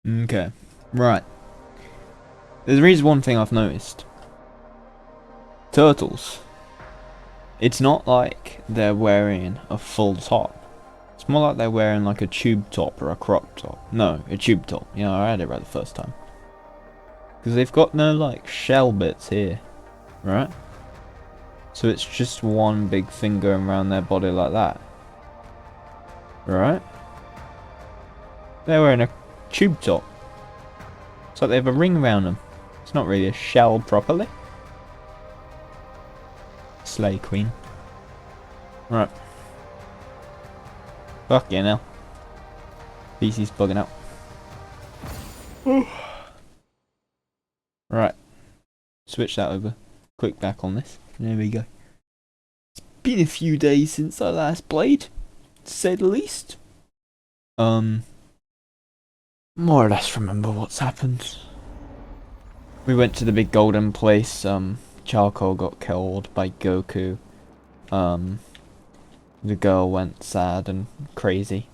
Okay, right. There's one thing I've noticed. Turtles. It's not like they're wearing a full top. It's more like they're wearing like a tube top or a crop top. No, a tube top. Yeah, I had it right the first time. Because they've got no like shell bits here, right? So it's just one big thing going around their body like that. Right? They're wearing a tube top. It's like they have a ring around them. It's not really a shell properly. Slay Queen. Right. Fucking hell. PC's bugging out. Right. Switch that over. Click back on this. There we go. It's been a few days since I last played, to say the least. More or less remember what's happened. We went to the big golden place. Charcoal got killed by Goku. The girl went sad and crazy.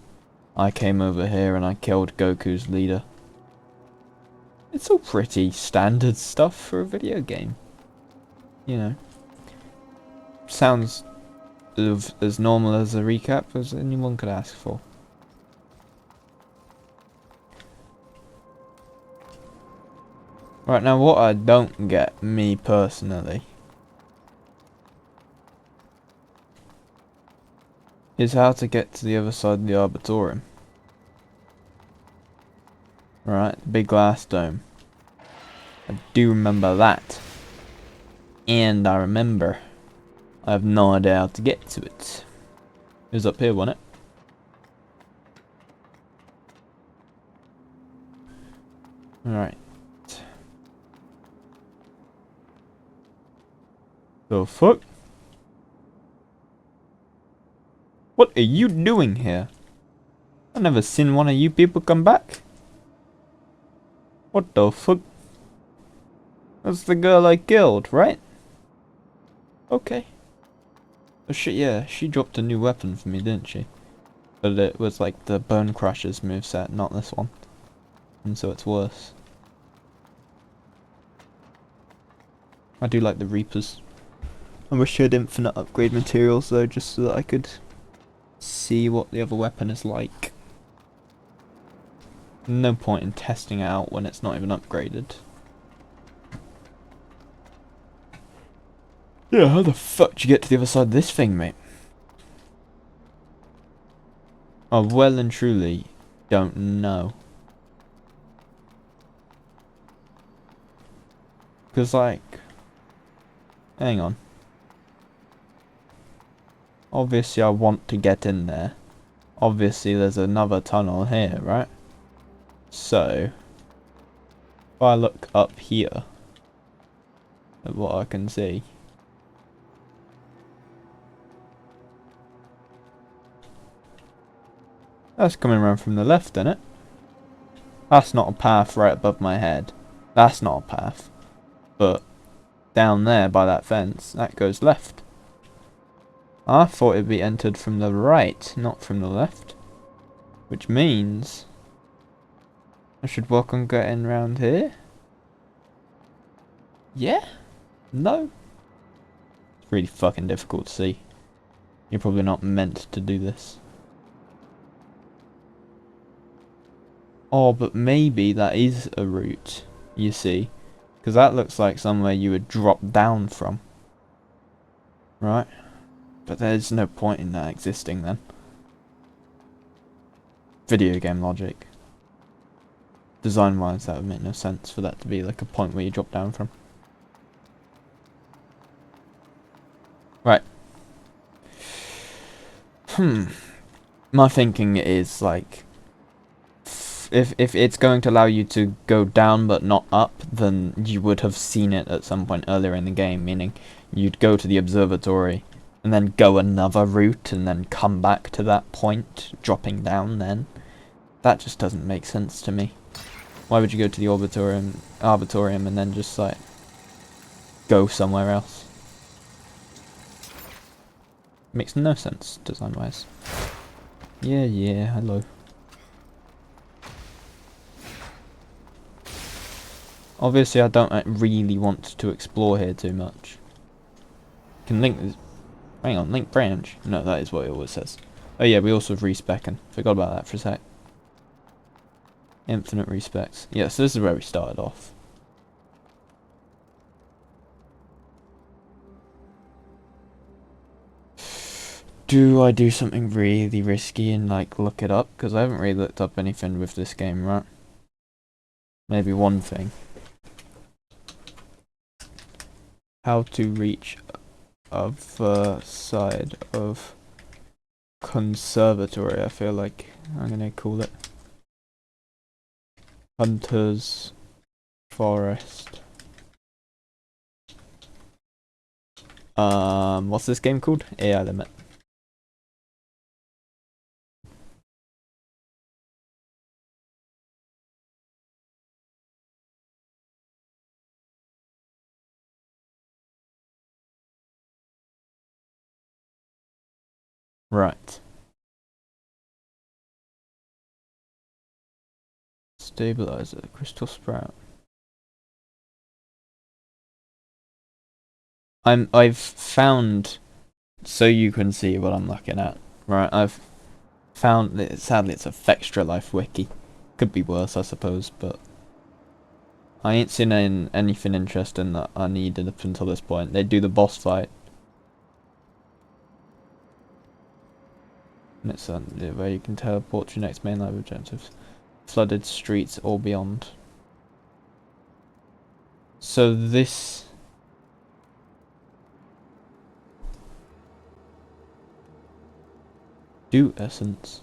I came over here and I killed Goku's leader. It's all pretty standard stuff for a video game. You know. Sounds as normal as a recap as anyone could ask for. Right, now what I don't get, me personally, is how to get to the other side of the Arbitorium. Right, big glass dome. I do remember that. And I remember I have no idea how to get to it. It was up here, wasn't it? Alright. The fuck? What are you doing here? I never seen one of you people come back. What the fuck? That's the girl I killed, right? Okay. Oh shit, yeah, she dropped a new weapon for me, didn't she? But it was like the Bone Crusher's moveset, not this one. And so it's worse. I do like the Reapers. I wish I had infinite upgrade materials though, just so that I could see what the other weapon is like. No point in testing it out when it's not even upgraded. Yeah, how the fuck did you get to the other side of this thing, mate? I well and truly don't know. Because, like... Hang on. Obviously I want to get in there. Obviously there's another tunnel here, right? So... If I look up here... At what I can see... That's coming around from the left, isn't it? That's not a path right above my head. That's not a path. But down there by that fence, that goes left. I thought it'd be entered from the right, not from the left. Which means I should work on getting around here. Yeah? No? It's really fucking difficult to see. You're probably not meant to do this. Oh, but maybe that is a route, you see. Because that looks like somewhere you would drop down from. Right? But there's no point in that existing then. Video game logic. Design wise, that would make no sense for that to be like a point where you drop down from. Right. My thinking is like, if it's going to allow you to go down but not up, then you would have seen it at some point earlier in the game, meaning you'd go to the observatory and then go another route and then come back to that point, dropping down then. That just doesn't make sense to me. Why would you go to the Arbitorium and then just like go somewhere else? Makes no sense design wise. Yeah, hello. Obviously, I don't really want to explore here too much. Can link this. Hang on, link branch. No, that is what it always says. Oh yeah, we also have respecing. Forgot about that for a sec. Infinite respecs. Yeah, so this is where we started off. Do I do something really risky and like look it up? Because I haven't really looked up anything with this game, right? Maybe one thing. How to reach other side of conservatory, I feel like I'm gonna call it. Hunter's Forest. What's this game called? AI Limit. Right. Stabilizer, crystal sprout. I've found, so you can see what I'm looking at. Right, I've found it. Sadly, it's a Fextra Life wiki. Could be worse, I suppose, but I ain't seen anything interesting that I needed up until this point. They do the boss fight. And it's where you can teleport to your next main live objectives. Flooded streets or beyond. So this... Dew essence.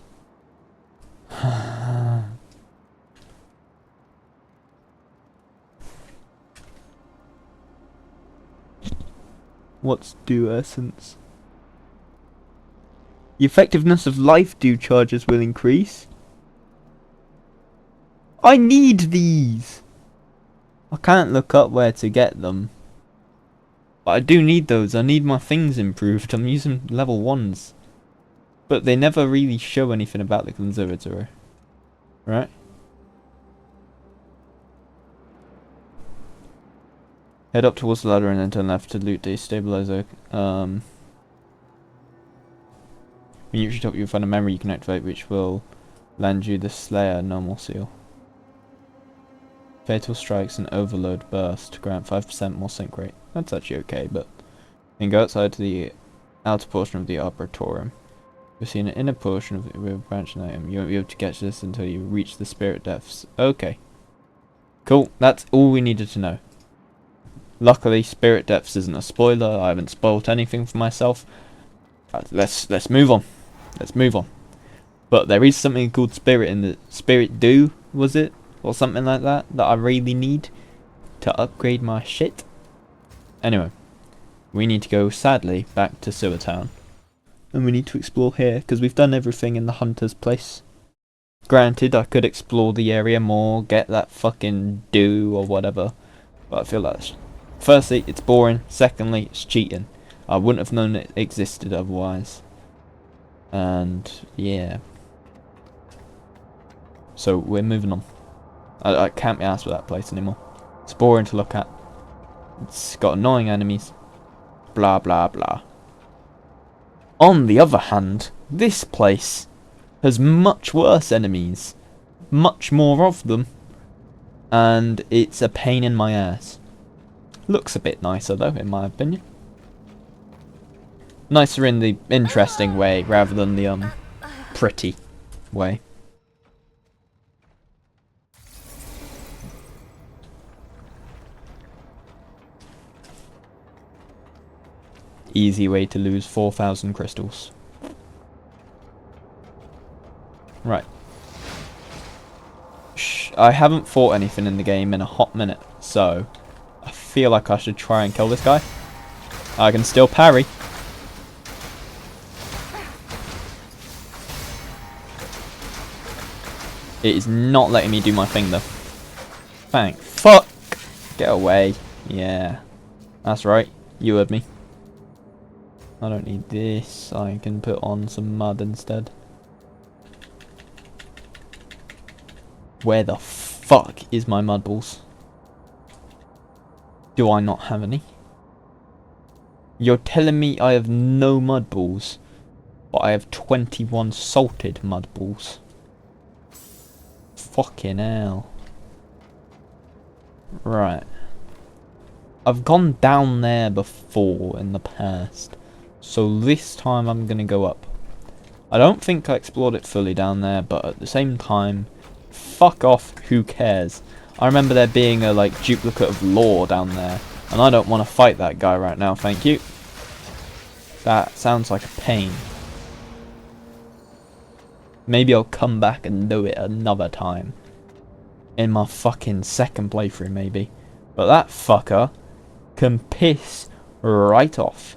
What's dew essence? The effectiveness of life dew charges will increase. I need these! I can't look up where to get them. But I do need those. I need my things improved. I'm using level 1s. But they never really show anything about the conservatory. Right? Head up towards the ladder and then turn left to loot the stabilizer. When you reach the top, you'll find a memory you can activate, which will land you the Slayer normal seal. Fatal strikes and overload burst grant 5% more sync rate. That's actually okay, but then go outside to the outer portion of the arboretum. You'll see an inner portion of the branch item. You won't be able to catch this until you reach the spirit depths. Okay. Cool. That's all we needed to know. Luckily, spirit depths isn't a spoiler. I haven't spoiled anything for myself. Let's move on. Let's move on. But there is something called spirit in the spirit dew, was it? Or something like that I really need to upgrade my shit. Anyway, we need to go, sadly, back to Sewer Town. And we need to explore here, because we've done everything in the Hunter's place. Granted, I could explore the area more, get that fucking dew or whatever. But I feel like, firstly, it's boring. Secondly, it's cheating. I wouldn't have known it existed otherwise. And, yeah. So, we're moving on. I can't be arsed with that place anymore. It's boring to look at. It's got annoying enemies. Blah, blah, blah. On the other hand, this place has much worse enemies. Much more of them. And it's a pain in my ass. Looks a bit nicer though, in my opinion. Nicer in the interesting way, rather than the, pretty way. Easy way to lose 4,000 crystals. Right. I haven't fought anything in the game in a hot minute, so I feel like I should try and kill this guy. I can still parry. It is not letting me do my thing though. Thank fuck! Get away. Yeah. That's right. You heard me. I don't need this. I can put on some mud instead. Where the fuck is my mud balls? Do I not have any? You're telling me I have no mud balls, but I have 21 salted mud balls. Fucking hell. Right. I've gone down there before in the past, so this time I'm gonna go up. I don't think I explored it fully down there, but at the same time, fuck off, who cares? I remember there being a like duplicate of Law down there, and I don't want to fight that guy right now, thank you. That sounds like a pain. Maybe I'll come back and do it another time. In my fucking second playthrough, maybe. But that fucker can piss right off.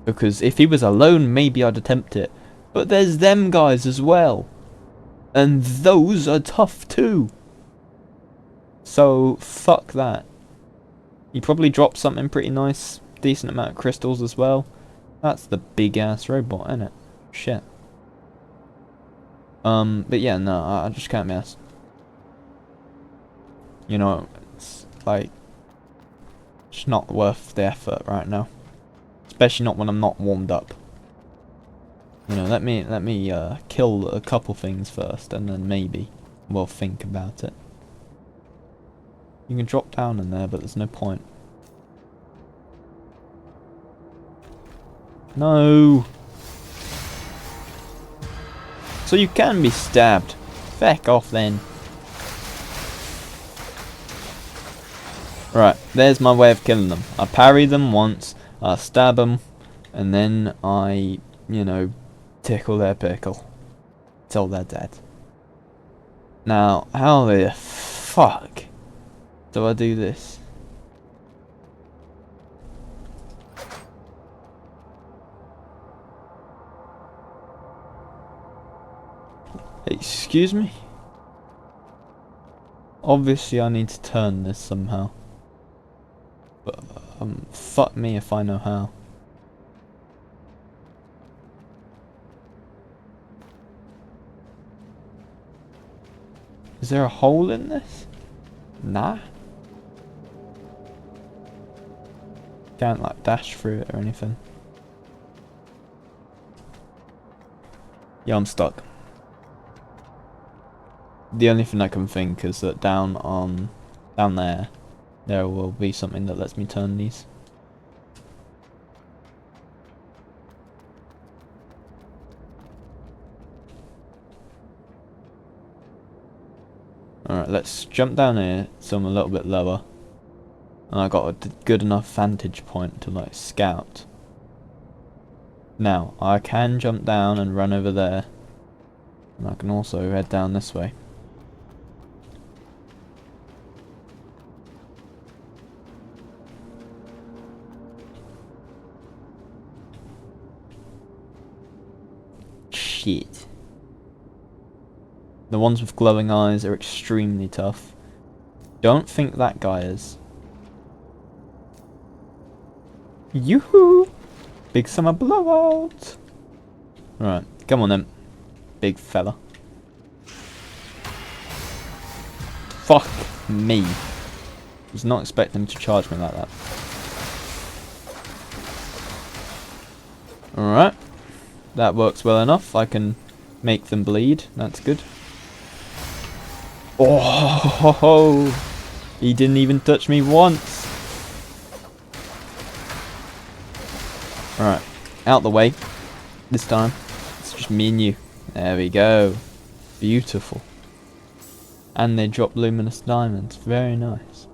Because if he was alone, maybe I'd attempt it. But there's them guys as well. And those are tough too. So, fuck that. He probably dropped something pretty nice. Decent amount of crystals as well. That's the big ass robot, isn't it? Shit. But yeah, no, I just can't miss. You know, it's like, it's not worth the effort right now. Especially not when I'm not warmed up. You know, let me kill a couple things first, and then maybe we'll think about it. You can drop down in there, but there's no point. No. So you can be stabbed. Feck off then. Right, there's my way of killing them. I parry them once, I stab them, and then I, you know, tickle their pickle till they're dead. Now, how the fuck do I do this? Excuse me? Obviously I need to turn this somehow. But, fuck me if I know how. Is there a hole in this? Nah. Can't like dash through it or anything. Yeah, I'm stuck. The only thing I can think is that down there will be something that lets me turn these. Alright, let's jump down here so I'm a little bit lower. And I got a good enough vantage point to like scout. Now, I can jump down and run over there. And I can also head down this way. Shit. The ones with glowing eyes are extremely tough. Don't think that guy is. Yoo-hoo! Big summer blowout! Right, come on then. Big fella. Fuck me. Was not expecting him to charge me like that. Alright. That works well enough. I can make them bleed. That's good. Oh, he didn't even touch me once. Alright, out the way. This time, it's just me and you. There we go. Beautiful. And they drop luminous diamonds. Very nice.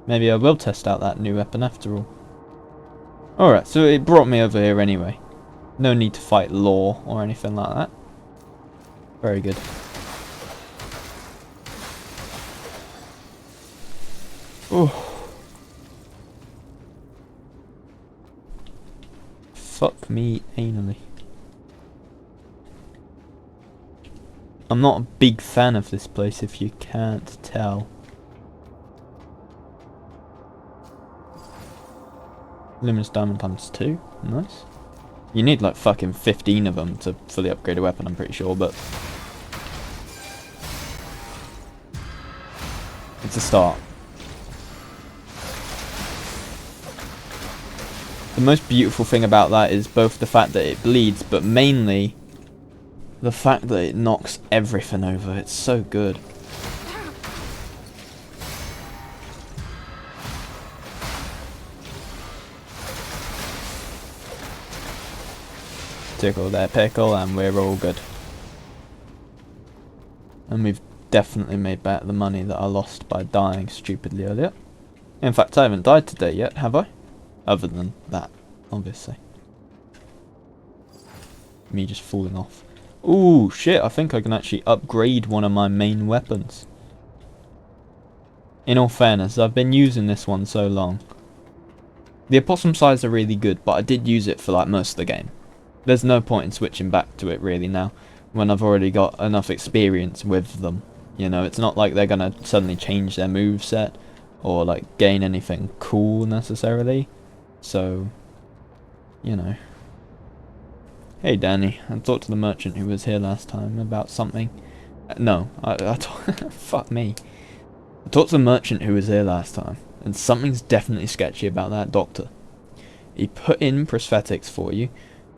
Maybe I will test out that new weapon after all. Alright, so it brought me over here anyway. No need to fight Law or anything like that. Very good. Oh. Fuck me anally. I'm not a big fan of this place if you can't tell. Luminous diamond times 2. Nice. You need like fucking 15 of them to fully upgrade a weapon, I'm pretty sure, but it's a start. The most beautiful thing about that is both the fact that it bleeds, but mainly the fact that it knocks everything over. It's so good. Tickle their pickle and we're all good. And we've definitely made back the money that I lost by dying stupidly earlier. In fact, I haven't died today yet, have I? Other than that, obviously. Me just falling off. Ooh, shit, I think I can actually upgrade one of my main weapons. In all fairness, I've been using this one so long. The opossum sides are really good, but I did use it for like most of the game. There's no point in switching back to it really now, when I've already got enough experience with them. You know, it's not like they're gonna suddenly change their moveset, or like gain anything cool necessarily. So, you know. Hey Danny, I talked to the merchant who was here last time about something. No, fuck me. I talked to the merchant who was here last time, and something's definitely sketchy about that doctor. He put in prosthetics for you,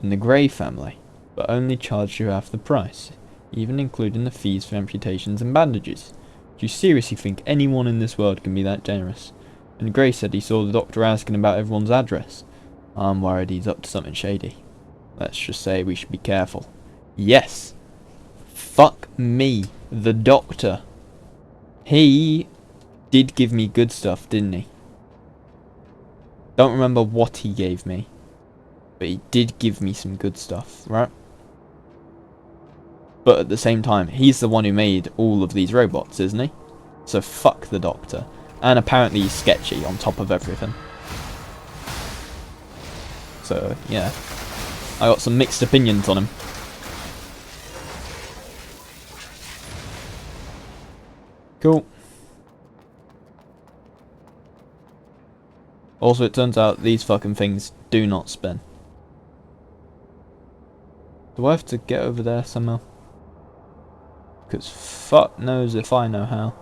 in the Grey family, but only charged you half the price, even including the fees for amputations and bandages. Do you seriously think anyone in this world can be that generous? And Grey said he saw the doctor asking about everyone's address. I'm worried he's up to something shady. Let's just say we should be careful. Yes! Fuck me, the doctor. He did give me good stuff, didn't he? Don't remember what he gave me, but he did give me some good stuff, right? But at the same time, he's the one who made all of these robots, isn't he? So fuck the doctor. And apparently he's sketchy on top of everything. So, yeah. I got some mixed opinions on him. Cool. Also, it turns out these fucking things do not spin. Do I have to get over there somehow? Because fuck knows if I know how.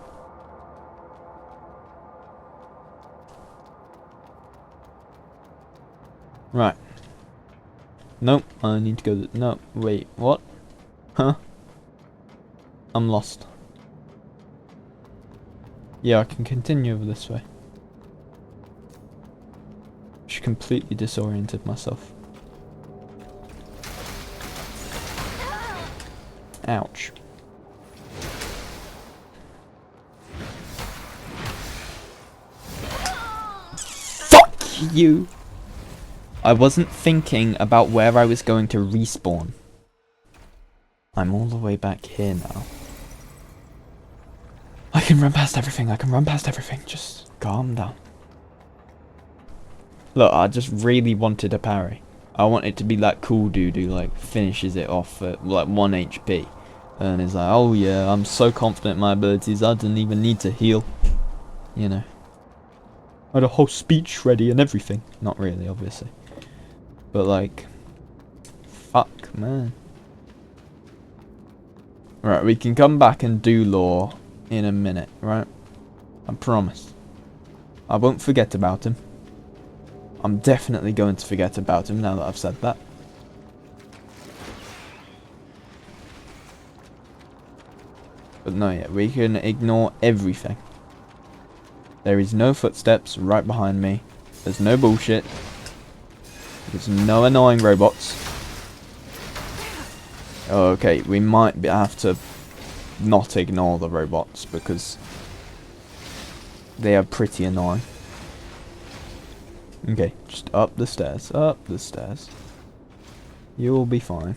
Right. Nope, I need to go no, wait, what? Huh? I'm lost. Yeah, I can continue over this way. Just completely disoriented myself. Ouch. Fuck you! I wasn't thinking about where I was going to respawn. I'm all the way back here now. I can run past everything, I can run past everything. Just calm down. Look, I just really wanted a parry. I want it to be like cool dude who like finishes it off at like 1 HP. And is like, oh yeah, I'm so confident in my abilities, I didn't even need to heal. You know. I had a whole speech ready and everything. Not really, obviously. But like, fuck, man. Right, we can come back and do lore in a minute, right? I promise. I won't forget about him. I'm definitely going to forget about him now that I've said that. But no, yeah, we can ignore everything. There is no footsteps right behind me. There's no bullshit. There's no annoying robots. Okay, we might have to not ignore the robots because they are pretty annoying. Okay, just up the stairs, up the stairs. You'll be fine.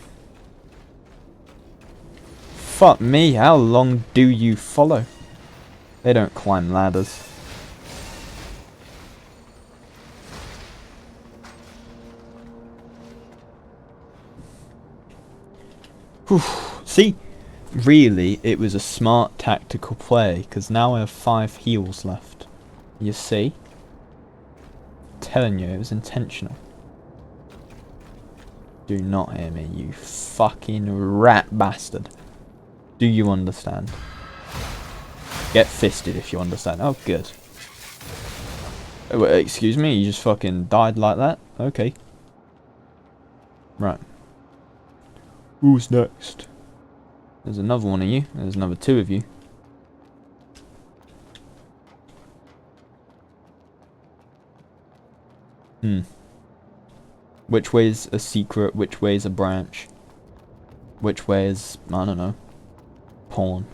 Fuck me, how long do you follow? They don't climb ladders. Whew. See, really, it was a smart tactical play, because now I have 5 heals left. You see? I'm telling you, it was intentional. Do not hear me, you fucking rat bastard. Do you understand? Get fisted if you understand. Oh, good. Oh, wait, excuse me, you just fucking died like that? Okay. Right. Who's next? There's another one of you. There's another two of you. Which way's a secret? Which way's a branch? Which way is, I don't know, porn?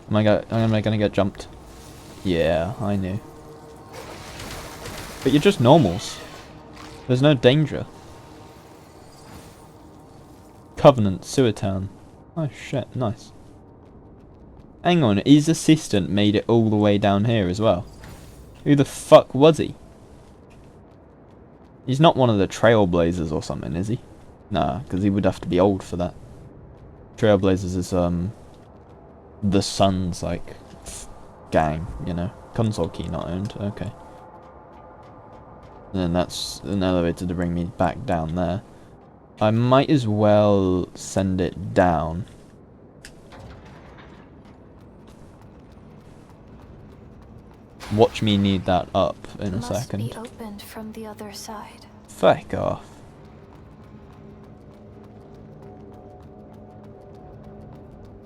Am I gonna get jumped? Yeah, I knew. But you're just normals. There's no danger. Covenant, Sewer Town. Oh shit, nice. Hang on, his assistant made it all the way down here as well. Who the fuck was he? He's not one of the Trailblazers or something, is he? Nah, because he would have to be old for that. Trailblazers is, the Sun's, like, gang, you know. Console key not owned, okay. And then that's an elevator to bring me back down there. I might as well send it down. Watch me need that up in a second. Must be opened from the other side. Fuck off.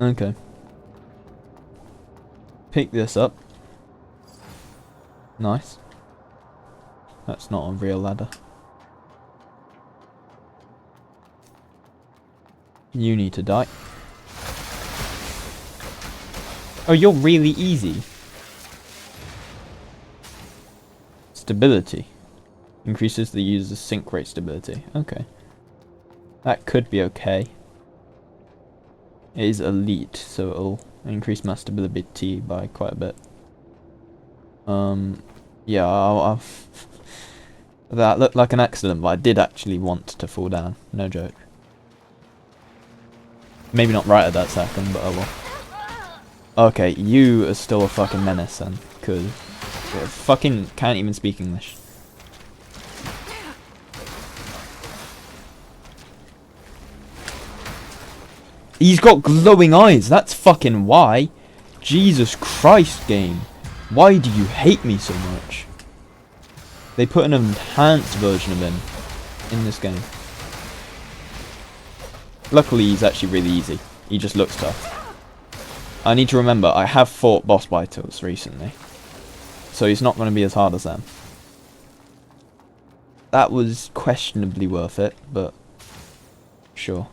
Okay. Pick this up. Nice. That's not a real ladder. You need to die. Oh, you're really easy. Stability. Increases the user's sync rate stability. Okay. That could be okay. It is elite, so it'll increase my stability by quite a bit. Yeah, I'll that looked like an accident, but I did actually want to fall down. No joke. Maybe not right at that second, but oh well. Okay, you are still a fucking menace then, because fucking can't even speak English. He's got glowing eyes, that's fucking why. Jesus Christ, game. Why do you hate me so much? They put an enhanced version of him in this game. Luckily, he's actually really easy. He just looks tough. I need to remember, I have fought boss battles recently. So he's not going to be as hard as them. That was questionably worth it, but sure.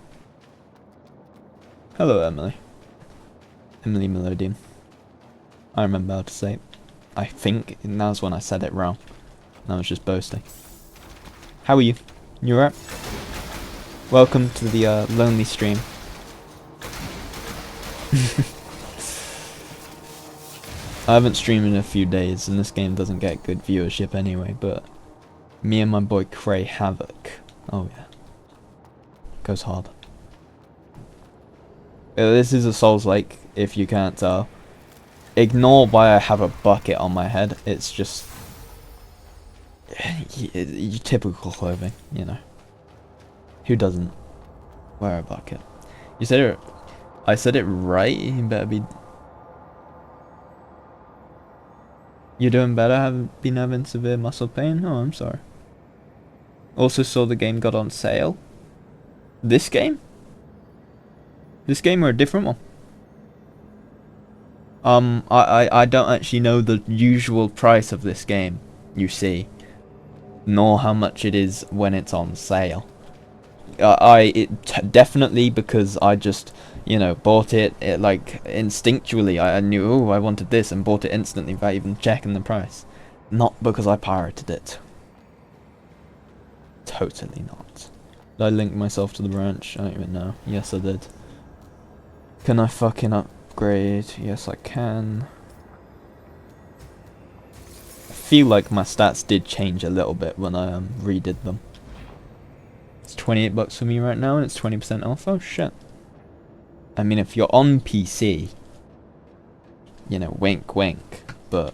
Hello, Emily. Emily Melodium. I remember how to say it. I think that was when I said it wrong. I was just boasting. How are you? You alright? Welcome to the lonely stream. I haven't streamed in a few days, and this game doesn't get good viewership anyway, but me and my boy Cray Havoc. Oh yeah. Goes hard. This is a Souls-like, if you can't tell. Ignore why I have a bucket on my head. It's just your typical clothing, you know. Who doesn't wear a bucket? You said it. I said it right. You better be. You're doing better. Have been having severe muscle pain. Oh, I'm sorry. Also saw the game got on sale. This game? This game or a different one? I don't actually know the usual price of this game, you see, nor how much it is when it's on sale. Definitely because I just, you know, bought it like instinctually. I knew, oh, I wanted this and bought it instantly without even checking the price. Not because I pirated it. Totally not. Did I link myself to the branch? I don't even know. Yes, I did. Can I fucking upgrade? Yes, I can. I feel like my stats did change a little bit when I redid them. It's 28 bucks for me right now, and it's 20% off. Oh shit. I mean, if you're on PC, you know, wink wink, but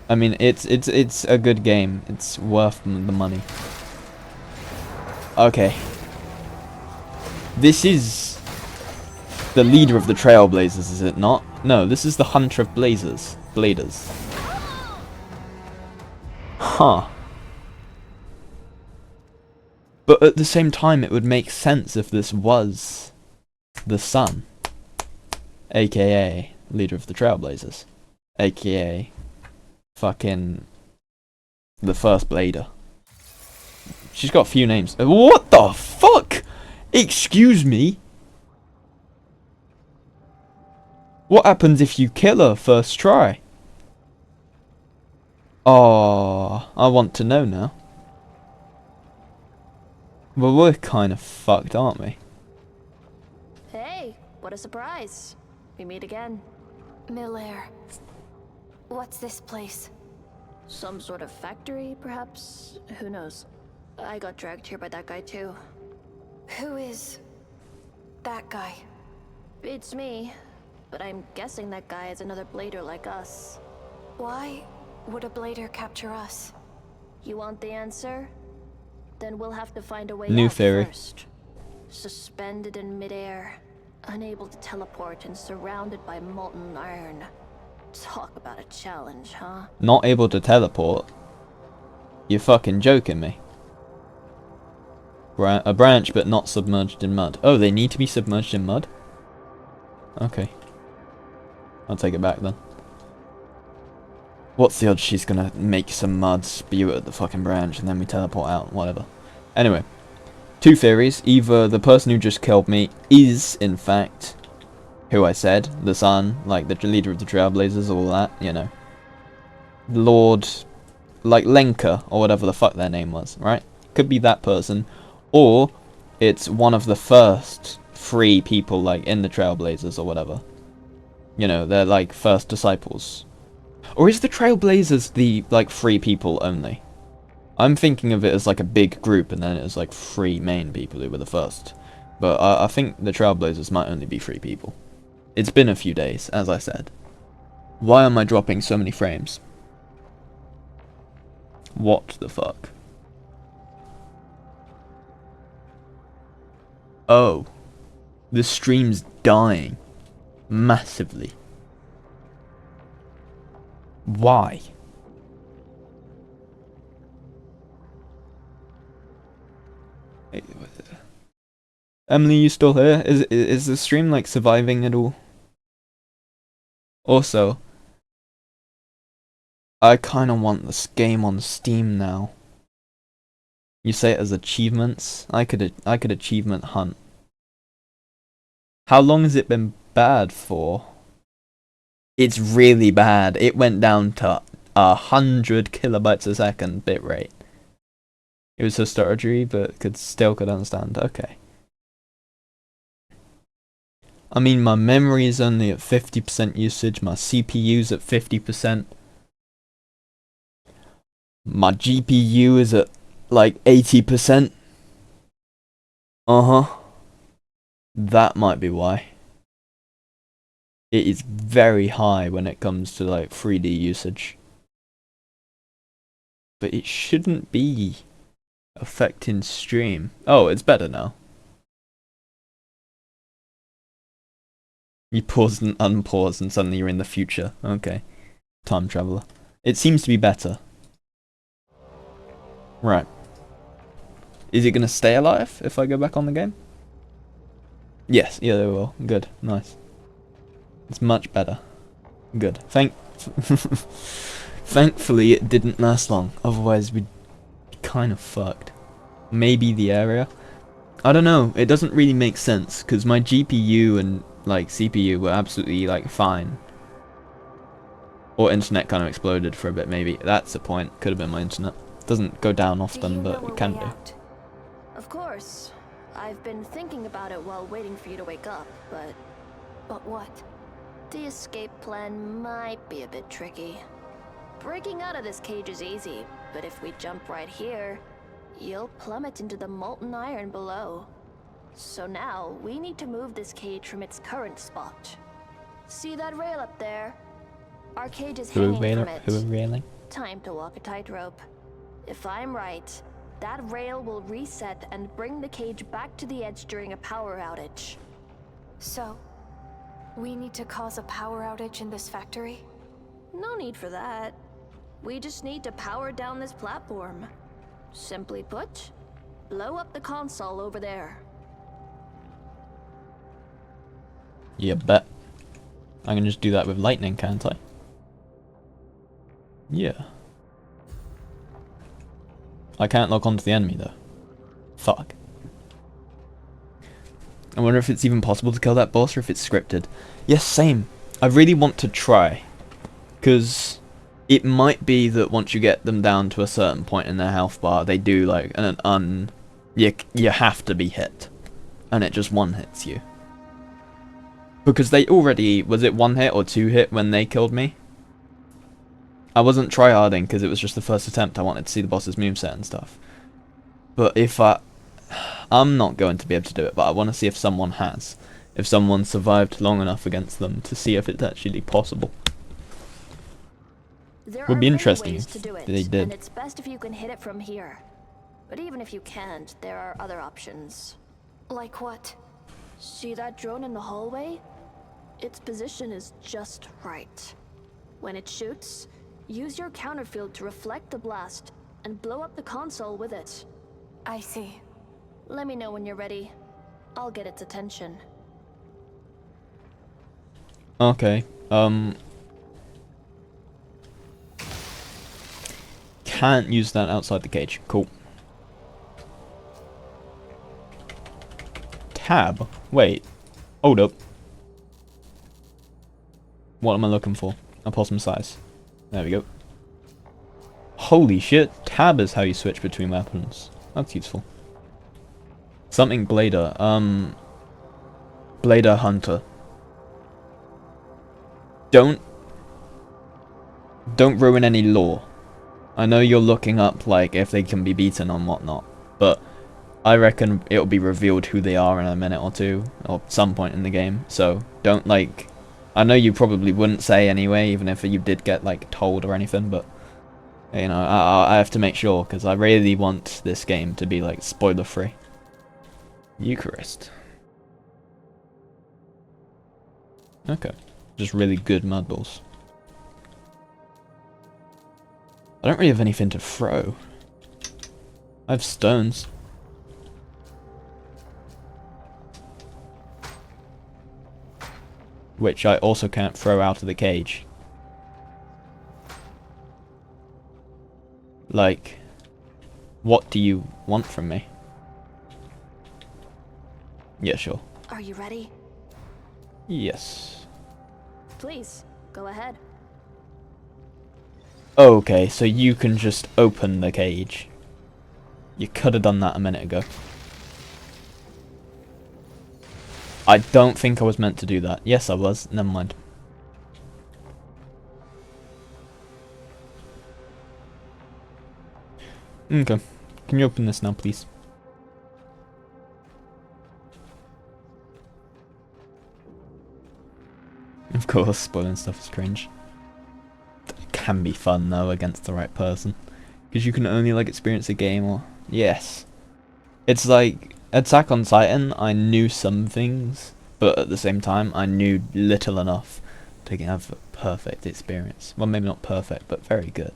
I mean, it's a good game. It's worth the money. Okay. This is the leader of the Trailblazers, is it not? No, this is the Hunter of Bladers. Huh. But at the same time, it would make sense if this was the Sun, aka leader of the Trailblazers, aka fucking the first Blader. She's got a few names. What the fuck? Excuse me? What happens if you kill her first try? Oh, I want to know now. Well, we're kind of fucked, aren't we? Hey, what a surprise. We meet again. Millair. What's this place? Some sort of factory, perhaps? Who knows? I got dragged here by that guy too. Who is that guy? It's me, but I'm guessing that guy is another blader like us. Why would a blader capture us? You want the answer? Then we'll have to find a way New out theory. first. Suspended in midair, unable to teleport and surrounded by molten iron. Talk about a challenge, huh? Not able to teleport? You're fucking joking me. A branch, but not submerged in mud. Oh, they need to be submerged in mud? Okay. I'll take it back then. What's the odds she's gonna make some mud, spew it at the fucking branch, and then we teleport out? Whatever. Anyway. Two theories. Either the person who just killed me is, in fact, who I said, the Sun, like the leader of the Trailblazers, all that, you know. Lord, like Lenka, or whatever the fuck their name was, right? Could be that person. Or, it's one of the first 3 people, like, in the Trailblazers, or whatever. You know, they're, like, first disciples. Or is the Trailblazers the, like, 3 people only? I'm thinking of it as, like, a big group, and then it's, like, 3 main people who were the first. But I think the Trailblazers might only be 3 people. It's been a few days, as I said. Why am I dropping so many frames? What the fuck? Oh. The stream's dying. Massively. Why? Emily, you still here? Is the stream like surviving at all? Also, I kind of want this game on Steam now. You say it as achievements? I could achievement hunt. How long has it been bad for? It's really bad. It went down to 100 kilobytes a second bitrate. It was historically, but still could understand. Okay. I mean, my memory is only at 50% usage. My CPU's at 50%. My GPU is at like 80%. That might be why. It is very high when it comes to like 3D usage. But it shouldn't be affecting stream. Oh, it's better now. You pause and unpause and suddenly you're in the future. Okay. Time traveler. It seems to be better. Right. Is it going to stay alive if I go back on the game? Yes, yeah, they will. Good, nice. It's much better. Good. Thankfully, it didn't last long. Otherwise, we'd be kind of fucked. Maybe the area. I don't know. It doesn't really make sense because my GPU and like CPU were absolutely like fine. Or internet kind of exploded for a bit. Maybe that's the point. Could have been my internet. Doesn't go down often, but it can do. Of course. I've been thinking about it while waiting for you to wake up, but... But what? The escape plan might be a bit tricky. Breaking out of this cage is easy, but if we jump right here, you'll plummet into the molten iron below. So now, we need to move this cage from its current spot. See that rail up there? Our cage is hanging from it. Who are railing? Time to walk a tightrope. If I'm right, that rail will reset and bring the cage back to the edge during a power outage. So, We need to cause a power outage in this factory? No need for that. We just need to power down this platform. Simply put, blow up the console over there. Yeah, bet. I can just do that with lightning, can't I? Yeah. I can't lock onto the enemy though. Fuck. I wonder if it's even possible to kill that boss or if it's scripted. Yes, same. I really want to try. Because it might be that once you get them down to a certain point in their health bar, they do like you have to be hit. And it just one hits you. Because they already, was it 1 hit or 2 hit when they killed me? I wasn't tryharding because it was just the first attempt. I wanted to see the boss's moveset and stuff. But if I'm not going to be able to do it, but I want to see if someone has. If someone survived long enough against them to see if it's actually possible. There Would are be many interesting ways if to do it, they did. and it's best if you can hit it from here. But even if you can't, there are other options. Like what? See that drone in the hallway? Its position is just right. When it shoots, use your counterfield to reflect the blast and blow up the console with it. I see. Let me know when you're ready. I'll get its attention. Okay. Can't use that outside the cage. Cool. Tab? Wait. Hold up. What am I looking for? A possum size. There we go. Holy shit. Tab is how you switch between weapons. That's useful. Something Blader. Blader Hunter. Don't ruin any lore. I know you're looking up like if they can be beaten and whatnot, but I reckon it'll be revealed who they are in a minute or two, or some point in the game. So don't like. I know you probably wouldn't say anyway, even if you did get like told or anything, but you know I have to make sure because I really want this game to be like spoiler free. Eucharist. Okay, just really good mud balls. I don't really have anything to throw. I have stones. Which I also can't throw out of the cage. Like, what do you want from me? Yeah, sure. Are you ready? Yes. Please, go ahead. Okay, so you can just open the cage. You could have done that a minute ago. I don't think I was meant to do that. Yes, I was. Never mind. Okay. Can you open this now, please? Of course, spoiling stuff is cringe. It can be fun, though, against the right person. Because you can only, like, experience a game or... Yes. It's like... Attack on Titan, I knew some things, but at the same time, I knew little enough to have a perfect experience. Well, maybe not perfect, but very good.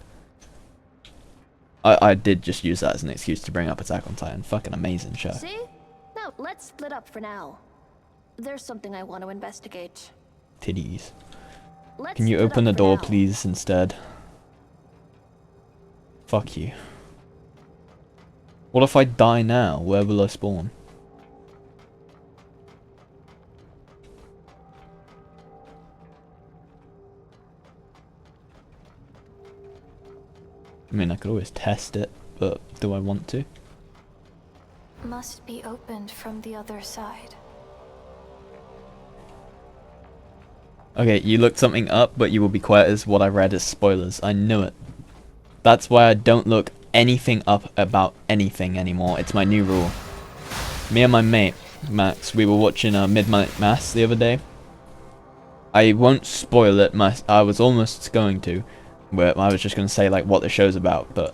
I did just use that as an excuse to bring up Attack on Titan. Fucking amazing show. See? No, let's split up for now. There's something I want to investigate. Titties. Let's Can you split open the up for door, now. please, instead? Fuck you. What if I die now? Where will I spawn? I mean, I could always test it, but do I want to? Must be opened from the other side. Okay, you looked something up, but you will be quiet as what I read as spoilers. I knew it. That's why I don't look anything up about anything anymore. It's my new rule. Me and my mate, Max, we were watching Midnight Mass the other day. I won't spoil it, I was almost going to. Where I was just going to say like what the show's about, but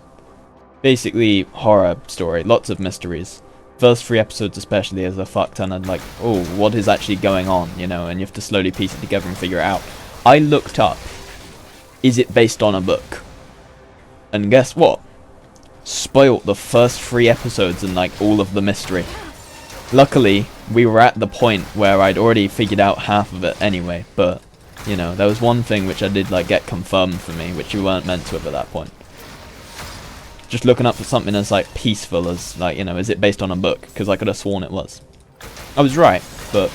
basically horror story, lots of mysteries. First 3 episodes especially is a fuck ton of like, oh, what is actually going on, you know, and you have to slowly piece it together and figure it out. I looked up, is it based on a book? And guess what? Spoilt the first 3 episodes and like all of the mystery. Luckily, we were at the point where I'd already figured out half of it anyway, but, you know, there was one thing which I did like get confirmed for me, which you weren't meant to have at that point. Just looking up for something as like peaceful as like, you know, is it based on a book? Because I could have sworn it was. I was right, but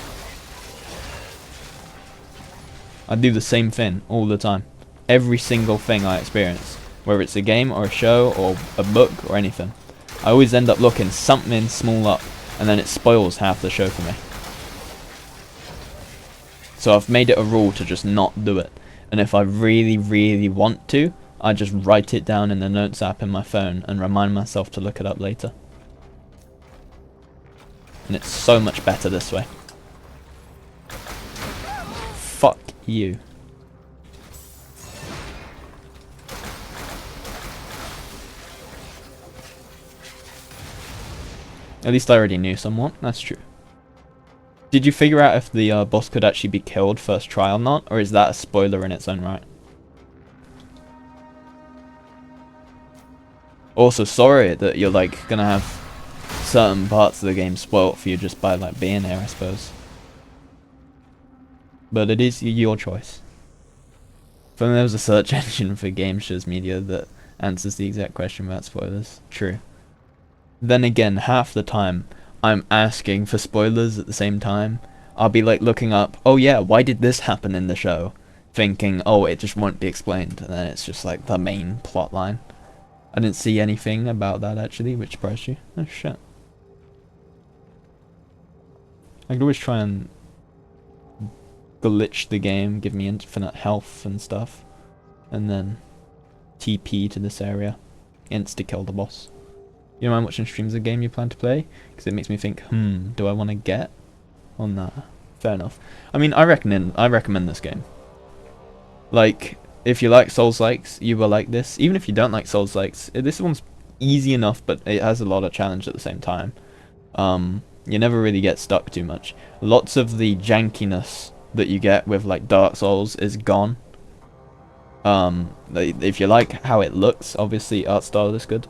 I do the same thing all the time. Every single thing I experience, whether it's a game or a show or a book or anything, I always end up looking something small up, and then it spoils half the show for me. So I've made it a rule to just not do it, and if I really, really want to, I just write it down in the notes app in my phone and remind myself to look it up later. And it's so much better this way. Fuck you. At least I already knew somewhat, that's true. Did you figure out if the boss could actually be killed first try or not, or is that a spoiler in its own right? Also, sorry that you're like gonna have certain parts of the game spoilt for you just by like being here, I suppose. But it is your choice. If only there was a search engine for Game Shows Media that answers the exact question about spoilers. True. Then again, half the time I'm asking for spoilers at the same time. I'll be like looking up, oh yeah, why did this happen in the show? Thinking, oh, it just won't be explained, and then it's just like the main plot line. I didn't see anything about that actually, which surprised you. Oh shit. I could always try and glitch the game, give me infinite health and stuff, and then TP to this area, insta-kill the boss. You don't mind watching streams of a game you plan to play? Because it makes me think, do I want to get on that? Fair enough. I mean, I recommend this game. Like, if you like Souls-likes, you will like this. Even if you don't like Souls-likes, this one's easy enough, but it has a lot of challenge at the same time. You never really get stuck too much. Lots of the jankiness that you get with like Dark Souls is gone. If you like how it looks, obviously art style is good.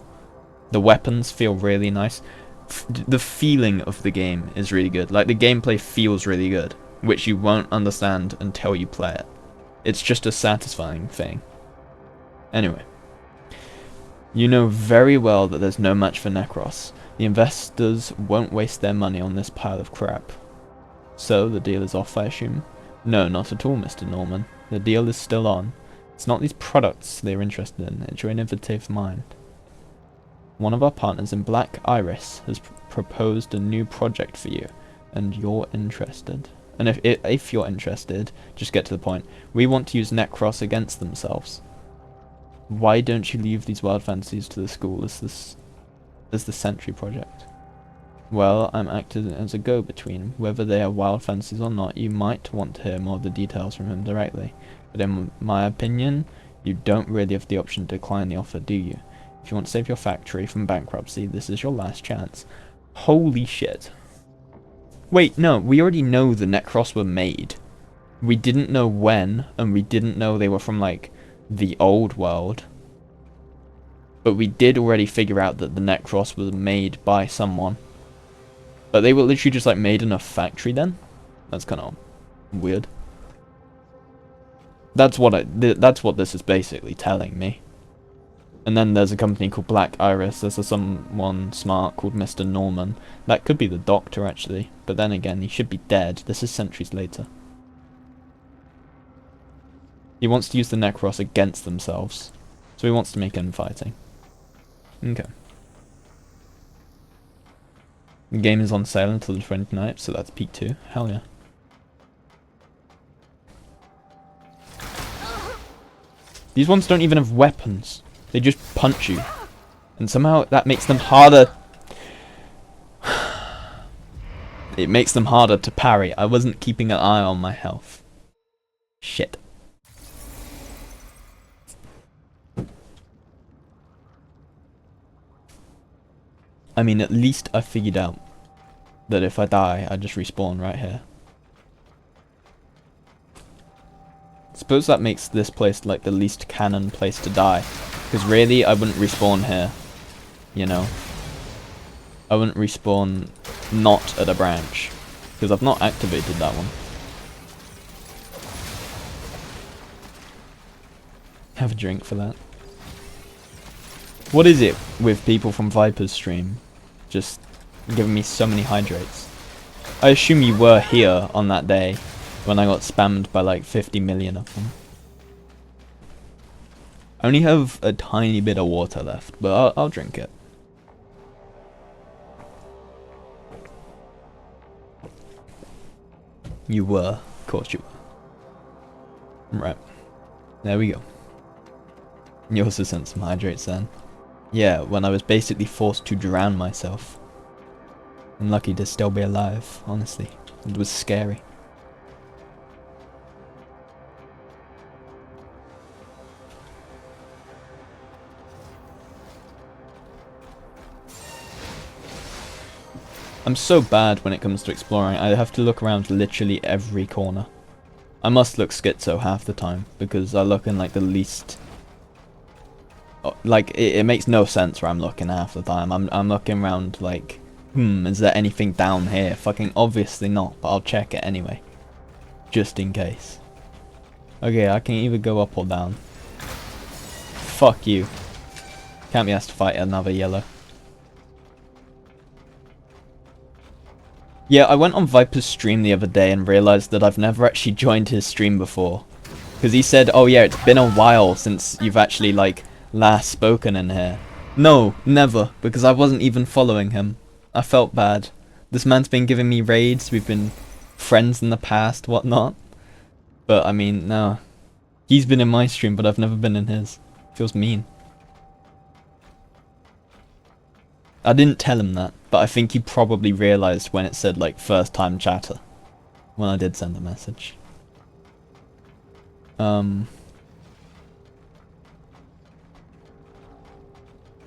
The weapons feel really nice. The feeling of the game is really good. Like the gameplay feels really good, which you won't understand until you play it. It's just a satisfying thing. Anyway, you know very well that there's no match for Necros. The investors won't waste their money on this pile of crap. So the deal is off, I assume? No, not at all, Mr. Norman. The deal is still on. It's not these products they're interested in, it's your innovative mind. One of our partners in Black Iris has proposed a new project for you, and you're interested. And if you're interested, just get to the point. We want to use Necros against themselves. Why don't you leave these wild fantasies to the school as the Sentry project? Well, I'm acting as a go-between. Whether they are wild fantasies or not, you might want to hear more of the details from him directly. But in my opinion, you don't really have the option to decline the offer, do you? If you want to save your factory from bankruptcy, this is your last chance. Holy shit. Wait, no, we already know the Necros were made. We didn't know when, and we didn't know they were from, like, the old world. But we did already figure out that the Necros was made by someone. But they were literally just, like, made in a factory then? That's kind of weird. That's what this is basically telling me. And then there's a company called Black Iris. There's someone smart called Mr. Norman. That could be the Doctor, actually. But then again, he should be dead. This is centuries later. He wants to use the Necros against themselves. So he wants to make infighting. Okay. The game is on sale until the 29th, so that's peak 2. Hell yeah. These ones don't even have weapons. They just punch you. And somehow that makes them harder. It makes them harder to parry. I wasn't keeping an eye on my health. Shit. I mean, at least I figured out that if I die, I just respawn right here. Suppose that makes this place like the least canon place to die. Because really, I wouldn't respawn here. You know? I wouldn't respawn not at a branch. Because I've not activated that one. Have a drink for that. What is it with people from Viper's stream just giving me so many hydrates? I assume you were here on that day when I got spammed by like 50 million of them. I only have a tiny bit of water left, but I'll drink it. You were. Of course you were. Right. There we go. You also sent some hydrates then. Yeah, when I was basically forced to drown myself. I'm lucky to still be alive, honestly. It was scary. I'm so bad when it comes to exploring. I have to look around literally every corner. I must look schizo half the time, because I look in like the least... Like, it makes no sense where I'm looking half the time. I'm looking around like, is there anything down here? Fucking obviously not, but I'll check it anyway. Just in case. Okay, I can either go up or down. Fuck you. Can't be asked to fight another yellow. Yeah, I went on Viper's stream the other day and realised that I've never actually joined his stream before. Because he said, oh yeah, it's been a while since you've actually, like, last spoken in here. No, never, because I wasn't even following him. I felt bad. This man's been giving me raids, we've been friends in the past, whatnot. But, I mean, no. He's been in my stream, but I've never been in his. Feels mean. I didn't tell him that, but I think he probably realised when it said, like, first time chatter. When I did send a message.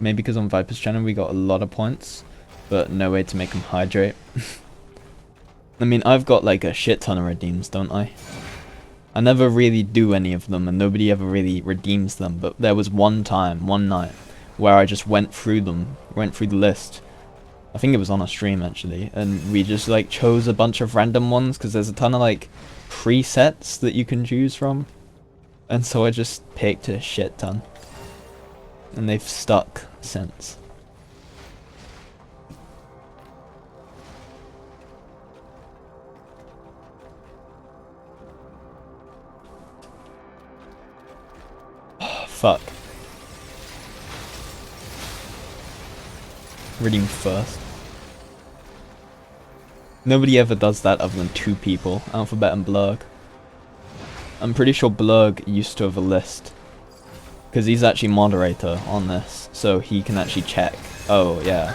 Maybe because on Viper's channel we got a lot of points, but no way to make them hydrate. I mean, I've got like a shit ton of redeems, don't I? I never really do any of them, and nobody ever really redeems them, but there was one time, one night, where I just went through them, went through the list. I think it was on a stream actually, and we just like chose a bunch of random ones, because there's a ton of like presets that you can choose from. And so I just picked a shit ton. And they've stuck since. Oh, fuck. Redeem first. Nobody ever does that other than two people, Alphabet and Blurg. I'm pretty sure Blurg used to have a list. Because he's actually moderator on this, so he can actually check, oh yeah,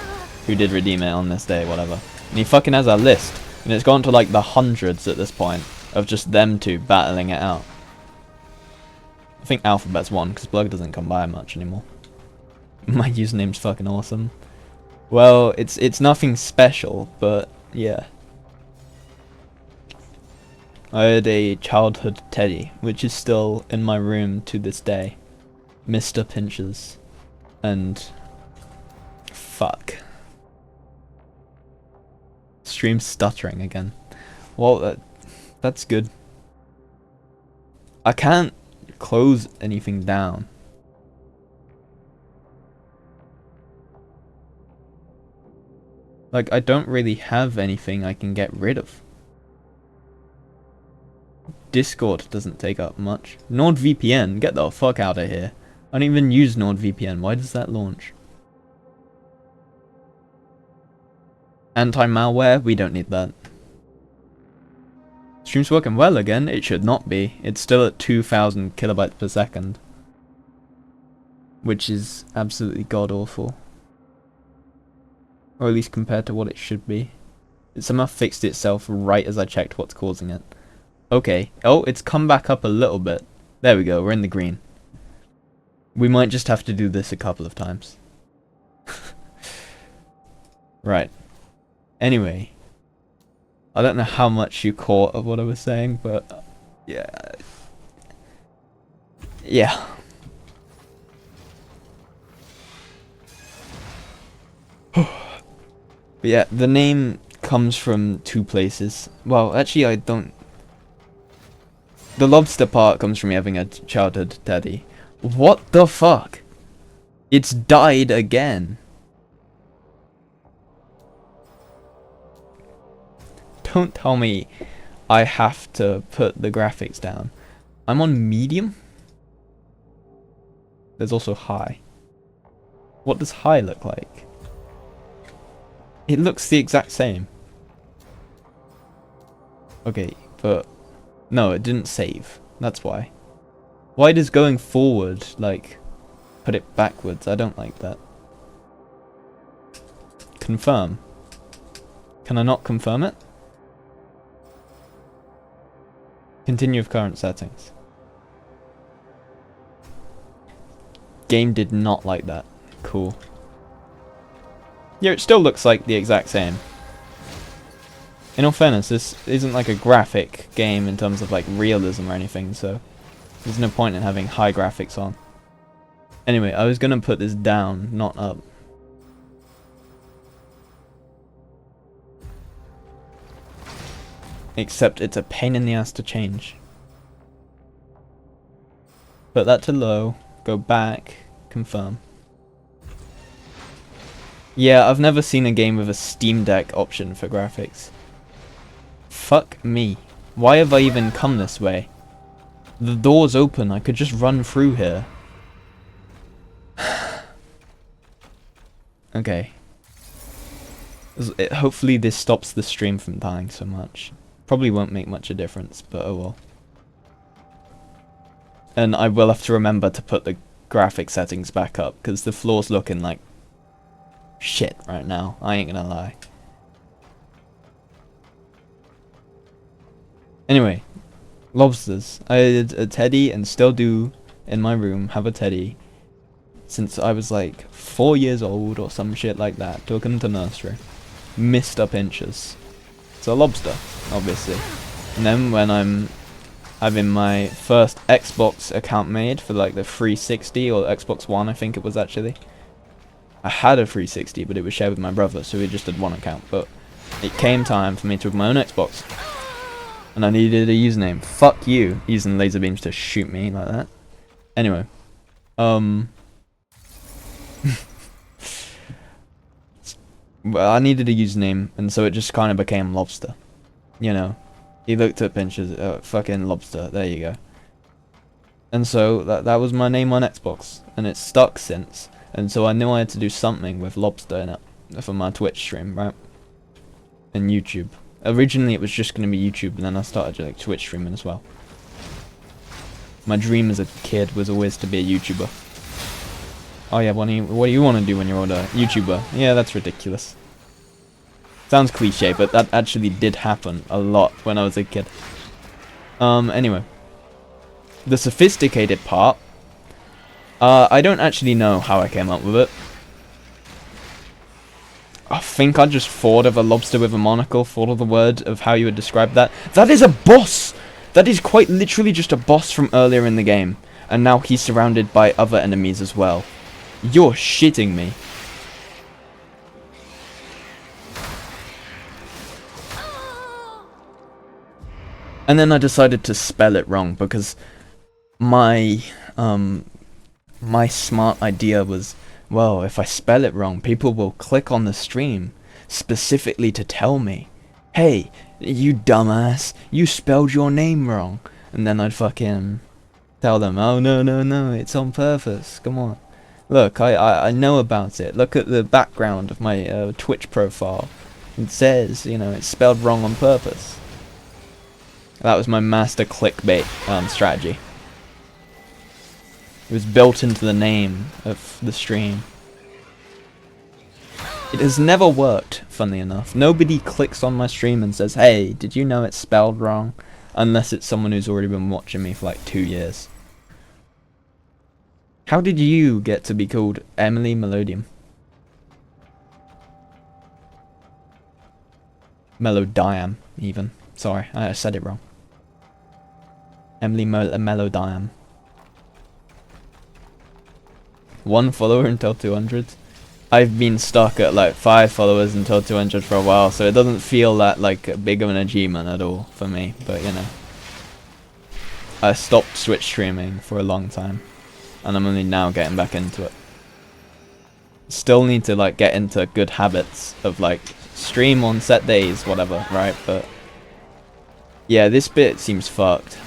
who did redeem it on this day, whatever. And he fucking has a list, and it's gone to like the hundreds at this point, of just them two battling it out. I think Alphabet's won, because Blurg doesn't come by much anymore. My username's fucking awesome. Well, it's nothing special, but yeah. I had a childhood teddy, which is still in my room to this day. Mr. Pinches. And... fuck. Stream stuttering again. Well, that's good. I can't close anything down. Like, I don't really have anything I can get rid of. Discord doesn't take up much. NordVPN, get the fuck out of here. I don't even use NordVPN, why does that launch? Anti-malware, we don't need that. Stream's working well again, it should not be. It's still at 2000 kilobytes per second. Which is absolutely god-awful. Or at least compared to what it should be. It somehow fixed itself right as I checked what's causing it. Okay. Oh, it's come back up a little bit. There we go, we're in the green. We might just have to do this a couple of times. Right. Anyway. I don't know how much you caught of what I was saying, but yeah. Yeah. But yeah, the name comes from two places. Well, actually I don't. The lobster part comes from me having a childhood teddy. What the fuck? It's died again. Don't tell me I have to put the graphics down. I'm on medium? There's also high. What does high look like? It looks the exact same. Okay, but no, it didn't save. That's why. Why does going forward, like, put it backwards? I don't like that. Confirm. Can I not confirm it? Continue with current settings. Game did not like that. Cool. Yeah, it still looks like the exact same. In all fairness, this isn't like a graphic game in terms of like realism or anything, so there's no point in having high graphics on. Anyway, I was gonna put this down, not up. Except it's a pain in the ass to change. Put that to low, go back, confirm. Yeah, I've never seen a game with a Steam Deck option for graphics. Fuck me. Why have I even come this way? The door's open, I could just run through here. Okay. Hopefully this stops the stream from dying so much. Probably won't make much a difference, but oh well. And I will have to remember to put the graphic settings back up, because the floor's looking like shit right now. I ain't gonna lie. Anyway, lobsters. I had a teddy and still do in my room have a teddy since I was like 4 years old or some shit like that. Took him to nursery. Mr. Pinchers. It's a lobster, obviously. And then when I'm having my first Xbox account made for like the 360 or Xbox One, I think it was actually. I had a 360, but it was shared with my brother, so we just had one account. But it came time for me to have my own Xbox. And I needed a username. Fuck you, using laser beams to shoot me like that. Anyway. Well, I needed a username, and so it just kind of became Lobster. You know. He looked at Pinchers, fucking Lobster, there you go. And so, that was my name on Xbox, and it's stuck since. And so I knew I had to do something with Lobster in it, for my Twitch stream, right? And YouTube. Originally it was just going to be YouTube, and then I started like Twitch streaming as well. My dream as a kid was always to be a YouTuber. Oh yeah, what do you want to do when you're older? YouTuber. Yeah, that's ridiculous. Sounds cliche, but that actually did happen a lot when I was a kid. Anyway. The sophisticated part. I don't actually know how I came up with it. I think I just thought of a lobster with a monocle, thought of the word of how you would describe that. That is a boss! That is quite literally just a boss from earlier in the game. And now he's surrounded by other enemies as well. You're shitting me. And then I decided to spell it wrong because my smart idea was, well, if I spell it wrong, people will click on the stream specifically to tell me, hey, you dumbass, you spelled your name wrong. And then I'd fucking tell them, oh, no, it's on purpose, come on. Look, I know about it. Look at the background of my Twitch profile. It says, you know, it's spelled wrong on purpose. That was my master clickbait strategy. It was built into the name of the stream. It has never worked, funnily enough. Nobody clicks on my stream and says, hey, did you know it's spelled wrong? Unless it's someone who's already been watching me for like 2 years. How did you get to be called Emily Melodium? Melodiam, even. Sorry, I said it wrong. Emily Melodiam. 1 follower until 200. I've been stuck at like 5 followers until 200 for a while, so it doesn't feel that like big of an achievement at all for me, but you know. I stopped Twitch streaming for a long time, and I'm only now getting back into it. Still need to like get into good habits of like stream on set days, whatever, right? But yeah, this bit seems fucked.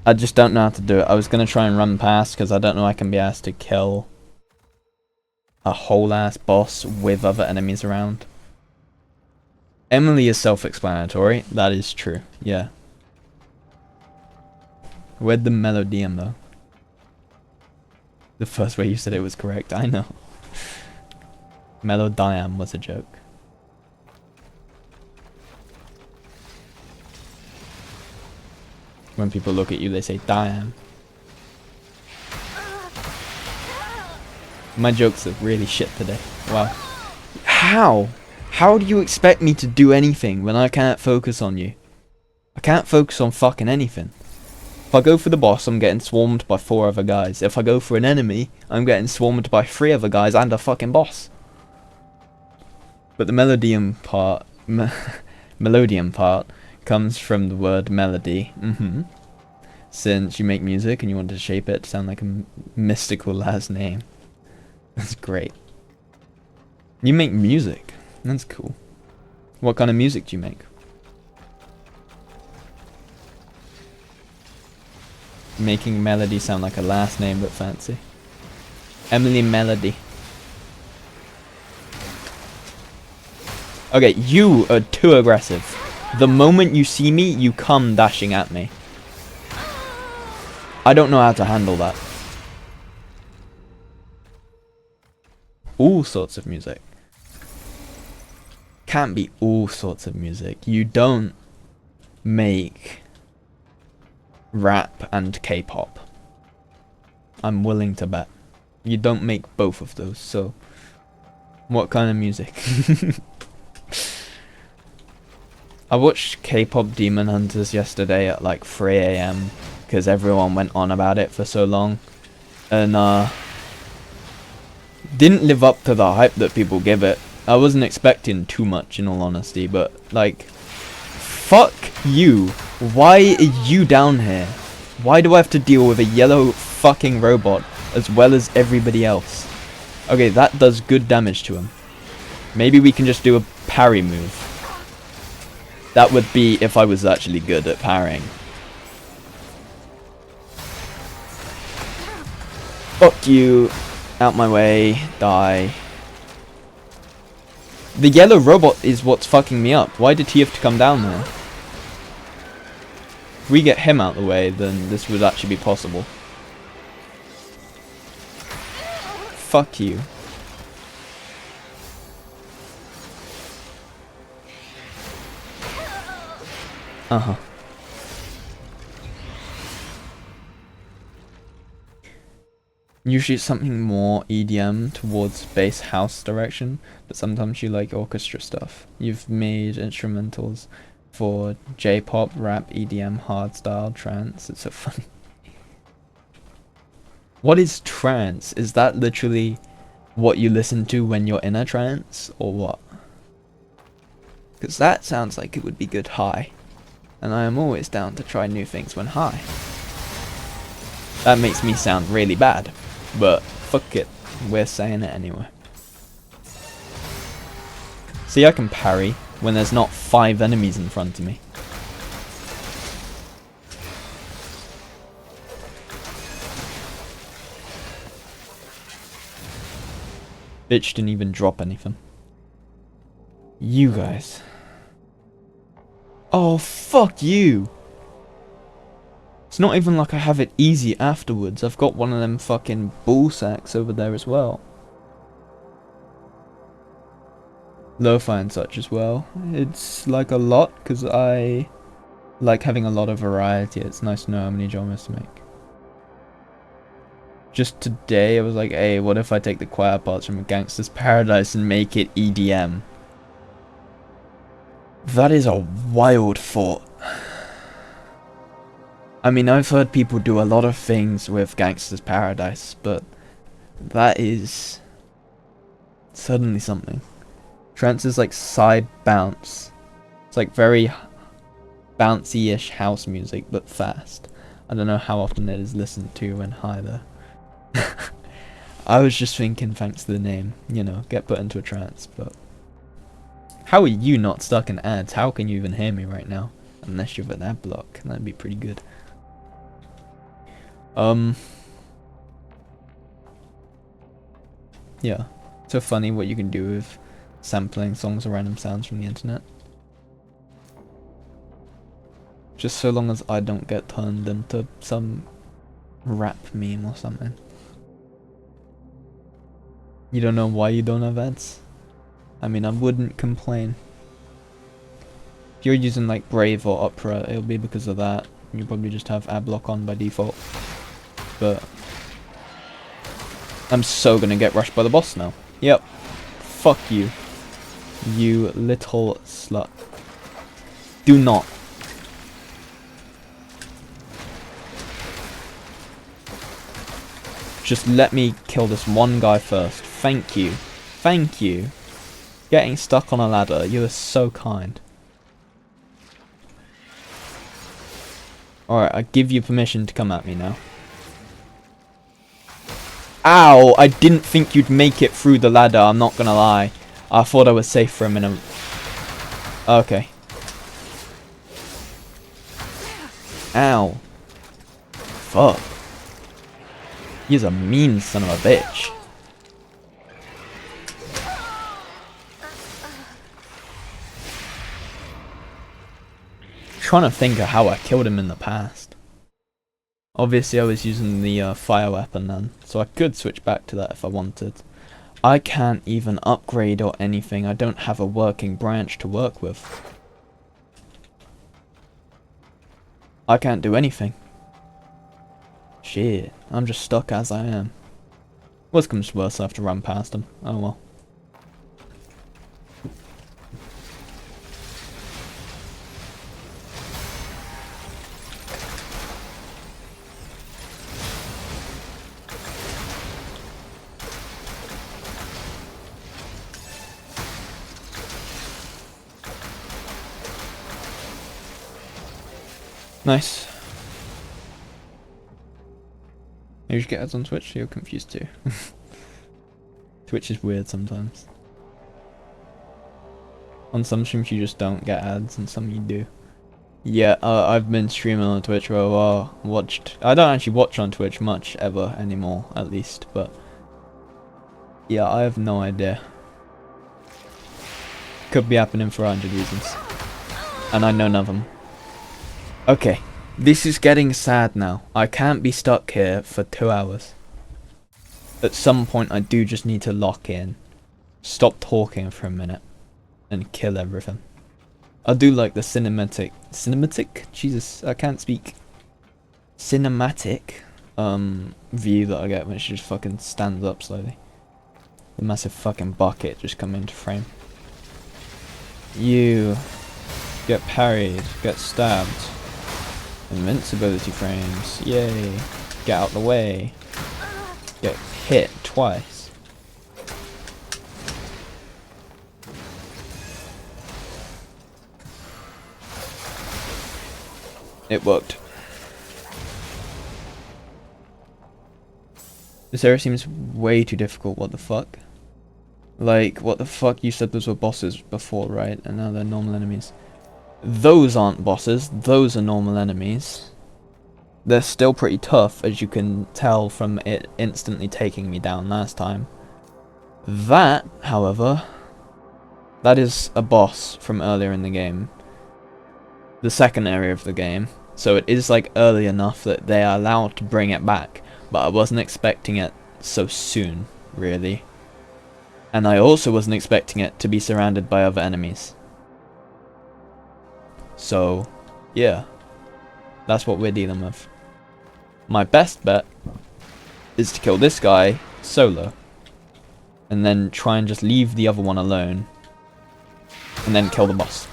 I just don't know how to do it. I was gonna try and run past because I don't know I can be asked to kill a whole ass boss with other enemies around. Emily is self-explanatory. That is true. Yeah. Where'd the Melodium though? The first way you said it was correct. I know. Melodiam was a joke. When people look at you, they say Diam. My jokes are really shit today. Wow. How? How do you expect me to do anything when I can't focus on you? I can't focus on fucking anything. If I go for the boss, I'm getting swarmed by 4 other guys. If I go for an enemy, I'm getting swarmed by 3 other guys and a fucking boss. But the Melodium part... Melodium part comes from the word melody. Since you make music and you want to shape it to sound like a mystical last name. That's great. You make music. That's cool. What kind of music do you make? Making melody sound like a last name but fancy. Emily Melody. Okay, you are too aggressive. The moment you see me, you come dashing at me. I don't know how to handle that. All sorts of music. Can't be all sorts of music. You don't make rap and K-pop. I'm willing to bet. You don't make both of those, so... What kind of music? I watched K-pop Demon Hunters yesterday at like 3 AM because everyone went on about it for so long, and didn't live up to the hype that people give it. I wasn't expecting too much, in all honesty, but like, fuck you. Why are you down here? Why do I have to deal with a yellow fucking robot as well as everybody else? Okay, that does good damage to him. Maybe we can just do a parry move. That would be if I was actually good at parrying. Fuck you. Out my way. Die. The yellow robot is what's fucking me up. Why did he have to come down there? If we get him out the way, then this would actually be possible. Fuck you. Uh-huh. Usually it's something more EDM towards bass house direction, but sometimes you like orchestra stuff. You've made instrumentals for J-pop, rap, EDM, hardstyle, trance. It's so funny. What is trance? Is that literally what you listen to when you're in a trance, or what? Because that sounds like it would be good high. And I am always down to try new things when high. That makes me sound really bad, but fuck it, we're saying it anyway. See, I can parry when there's not 5 enemies in front of me. Bitch didn't even drop anything. You guys. Oh, fuck you! It's not even like I have it easy afterwards. I've got one of them fucking ball sacks over there as well. Lo-fi and such as well. It's like a lot, because I like having a lot of variety. It's nice to know how many genres to make. Just today I was like, hey, what if I take the choir parts from Gangsta's Paradise and make it EDM? That is a wild thought. I mean, I've heard people do a lot of things with Gangster's Paradise, but that is suddenly something. Trance is like side bounce. It's like very bouncy-ish house music, but fast. I don't know how often it is listened to when high though. I was just thinking, thanks to the name, you know, get put into a trance, but... How are you not stuck in ads? How can you even hear me right now? Unless you have an ad block, that'd be pretty good. Yeah, so funny what you can do with sampling songs or random sounds from the internet. Just so long as I don't get turned into some rap meme or something. You don't know why you don't have ads? I mean, I wouldn't complain. If you're using like Brave or Opera, it'll be because of that. You probably just have ad block on by default. But I'm so gonna get rushed by the boss now. Yep. Fuck you. You little slut. Do not. Just let me kill this one guy first. Thank you. Thank you. Getting stuck on a ladder. You are so kind. Alright, I give you permission to come at me now. Ow! I didn't think you'd make it through the ladder, I'm not gonna lie. I thought I was safe for a minute. Okay. Ow. Fuck. He's a mean son of a bitch. Trying to think of how I killed him in the past. Obviously I was using the fire weapon then, so I could switch back to that if I wanted. I can't even upgrade or anything, I don't have a working branch to work with. I can't do anything. Shit, I'm just stuck as I am. Worst comes to worst, I have to run past him. Oh well. Nice. Maybe you should get ads on Twitch, you're confused too. Twitch is weird sometimes. On some streams you just don't get ads, and some you do. Yeah, I've been streaming on Twitch for a while. I don't actually watch on Twitch much ever anymore, at least, but yeah, I have no idea. Could be happening for 100 reasons, and I know none of them. Okay, this is getting sad now. I can't be stuck here for 2 hours. At some point I do just need to lock in, stop talking for a minute, and kill everything. I do like the cinematic, Jesus, I can't speak. Cinematic, view that I get when she just fucking stands up slowly. The massive fucking bucket just come into frame. You get parried, get stabbed. Invincibility frames, yay. Get out the way. Get hit twice. It worked. This area seems way too difficult, what the fuck? Like, what the fuck? You said those were bosses before, right? And now they're normal enemies. Those aren't bosses, those are normal enemies. They're still pretty tough, as you can tell from it instantly taking me down last time. That, however, that is a boss from earlier in the game. The second area of the game. So it is like early enough that they are allowed to bring it back, but I wasn't expecting it so soon, really. And I also wasn't expecting it to be surrounded by other enemies. So, yeah, that's what we're dealing with. My best bet is to kill this guy solo, and then try and just leave the other one alone, and then kill the boss.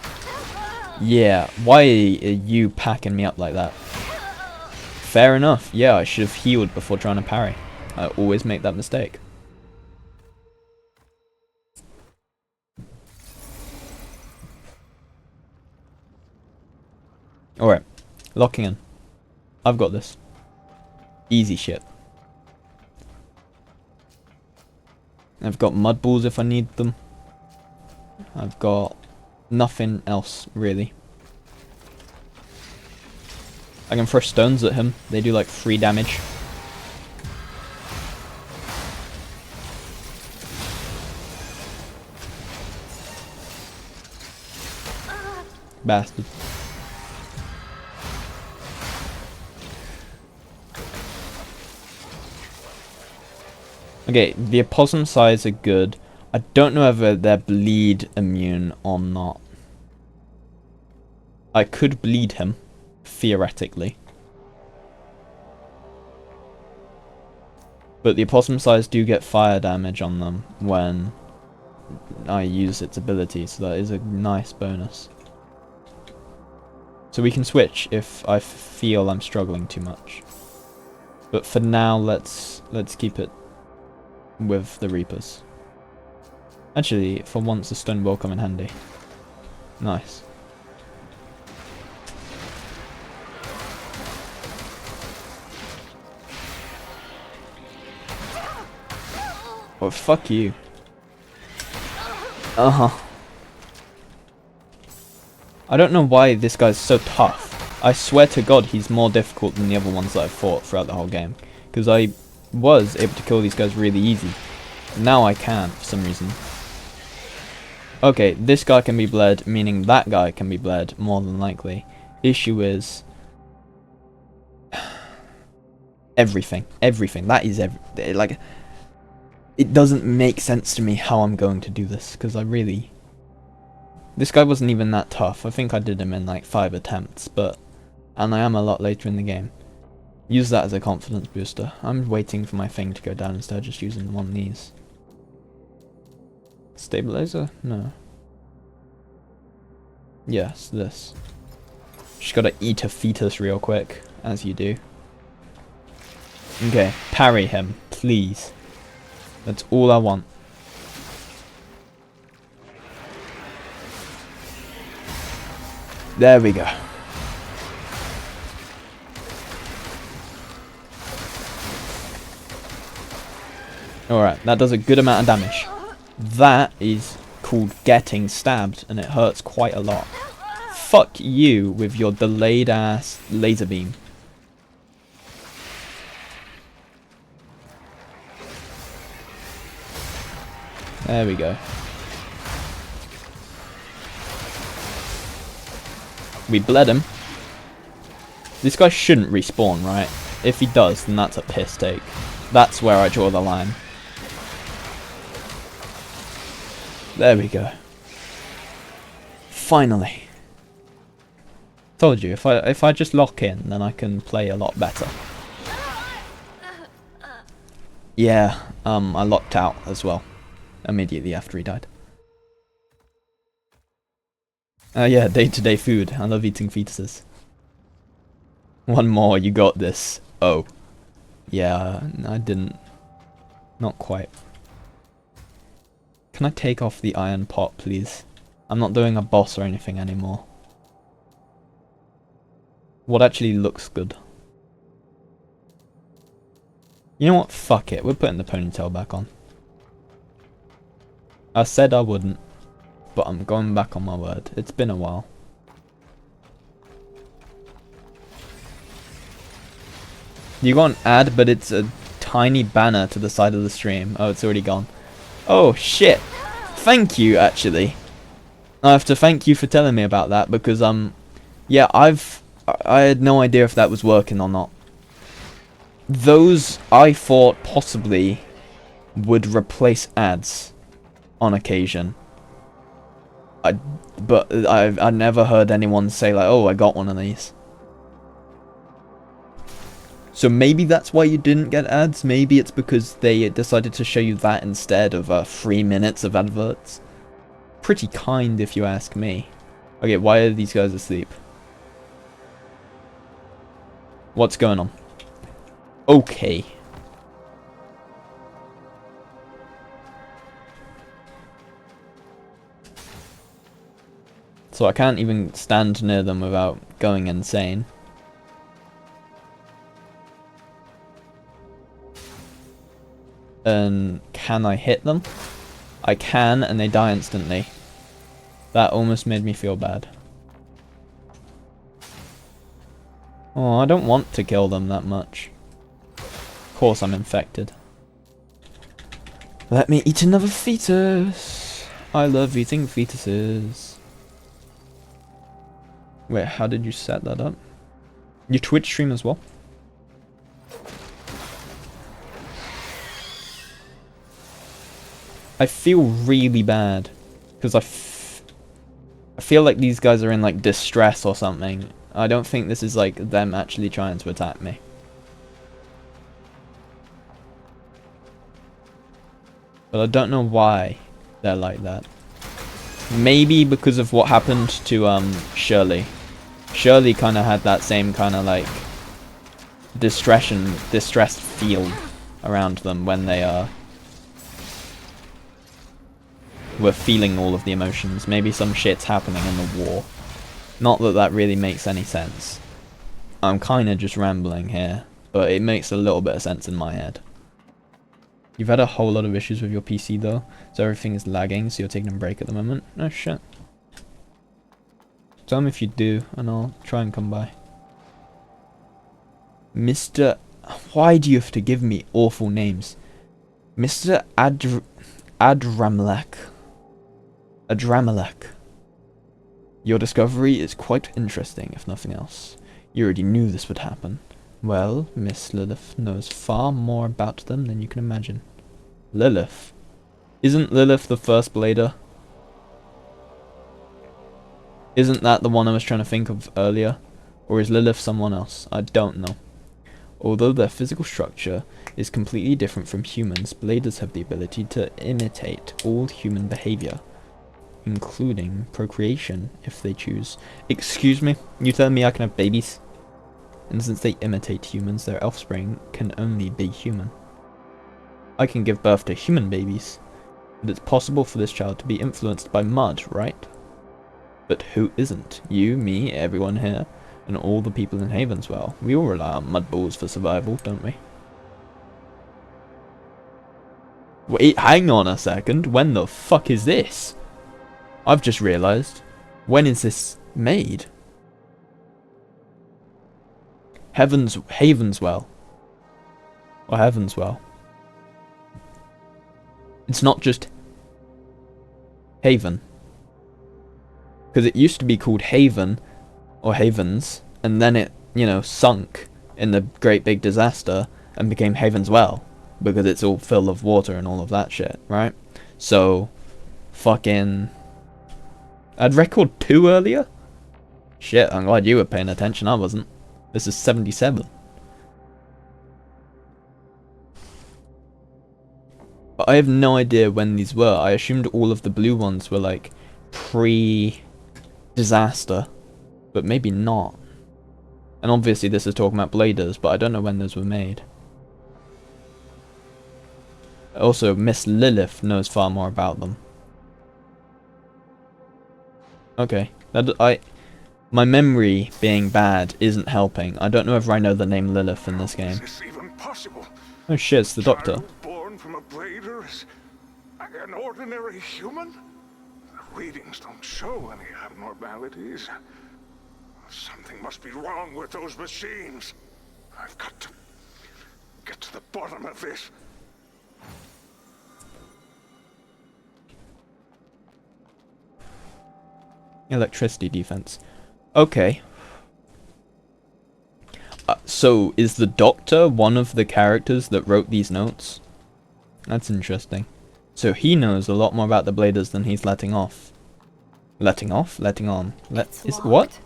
Yeah, why are you packing me up like that? Fair enough. Yeah, I should have healed before trying to parry. I always make that mistake. Alright, locking in. I've got this. Easy shit. I've got mud balls if I need them. I've got nothing else, really. I can throw stones at him. They do like 3 damage. Bastard. Okay, the opossum size are good. I don't know whether they're bleed immune or not. I could bleed him, theoretically. But the opossum size do get fire damage on them when I use its ability, so that is a nice bonus. So we can switch if I feel I'm struggling too much. But for now, let's keep it with the Reapers. Actually, for once, the stone will come in handy. Nice. Oh, fuck you. Uh-huh. I don't know why this guy's so tough. I swear to God he's more difficult than the other ones that I've fought throughout the whole game. Because I was able to kill these guys really easy. Now I can't, for some reason. Okay, this guy can be bled, meaning that guy can be bled, more than likely. Issue is... everything. Everything. That is like... It doesn't make sense to me how I'm going to do this, because I really... This guy wasn't even that tough. I think I did him in like 5 attempts, but... And I am a lot later in the game. Use that as a confidence booster. I'm waiting for my thing to go down instead of just using one of these. Stabilizer? No. Yes, this. Just gotta eat a fetus real quick, as you do. Okay, parry him, please. That's all I want. There we go. Alright, that does a good amount of damage. That is called getting stabbed, and it hurts quite a lot. Fuck you with your delayed ass laser beam. There we go. We bled him. This guy shouldn't respawn, right? If he does, then that's a piss take. That's where I draw the line. There we go. Finally. Told you, if I just lock in, then I can play a lot better. Yeah, I locked out as well. Immediately after he died. Yeah, day-to-day food. I love eating fetuses. One more, you got this. Oh. Yeah, I didn't. Not quite. Can I take off the iron pot, please? I'm not doing a boss or anything anymore. What actually looks good? You know what? Fuck it. We're putting the ponytail back on. I said I wouldn't, but I'm going back on my word. It's been a while. You got an ad, but it's a tiny banner to the side of the stream. Oh, it's already gone. Oh, shit. Thank you, actually. I have to thank you for telling me about that, because, yeah, I had no idea if that was working or not. Those, I thought, possibly would replace ads on occasion. But I never heard anyone say, like, oh, I got one of these. So maybe that's why you didn't get ads. Maybe it's because they decided to show you that instead of 3 minutes of adverts. Pretty kind, if you ask me. Okay, why are these guys asleep? What's going on? Okay. So I can't even stand near them without going insane. And can I hit them? I can, and they die instantly. That almost made me feel bad. Oh, I don't want to kill them that much. Of course I'm infected. Let me eat another fetus. I love eating fetuses. Wait, how did you set that up? Your Twitch stream as well? I feel really bad. Because I feel like these guys are in like distress or something. I don't think this is like them actually trying to attack me. But I don't know why they're like that. Maybe because of what happened to Shirley. Shirley kind of had that same kind of like distressed feel around them when they were feeling all of the emotions. Maybe some shit's happening in the war. Not that that really makes any sense. I'm kind of just rambling here, but it makes a little bit of sense in my head. You've had a whole lot of issues with your PC though, so everything is lagging, so you're taking a break at the moment. Oh shit. Tell me if you do, and I'll try and come by. Mr. Why do you have to give me awful names? Mr. Adramelech. Your discovery is quite interesting, if nothing else. You already knew this would happen. Well, Miss Lilith knows far more about them than you can imagine. Lilith? Isn't Lilith the first blader? Isn't that the one I was trying to think of earlier? Or is Lilith someone else? I don't know. Although their physical structure is completely different from humans, bladers have the ability to imitate all human behavior, including procreation, if they choose. Excuse me? You telling me I can have babies? And since they imitate humans, their offspring can only be human. I can give birth to human babies, but it's possible for this child to be influenced by mud, right? But who isn't? You, me, everyone here, and all the people in Havenswell. We all rely on mud balls for survival, don't we? Wait, hang on a second. When the fuck is this? I've just realised. When is this made? Havenswell. Or Havenswell. It's not just Haven. Because it used to be called Haven, or Havens, and then it, you know, sunk in the great big disaster and became Havenswell. Because it's all full of water and all of that shit, right? So, fucking... I'd record 2 earlier? Shit, I'm glad you were paying attention, I wasn't. This is 77. But I have no idea when these were. I assumed all of the blue ones were like pre-disaster. But maybe not. And obviously this is talking about bladers, but I don't know when those were made. Also, Miss Lilith knows far more about them. Okay. My memory being bad isn't helping. I don't know if I know the name Lilith in this game. Is this even possible? Oh shit, it's the doctor. Child born from a blader is an ordinary human? The readings don't show any abnormalities. Something must be wrong with those machines. I've got to get to the bottom of this. Electricity defense. Okay. So, is the Doctor one of the characters that wrote these notes? That's interesting. So he knows a lot more about the bladers than he's letting off. Letting off? Letting on. What?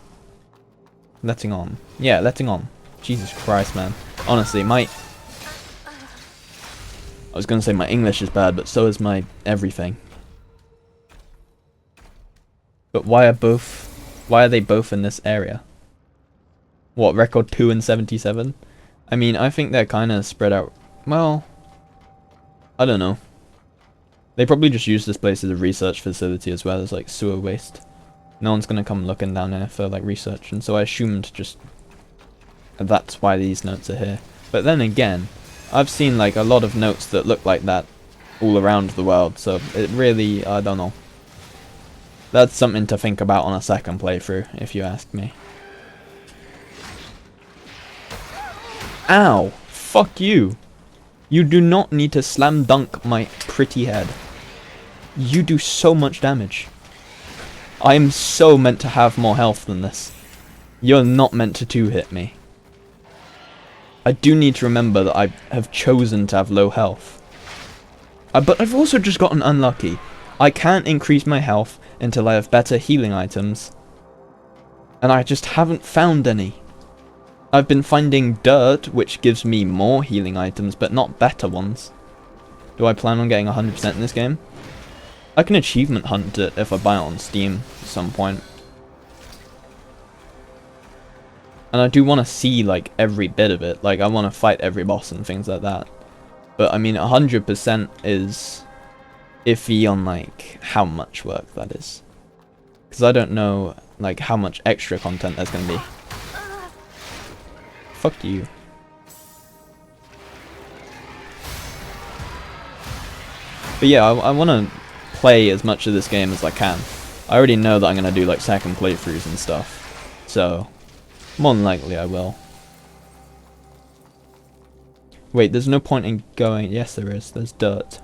Letting on. Yeah, letting on. Jesus Christ, man. Honestly, I was gonna say my English is bad, but so is my everything. But why are both Why are they both in this area? What, record 2 and 77? I mean, I think they're kind of spread out. Well, I don't know. They probably just use this place as a research facility as well as like sewer waste. No one's gonna come looking down there for like research, and so I assumed just that's why these notes are here. But then again, I've seen like a lot of notes that look like that all around the world, so it really, I don't know. That's something to think about on a second playthrough, if you ask me. Ow! Fuck you! You do not need to slam dunk my pretty head. You do so much damage. I am so meant to have more health than this. You're not meant to two-hit me. I do need to remember that I have chosen to have low health. But I've also just gotten unlucky. I can't increase my health until I have better healing items. And I just haven't found any. I've been finding dirt, which gives me more healing items, but not better ones. Do I plan on getting 100% in this game? I can achievement hunt it if I buy it on Steam at some point. And I do want to see like every bit of it. Like I want to fight every boss and things like that. But I mean 100% is iffy on like how much work that is. Because I don't know like how much extra content there's going to be. Fuck you. But yeah, I want to play as much of this game as I can. I already know that I'm going to do like second playthroughs and stuff. So, more than likely I will. Wait, there's no point in going... Yes, there is. There's dirt.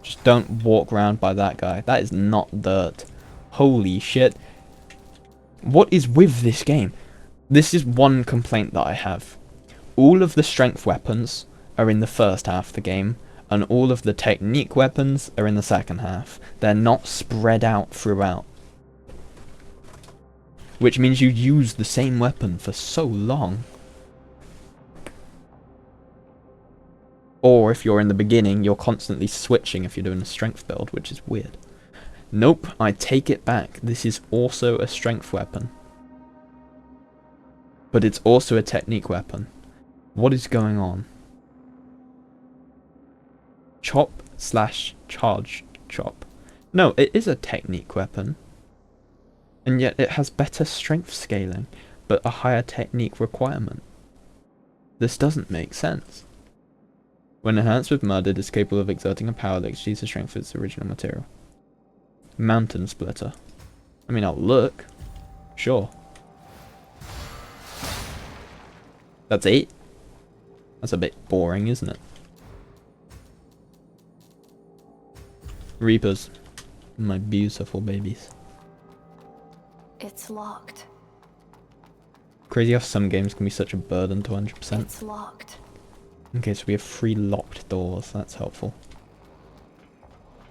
Just don't walk around by that guy. That is not dirt. Holy shit. What is with this game? This is one complaint that I have. All of the strength weapons are in the first half of the game, and all of the technique weapons are in the second half. They're not spread out throughout. Which means you use the same weapon for so long. Or if you're in the beginning, you're constantly switching if you're doing a strength build, which is weird. Nope, I take it back. This is also a strength weapon. But it's also a technique weapon. What is going on? Chop / charge chop. No, it is a technique weapon. And yet it has better strength scaling, but a higher technique requirement. This doesn't make sense. When enhanced with mud, it is capable of exerting a power that exceeds the strength of its original material. Mountain splitter. I mean, I'll look. Sure. That's 8. That's a bit boring, isn't it? Reapers. My beautiful babies. It's locked. Crazy how some games can be such a burden to 100%. It's locked. Okay, so we have 3 locked doors. That's helpful.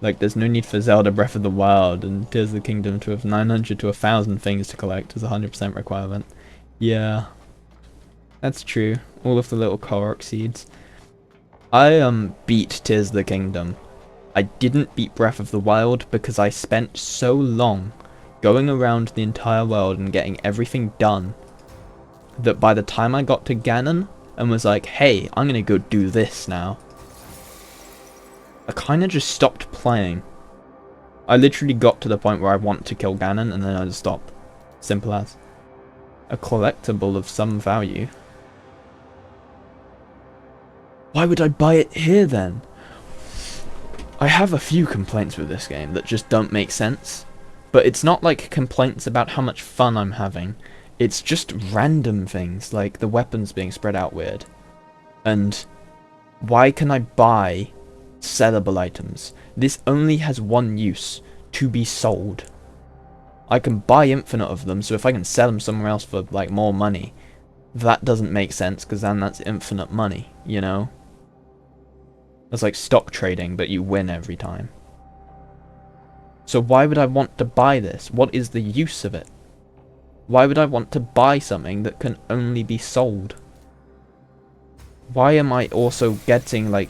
Like, there's no need for Zelda Breath of the Wild and Tears of the Kingdom to have 900 to 1,000 things to collect as a 100% requirement. Yeah. That's true. All of the little Korok seeds. I beat Tears of the Kingdom. I didn't beat Breath of the Wild because I spent so long going around the entire world and getting everything done that by the time I got to Ganon and was like, hey, I'm gonna go do this now, I kinda just stopped playing. I literally got to the point where I want to kill Ganon and then I just stopped. Simple as. A collectible of some value. Why would I buy it here then? I have a few complaints with this game that just don't make sense. But it's not like complaints about how much fun I'm having. It's just random things, like the weapons being spread out weird. And why can I buy sellable items? This only has one use, to be sold. I can buy infinite of them, so if I can sell them somewhere else for like more money, that doesn't make sense because then that's infinite money, you know? That's like stock trading, but you win every time. So why would I want to buy this? What is the use of it? Why would I want to buy something that can only be sold? Why am I also getting like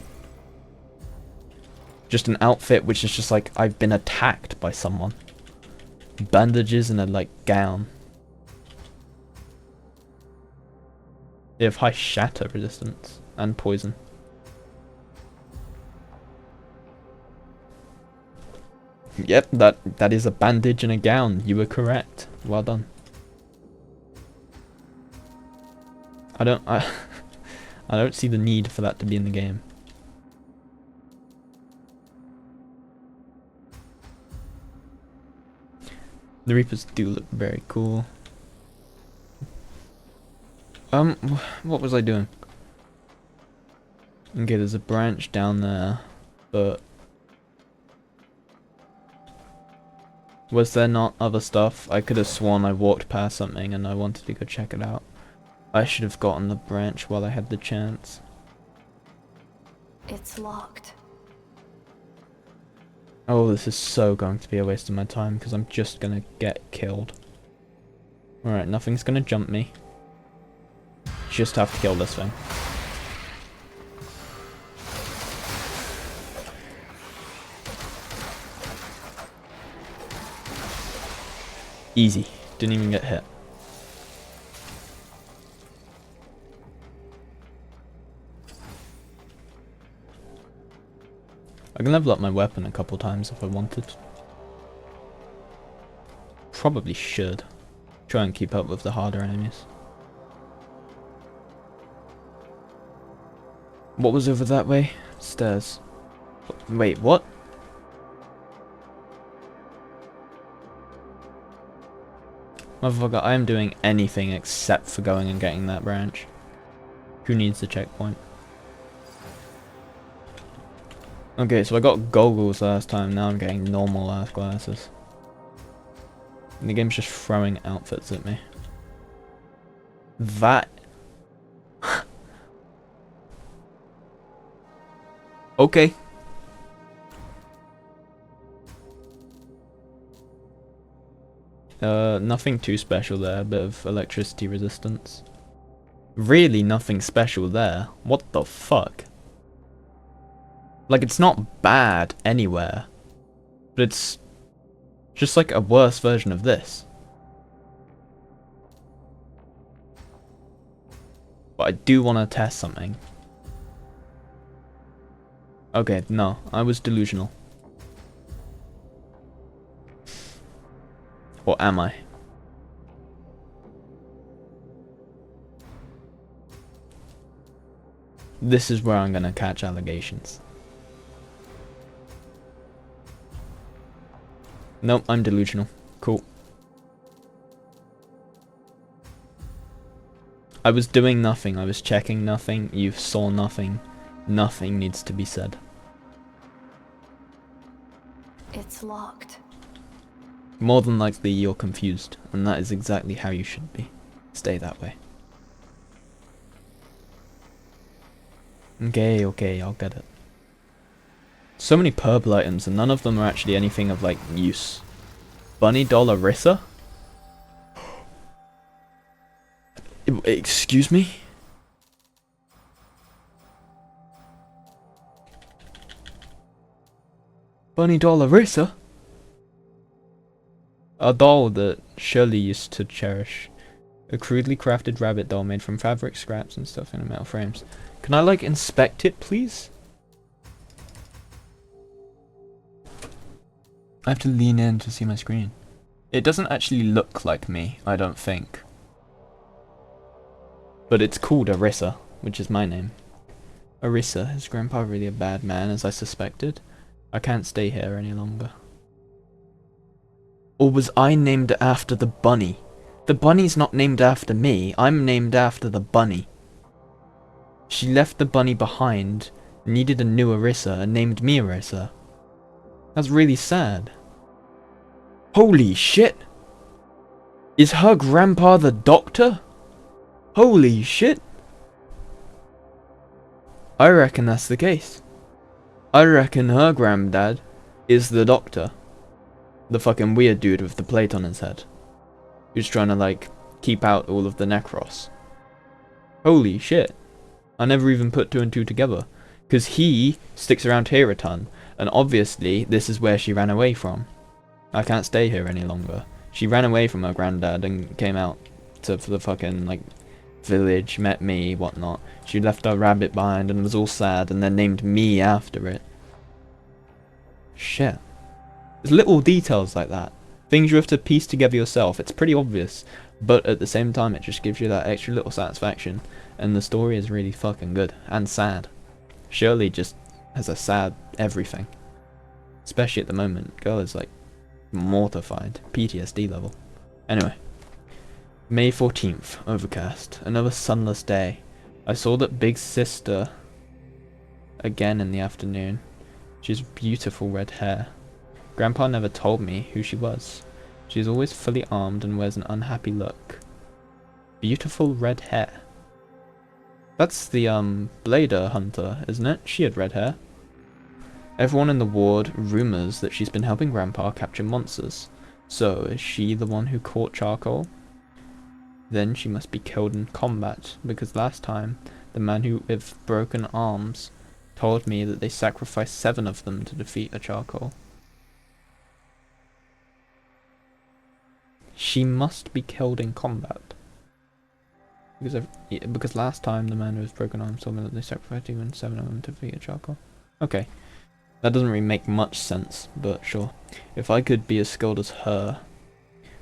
just an outfit which is just like I've been attacked by someone? bandages and a like gown. They have high shatter resistance and poison. Yep, that is a bandage and a gown. You were correct. Well done. I don't see the need for that to be in the game. The Reapers do look very cool. What was I doing? Okay, there's a branch down there, but was there not other stuff? I could have sworn I walked past something and I wanted to go check it out. I should have gotten the branch while I had the chance. It's locked. Oh, this is so going to be a waste of my time because I'm just gonna get killed. Alright, nothing's gonna jump me. Just have to kill this thing. Easy. Didn't even get hit. I can level up my weapon a couple times if I wanted. Probably should. Try and keep up with the harder enemies. What was over that way? Stairs. Wait, what? Motherfucker, I am doing anything except for going and getting that branch. Who needs the checkpoint? Okay, so I got goggles last time, now I'm getting normal ass glasses. And the game's just throwing outfits at me. That... okay. Nothing too special there, a bit of electricity resistance. Really nothing special there. What the fuck? Like, it's not bad anywhere, but it's just like a worse version of this. But I do want to test something. Okay, no, I was delusional. Or am I? This is where I'm gonna catch allegations. Nope, I'm delusional. Cool. I was doing nothing. I was checking nothing. You saw nothing. Nothing needs to be said. It's locked. More than likely you're confused, and that is exactly how you should be. Stay that way. Okay, I'll get it. So many purple items, and none of them are actually anything of, like, use. Bunny doll Orisa? Excuse me? Bunny doll Orisa? A doll that Shirley used to cherish. A crudely crafted rabbit doll made from fabric scraps and stuff in metal frames. Can I, like, inspect it, please? I have to lean in to see my screen. It doesn't actually look like me, I don't think. But it's called Orisa, which is my name. Orisa, is Grandpa really a bad man, as I suspected? I can't stay here any longer. Or was I named after the bunny? The bunny's not named after me, I'm named after the bunny. She left the bunny behind, needed a new Orisa, and named me Orisa. That's really sad. Holy shit! Is her grandpa the doctor? Holy shit! I reckon that's the case. I reckon her granddad is the doctor. The fucking weird dude with the plate on his head. Who's trying to, like, keep out all of the Necros. Holy shit. I never even put two and two together. Because he sticks around here a ton. And obviously, this is where she ran away from. I can't stay here any longer. She ran away from her granddad and came out to the fucking, like, village, met me, whatnot. She left her rabbit behind and was all sad and then named me after it. Shit. There's little details like that. Things you have to piece together yourself. It's pretty obvious, but at the same time it just gives you that extra little satisfaction. And the story is really fucking good. And sad. Shirley just has a sad everything. Especially at the moment. Girl is like mortified. PTSD level. Anyway. May 14th. Overcast. Another sunless day. I saw that big sister again in the afternoon. She has beautiful red hair. Grandpa never told me who she was. She is always fully armed and wears an unhappy look. Beautiful red hair. That's the Blader hunter, isn't it? She had red hair. Everyone in the ward rumors that she's been helping Grandpa capture monsters. So, is she the one who caught Charcoal? Then she must be killed in combat, because last time, the man who with broken arms told me that they sacrificed 7 of them to defeat a Charcoal. She must be killed in combat. Because last time the man with broken arms told me that they sacrificed even 7 of them to defeat a Charcoal. Okay. That doesn't really make much sense, but sure. If I could be as skilled as her,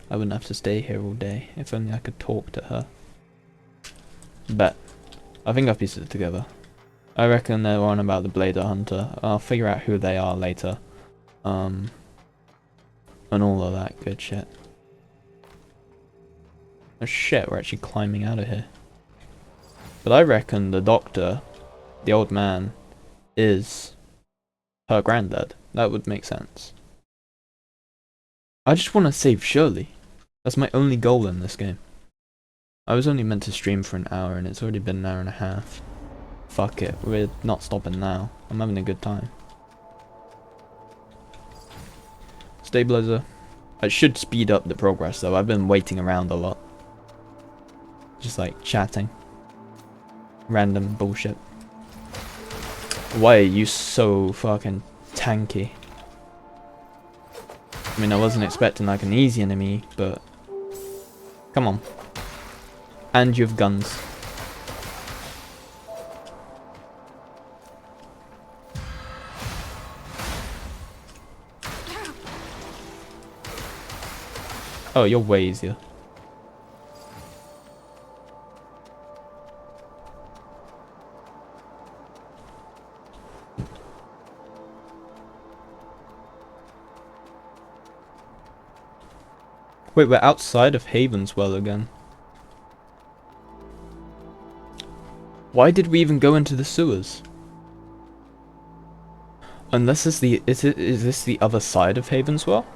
I wouldn't have to stay here all day. If only I could talk to her. Bet. I think I've pieced it together. I reckon they're on about the Blader Hunter. I'll figure out who they are later. And all of that good shit. Oh shit, we're actually climbing out of here. But I reckon the doctor, the old man, is her granddad. That would make sense. I just want to save Shirley. That's my only goal in this game. I was only meant to stream for an hour and it's already been an hour and a half. Fuck it, we're not stopping now. I'm having a good time. Stabilizer. I should speed up the progress though. I've been waiting around a lot. Just like chatting. Random bullshit. Why are you so fucking tanky? I mean, I wasn't expecting like an easy enemy, but come on. And you have guns. Oh, you're way easier. Wait, we're outside of Havenswell again. Why did we even go into the sewers? Unless is this the other side of Havenswell?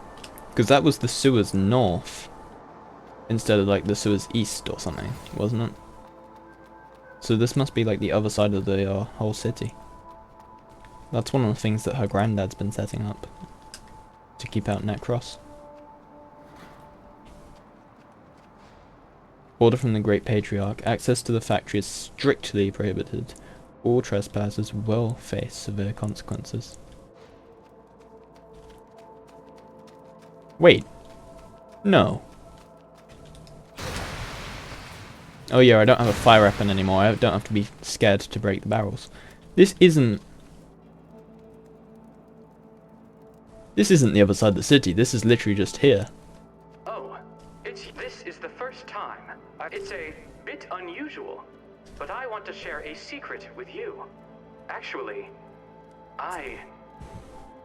Because that was the sewers north. Instead of like the sewers east or something, wasn't it? So this must be like the other side of the whole city. That's one of the things that her granddad's been setting up. To keep out Necros. Order from the Great Patriarch. Access to the factory is strictly prohibited. All trespassers will face severe consequences. Wait. No. Oh yeah, I don't have a fire weapon anymore. I don't have to be scared to break the barrels. This isn't the other side of the city. This is literally just here. This is the first time. It's a bit unusual, but I want to share a secret with you. Actually, I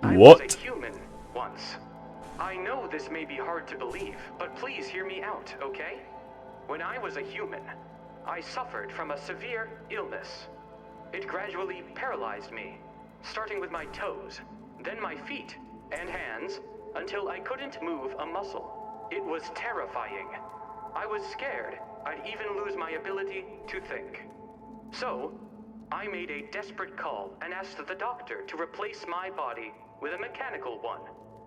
was a human once. I know this may be hard to believe, but please hear me out, okay? When I was a human, I suffered from a severe illness. It gradually paralyzed me, starting with my toes, then my feet and hands, until I couldn't move a muscle. It was terrifying. I was scared I'd even lose my ability to think. So, I made a desperate call and asked the doctor to replace my body with a mechanical one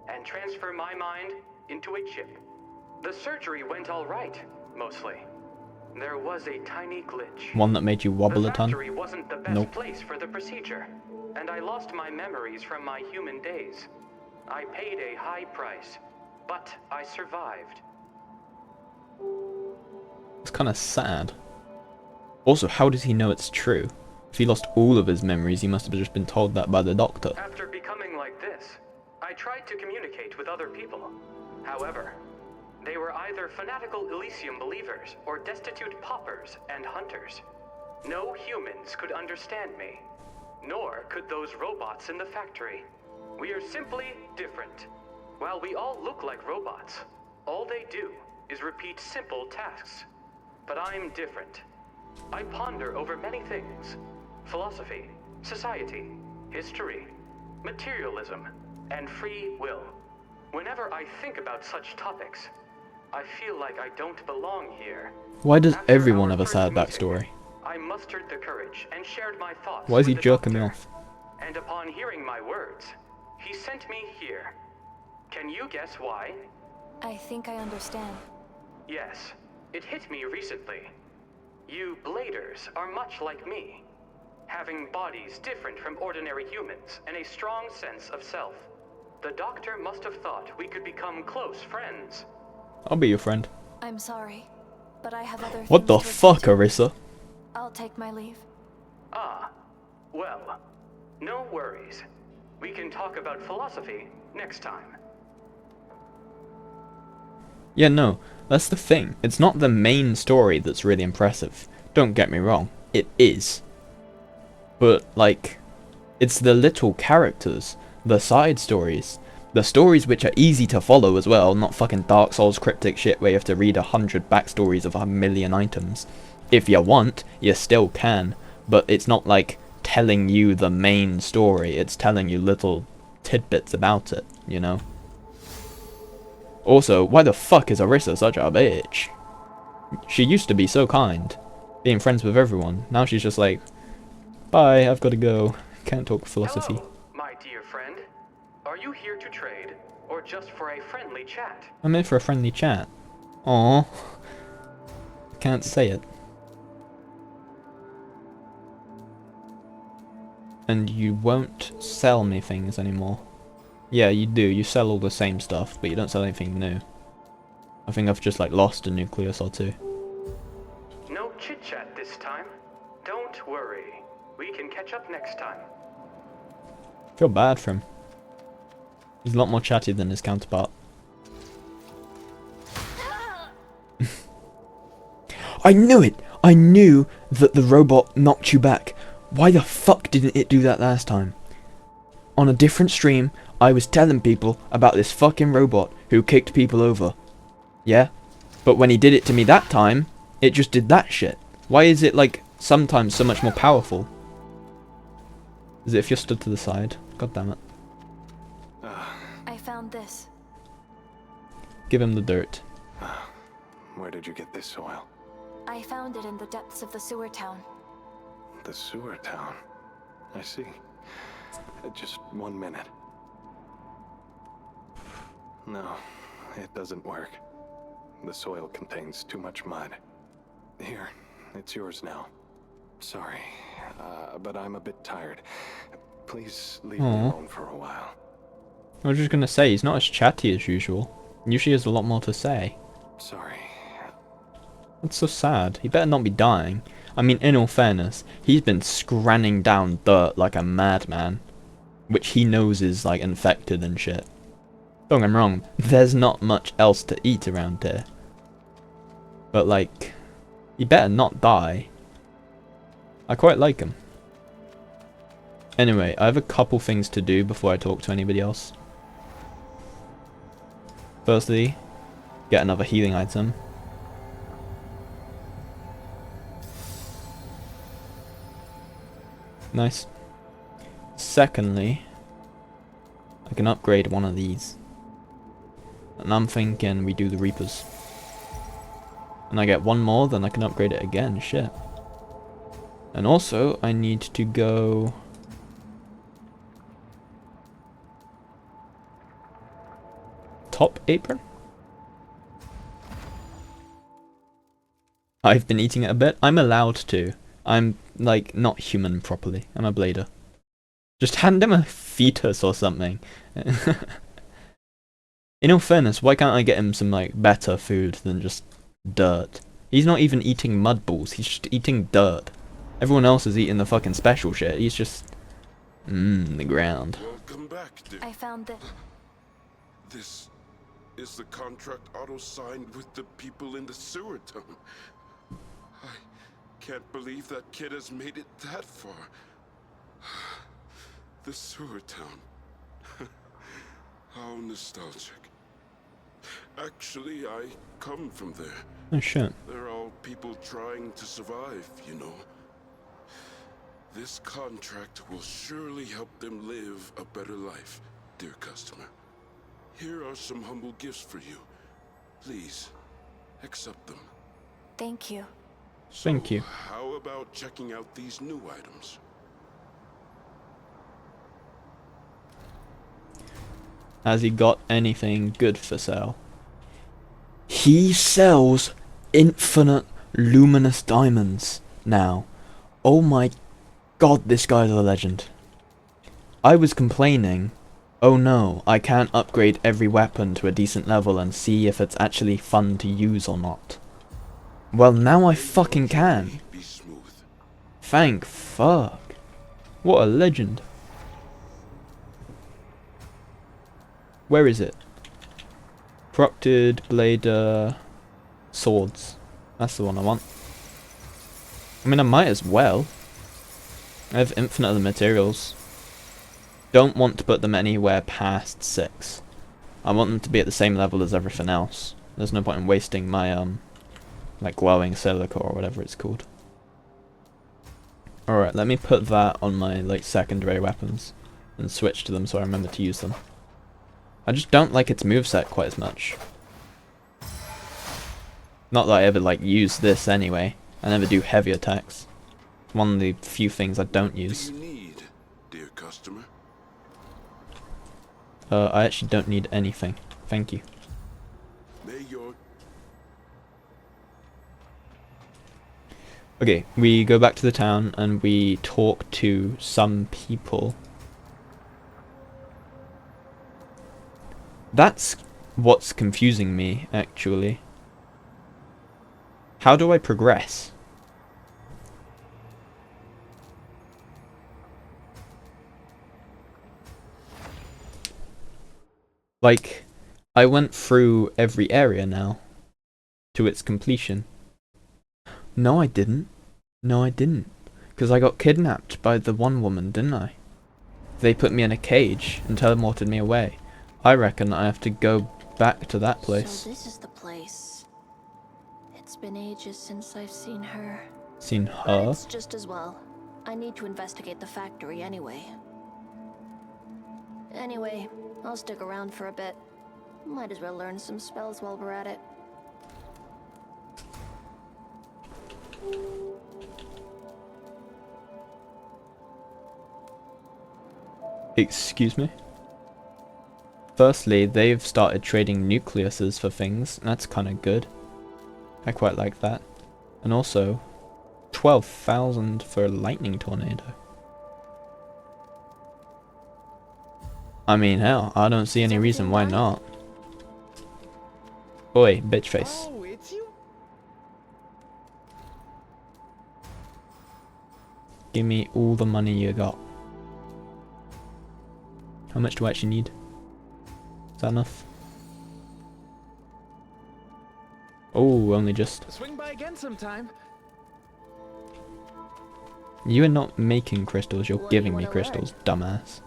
and transfer my mind into a chip. The surgery went all right, mostly. There was a tiny glitch. One that made you wobble a ton? The factory wasn't the best place for the procedure, and I lost my memories from my human days. I paid a high price, but I survived. It's kind of sad. Also, how does he know it's true? If he lost all of his memories, he must have just been told that by the doctor. After becoming like this, I tried to communicate with other people. However, they were either fanatical Elysium believers or destitute paupers and hunters. No humans could understand me, nor could those robots in the factory. We are simply different. While we all look like robots, all they do is repeat simple tasks. But I'm different. I ponder over many things: philosophy, society, history, materialism, and free will. Whenever I think about such topics, I feel like I don't belong here. Why does After everyone our have a first sad meeting, backstory? I mustered the courage and shared my thoughts. Why is he with the jerking me doctor. off? And upon hearing my words, he sent me here. Can you guess why? I think I understand. Yes, it hit me recently. You Bladers are much like me, having bodies different from ordinary humans and a strong sense of self. The doctor must have thought we could become close friends. I'll be your friend. I'm sorry, but I have other What the things to fuck, attend to. Arissa? I'll take my leave. Ah, well, no worries. We can talk about philosophy next time. Yeah, no, that's the thing. It's not the main story that's really impressive. Don't get me wrong, it is. But, like, it's the little characters, the side stories, the stories which are easy to follow as well, not fucking Dark Souls cryptic shit where you have to read 100 backstories of 1,000,000 items. If you want, you still can, but it's not like telling you the main story, it's telling you little tidbits about it, you know? Also, why the fuck is Arissa such a bitch? She used to be so kind, being friends with everyone. Now she's just like, bye, I've got to go. Can't talk philosophy. Hello, my dear friend. Are you here to trade, or just for a friendly chat? I'm in for a friendly chat. Aww. Can't say it. And you won't sell me things anymore. Yeah, you do. You sell all the same stuff, but you don't sell anything new. I think I've just like lost a nucleus or two. No chit-chat this time. Don't worry. We can catch up next time. Feel bad for him. He's a lot more chatty than his counterpart. I knew it! I knew that the robot knocked you back. Why the fuck didn't it do that last time? On a different stream, I was telling people about this fucking robot who kicked people over. Yeah? But when he did it to me that time, it just did that shit. Why is it, like, sometimes so much more powerful? Is it if you're stood to the side? God damn it. I found this. Give him the dirt. Where did you get this soil? I found it in the depths of the sewer town. The sewer town. I see. Just 1 minute. No, it doesn't work. The soil contains too much mud. Here, it's yours now. Sorry, but I'm a bit tired. Please leave me Aw. alone for a while. I was just gonna say, he's not as chatty as usual. Usually has a lot more to say. Sorry. That's so sad. He better not be dying. I mean, in all fairness, he's been scranning down dirt like a madman. Which he knows is, like, infected and shit. Don't get me wrong, there's not much else to eat around here. But, like, he better not die. I quite like him. Anyway, I have a couple things to do before I talk to anybody else. Firstly, get another healing item. Nice. Secondly, I can upgrade one of these. And I'm thinking we do the Reapers. And I get one more, then I can upgrade it again. Shit. And also, I need to go... Top apron? I've been eating it a bit. I'm allowed to. I'm, like, not human properly. I'm a blader. Just hand him a fetus or something. In all fairness, why can't I get him some, like, better food than just dirt? He's not even eating mud balls, he's just eating dirt. Everyone else is eating the fucking special shit, he's just... the ground. Welcome back, dear. I found the... This is the contract Otto signed with the people in the sewer town. I can't believe that kid has made it that far. The sewer town. How nostalgic. Actually, I come from there. Oh shit. They're all people trying to survive, you know. This contract will surely help them live a better life, dear customer. Here are some humble gifts for you. Please, accept them. Thank you. Thank you. How about checking out these new items? Has he got anything good for sale? He sells infinite luminous diamonds now. Oh my god, this guy's a legend. I was complaining, oh no, I can't upgrade every weapon to a decent level and see if it's actually fun to use or not. Well, now I fucking can. Be smooth. Thank fuck. What a legend. Where is it? Corrupted Blade Swords. That's the one I want. I mean, I might as well. I have infinite other materials. Don't want to put them anywhere past 6. I want them to be at the same level as everything else. There's no point in wasting my like glowing silica or whatever it's called. Alright, let me put that on my like secondary weapons and switch to them so I remember to use them. I just don't like its moveset quite as much. Not that I ever like use this anyway. I never do heavy attacks. It's one of the few things I don't use. What do you need, dear customer? I actually don't need anything. Thank you. May your Okay, we go back to the town and we talk to some people. That's what's confusing me, actually. How do I progress? Like, I went through every area now to its completion. No, I didn't. No, I didn't. Because I got kidnapped by the one woman, didn't I? They put me in a cage and teleported me away. I reckon I have to go back to that place. So this is the place. It's been ages since I've seen her. Seen But her? it's just as well. I need to investigate the factory anyway. Anyway, I'll stick around for a bit. Might as well learn some spells while we're at it. Excuse me? Firstly, they've started trading nucleuses for things. That's kind of good. I quite like that. And also, 12,000 for a lightning tornado. I mean, hell, I don't see any reason why not. Oi, bitch face. Oh, it's you? Give me all the money you got. How much do I actually need? Is that enough? Oh, only just. Swing by again sometime. You are not making crystals, you're What do you giving me wanna crystals, dumbass.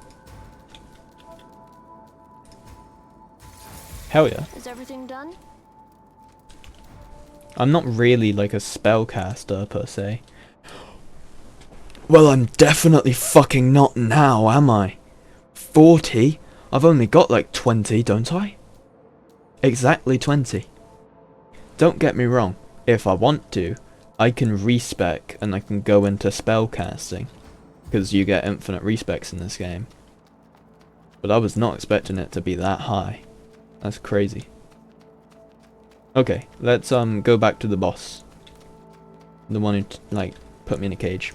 Hell yeah. Is everything done? I'm not really like a spellcaster per se. Well, I'm definitely fucking not now, am I? 40? I've only got like 20, don't I? Exactly 20. Don't get me wrong, if I want to, I can respec and I can go into spellcasting. Because you get infinite respecs in this game. But I was not expecting it to be that high. That's crazy. Okay, let's go back to the boss. The one who like put me in a cage.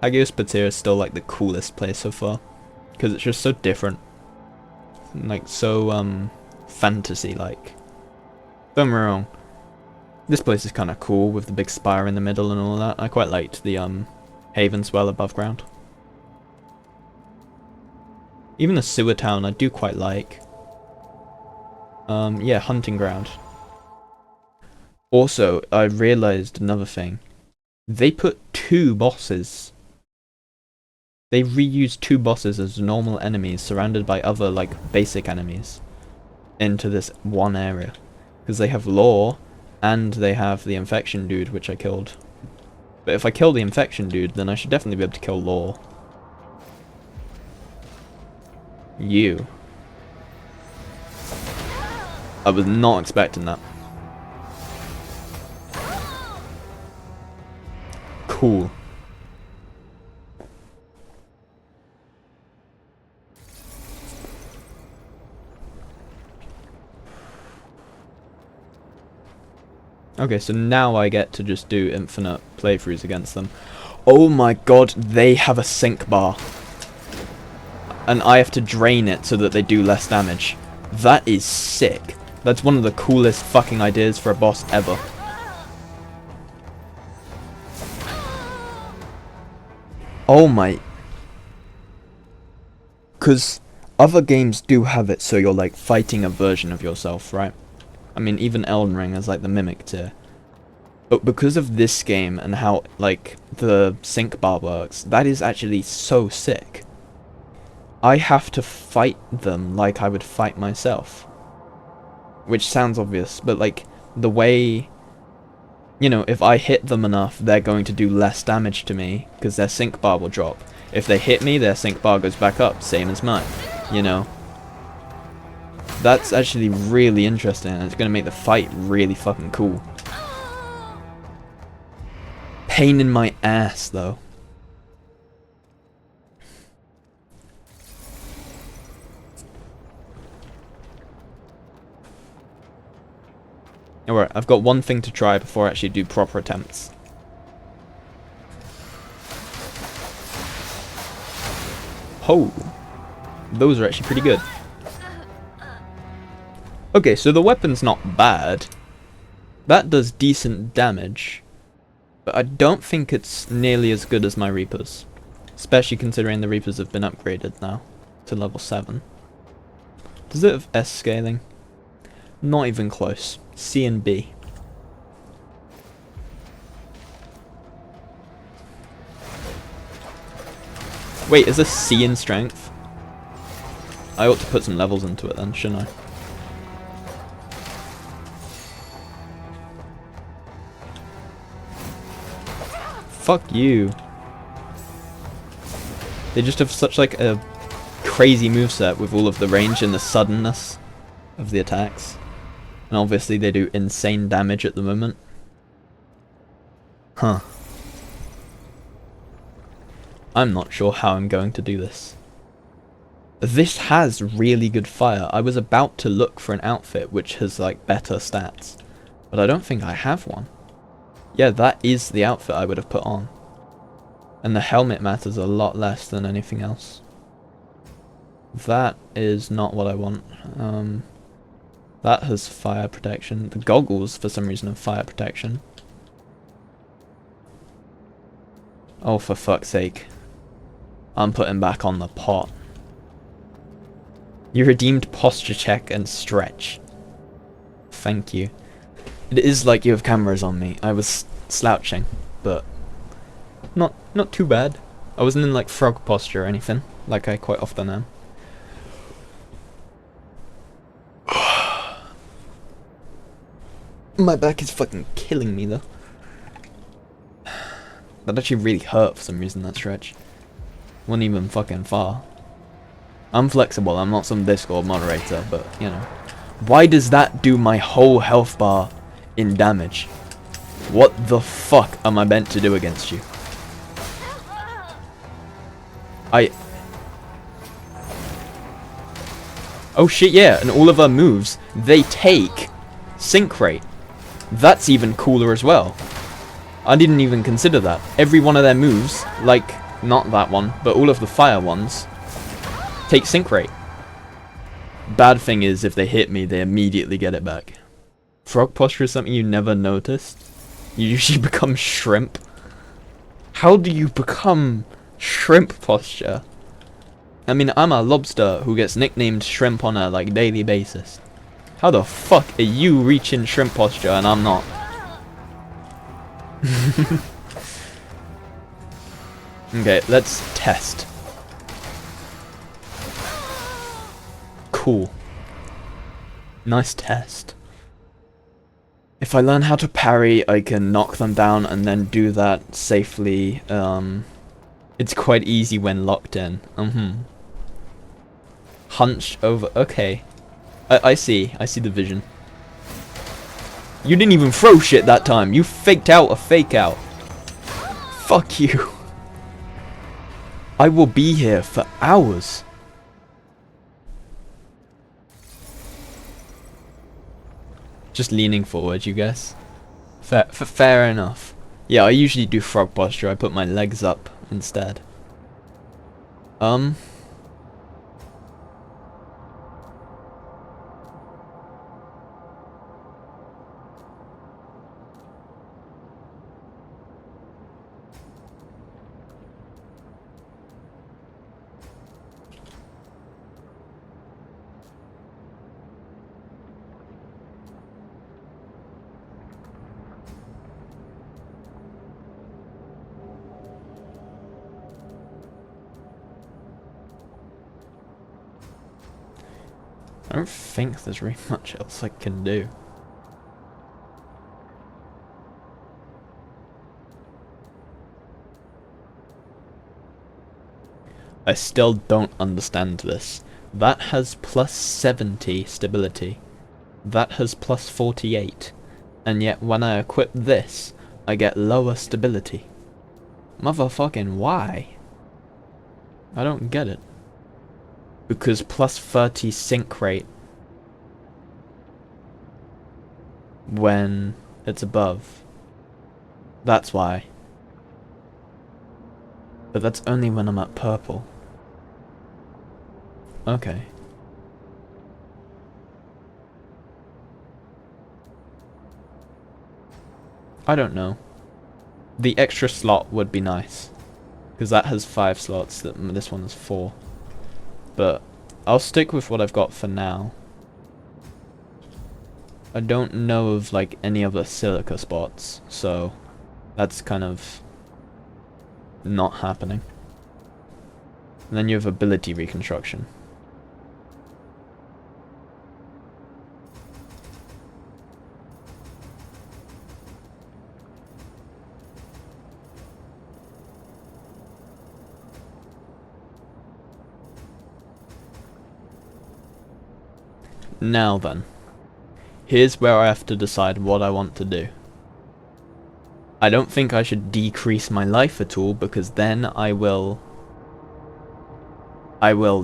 Hagios Patir is still like the coolest place so far, because it's just so different, like so fantasy like. Don't get me wrong, this place is kind of cool with the big spire in the middle and all that. I quite liked the Haven well above ground. Even the sewer town I do quite like. Yeah, hunting ground. Also, I realized another thing. They put 2 bosses. They reused 2 bosses as normal enemies surrounded by other, like, basic enemies into this one area. Because they have Law, and they have the Infection dude, which I killed. But if I kill the Infection dude, then I should definitely be able to kill Law. You. I was not expecting that. Cool. Okay, so now I get to just do infinite playthroughs against them. Oh my god, they have a sync bar. And I have to drain it so that they do less damage. That is sick. That's one of the coolest fucking ideas for a boss ever. Oh my... Because other games do have it so you're like fighting a version of yourself, right? I mean, even Elden Ring has like the Mimic tier. But because of this game and how like the sync bar works, that is actually so sick. I have to fight them like I would fight myself. Which sounds obvious, but like the way, you know, if I hit them enough, they're going to do less damage to me because their sync bar will drop. If they hit me, their sync bar goes back up, same as mine, you know. That's actually really interesting, and it's going to make the fight really fucking cool. Pain in my ass, though. Alright, I've got one thing to try before I actually do proper attempts. Oh, those are actually pretty good. Okay, so the weapon's not bad. That does decent damage. But I don't think it's nearly as good as my Reapers. Especially considering the Reapers have been upgraded now to level 7. Does it have S scaling? Not even close. C and B. Wait, is this C in strength? I ought to put some levels into it then, shouldn't I? Fuck you. They just have such like a crazy moveset with all of the range and the suddenness of the attacks. And obviously they do insane damage at the moment. Huh. I'm not sure how I'm going to do this. This has really good fire. I was about to look for an outfit which has like better stats. But I don't think I have one. Yeah, that is the outfit I would have put on. And the helmet matters a lot less than anything else. That is not what I want. That has fire protection. The goggles, for some reason, have fire protection. Oh, for fuck's sake. I'm putting back on the pot. You redeemed posture check and stretch. Thank you. It is like you have cameras on me. I was slouching, but not too bad. I wasn't in like frog posture or anything, like I quite often am. My back is fucking killing me though. That actually really hurt for some reason, that stretch. Wasn't even fucking far. I'm flexible, I'm not some Discord moderator, but you know. Why does that do my whole health bar in damage? What the fuck am I meant to do against you? Oh shit, yeah, and all of our moves, they take sync rate. That's even cooler as well. I didn't even consider that. Every one of their moves, like, not that one, but all of the fire ones, take sync rate. Bad thing is, if they hit me, they immediately get it back. Frog posture is something you never noticed. You usually become shrimp. How do you become shrimp posture? I mean, I'm a lobster who gets nicknamed shrimp on a like daily basis. How the fuck are you reaching shrimp posture and I'm not? Okay, let's test. Cool. Nice test. If I learn how to parry, I can knock them down and then do that safely. It's quite easy when locked in. Hunch over. Okay. I see the vision. You didn't even throw shit that time. You faked out a fake out. Fuck you. I will be here for hours. Just leaning forward, you guess. Fair enough. Yeah, I usually do frog posture. I put my legs up instead. I don't think there's really much else I can do. I still don't understand this. That has plus 70 stability. That has plus 48. And yet when I equip this, I get lower stability. Motherfucking why? I don't get it. Because plus 30 sync rate when it's above. That's why. But that's only when I'm at purple. Okay. I don't know. The extra slot would be nice. Because that has 5 slots, this one has 4. But I'll stick with what I've got for now. I don't know of like any other silica spots, so that's kind of not happening. And then you have ability reconstruction. Now then, here's where I have to decide what I want to do. I don't think I should decrease my life at all, because then I will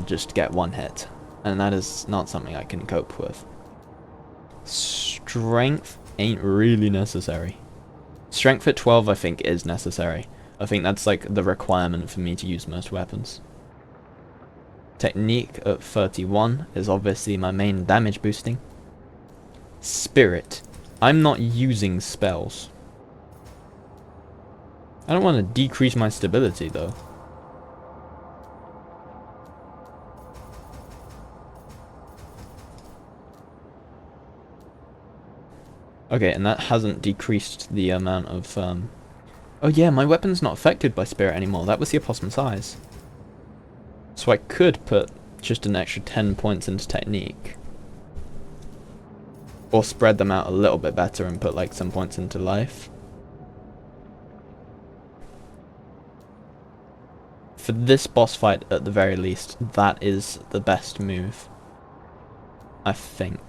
just get one hit, and that is not something I can cope with. Strength ain't really necessary. Strength at 12 I think is necessary. I think that's like the requirement for me to use most weapons. Technique at 31 is obviously my main damage boosting. Spirit. I'm not using spells. I don't want to decrease my stability though. Okay, and that hasn't decreased the amount of oh yeah, my weapon's not affected by spirit anymore. That was the opossum's eyes. So I could put just an extra 10 points into technique. Or spread them out a little bit better and put like some points into life. For this boss fight at the very least, that is the best move. I think.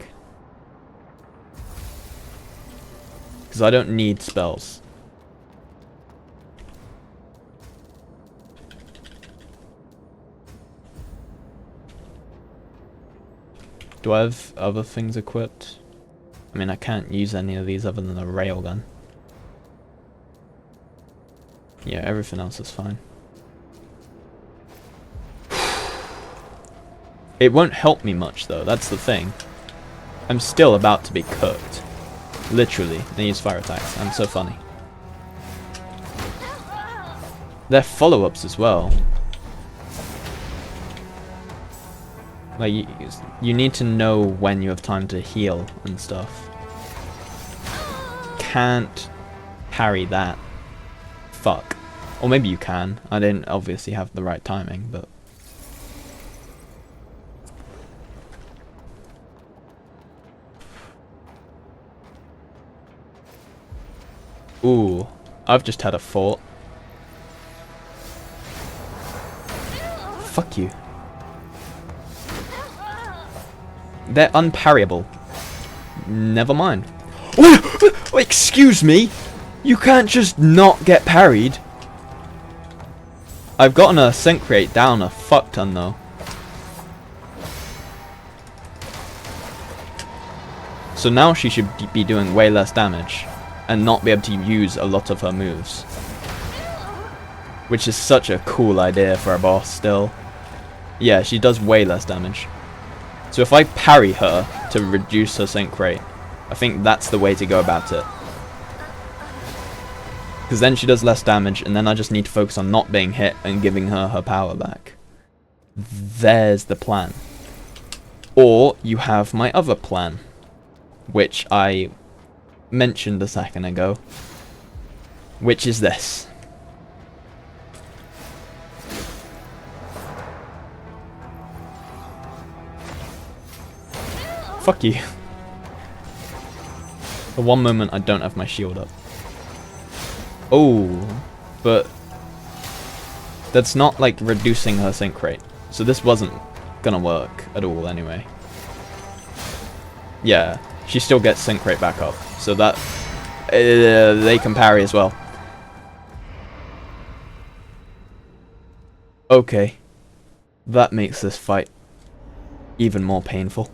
Because I don't need spells. Do I have other things equipped? I mean, I can't use any of these other than a railgun. Yeah, everything else is fine. It won't help me much though, that's the thing. I'm still about to be cooked. Literally, they use fire attacks. I'm so funny. They're follow-ups as well. Like, you need to know when you have time to heal and stuff. Can't parry that. Fuck. Or maybe you can. I didn't obviously have the right timing, but... Ooh, I've just had a thought. Fuck you. They're unparryable. Never mind. Oh, excuse me! You can't just not get parried. I've gotten a sync rate down a fuck ton though. So now she should be doing way less damage and not be able to use a lot of her moves. Which is such a cool idea for a boss still. Yeah, she does way less damage. So if I parry her to reduce her sync rate, I think that's the way to go about it. Because then she does less damage, and then I just need to focus on not being hit and giving her her power back. There's the plan. Or you have my other plan, which I mentioned a second ago, which is this. Fuck you. For one moment I don't have my shield up. Oh, but that's not like reducing her sync rate. So this wasn't gonna work at all anyway. Yeah, she still gets sync rate back up. So that they can parry as well. Okay. That makes this fight even more painful.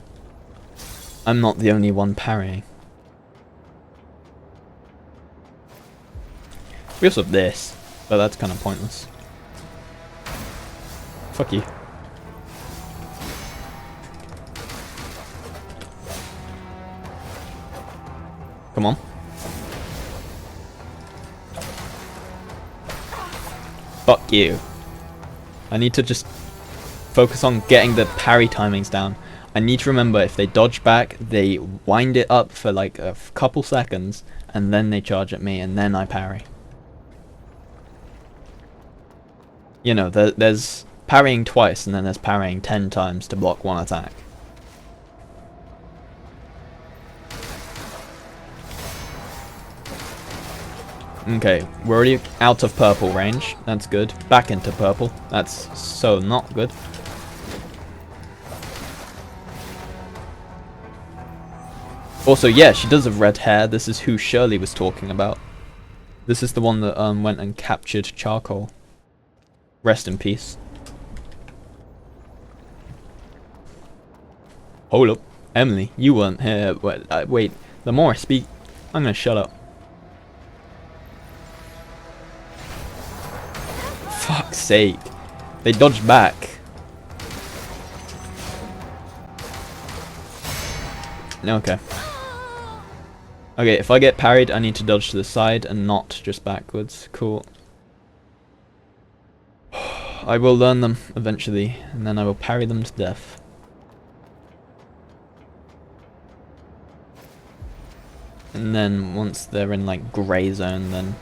I'm not the only one parrying. We also have this, but that's kind of pointless. Fuck you. Come on. Fuck you. I need to just focus on getting the parry timings down. I need to remember if they dodge back, they wind it up for like a couple seconds, and then they charge at me, and then I parry. You know, there's parrying twice, and then there's parrying 10 times to block one attack. Okay, we're already out of purple range. That's good. Back into purple. That's so not good. Also, yeah, she does have red hair. This is who Shirley was talking about. This is the one that went and captured Charcoal. Rest in peace. Hold up. Emily, you weren't here. Wait, the more I speak, I'm gonna shut up. Fuck's sake. They dodged back. Okay. Okay, if I get parried, I need to dodge to the side and not just backwards. Cool. I will learn them eventually, and then I will parry them to death. And then once they're in like grey zone, then...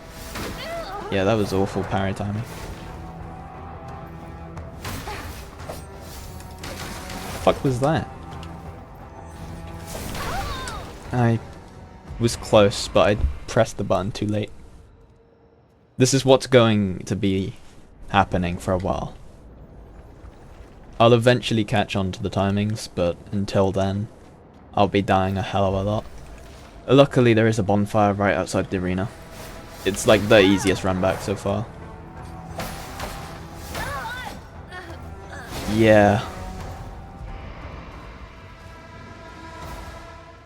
Yeah, that was awful parry timing. Fuck was that? I was close, but I pressed the button too late. This is what's going to be happening for a while. I'll eventually catch on to the timings, but until then, I'll be dying a hell of a lot. Luckily, there is a bonfire right outside the arena. It's like the easiest run back so far. Yeah.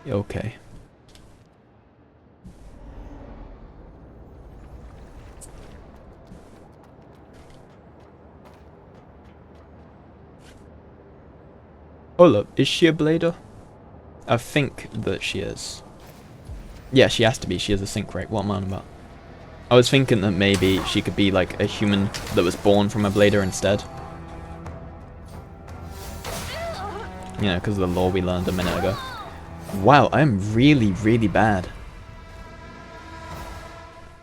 Okay. Hold up, is she a blader? I think that she is. Yeah, she has to be. She has a sync rate. What am I on about? I was thinking that maybe she could be like a human that was born from a blader instead. You know, because of the lore we learned a minute ago. Wow, I'm really, really bad.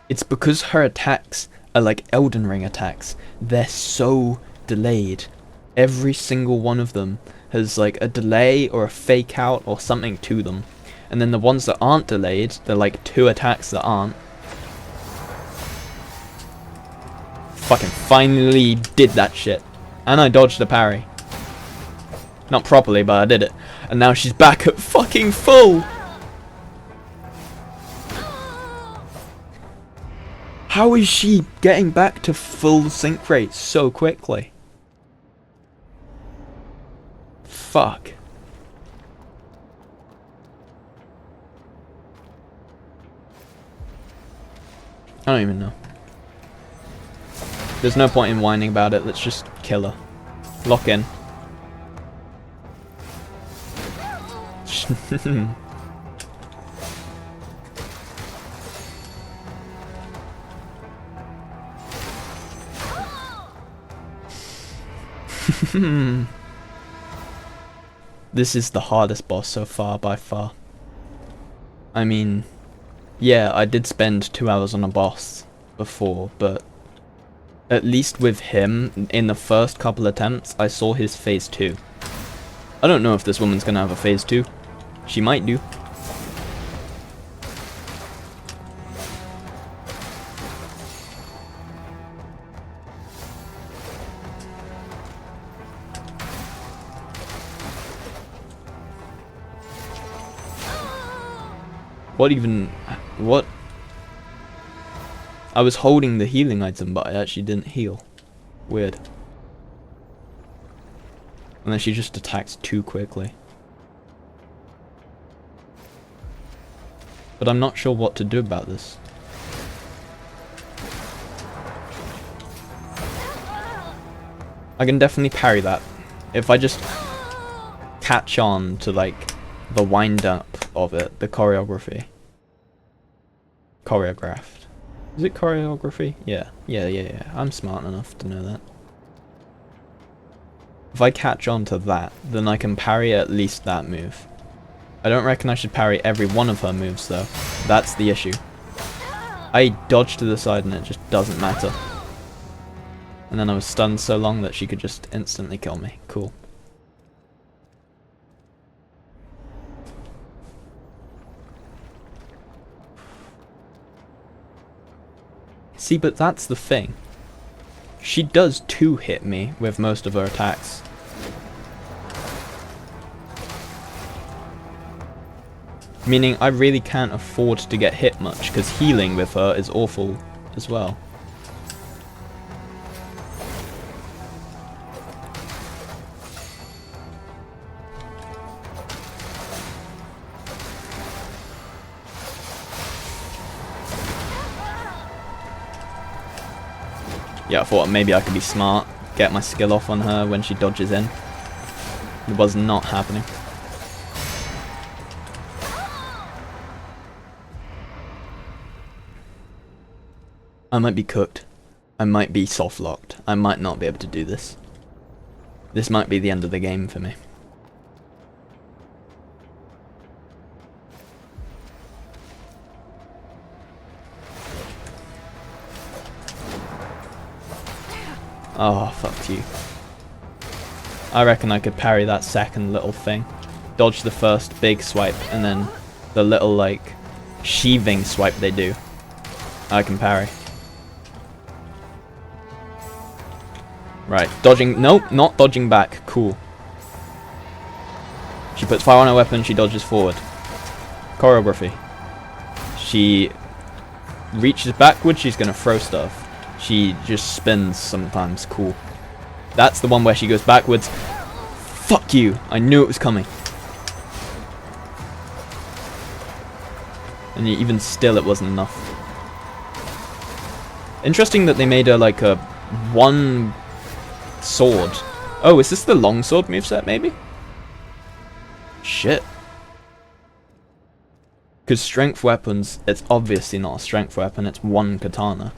It's because her attacks are like Elden Ring attacks. They're so delayed. Every single one of them has like a delay or a fake out or something to them. And then the ones that aren't delayed, they're like 2 attacks that aren't. Fucking finally did that shit. And I dodged the parry. Not properly, but I did it. And now she's back at fucking full! How is she getting back to full sync rate so quickly? Fuck. I don't even know. There's no point in whining about it, let's just kill her. Lock in. This is the hardest boss so far, by far. I mean, yeah, I did spend 2 hours on a boss before, but at least with him, in the first couple attempts, I saw his phase 2. I don't know if this woman's gonna have a phase 2. She might do. What? I was holding the healing item, but I actually didn't heal. Weird. And then she just attacks too quickly. But I'm not sure what to do about this. I can definitely parry that. If I just catch on to like the wind up of it, the choreography. Choreographed. Is it choreography? Yeah. Yeah. I'm smart enough to know that. If I catch on to that, then I can parry at least that move. I don't reckon I should parry every one of her moves though. That's the issue. I dodged to the side and it just doesn't matter. And then I was stunned so long that she could just instantly kill me. Cool. See, but that's the thing. She does 2-hit me with most of her attacks. Meaning I really can't afford to get hit much, because healing with her is awful as well. Yeah, I thought maybe I could be smart, get my skill off on her when she dodges in. It was not happening. I might be cooked. I might be soft locked. I might not be able to do this. This might be the end of the game for me. Oh, fuck you. I reckon I could parry that second little thing. Dodge the first big swipe, and then the little, like, sheathing swipe they do. I can parry. Right, dodging. Nope, not dodging back. Cool. She puts fire on her weapon, she dodges forward. Choreography. She reaches backwards, she's gonna throw stuff. She just spins sometimes. Cool. That's the one where she goes backwards. Fuck you! I knew it was coming. And even still, it wasn't enough. Interesting that they made her like a one sword. Oh, is this the longsword moveset maybe? Shit. Because strength weapons, it's obviously not a strength weapon, it's one katana.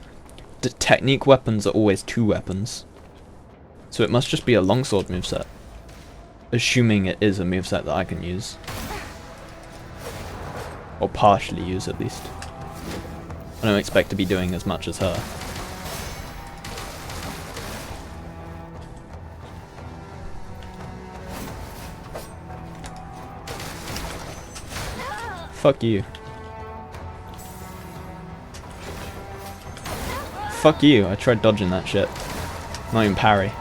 The technique weapons are always 2 weapons. So it must just be a longsword moveset. Assuming it is a moveset that I can use. Or partially use at least. I don't expect to be doing as much as her. Fuck you. Fuck you, I tried dodging that shit. Not even parry.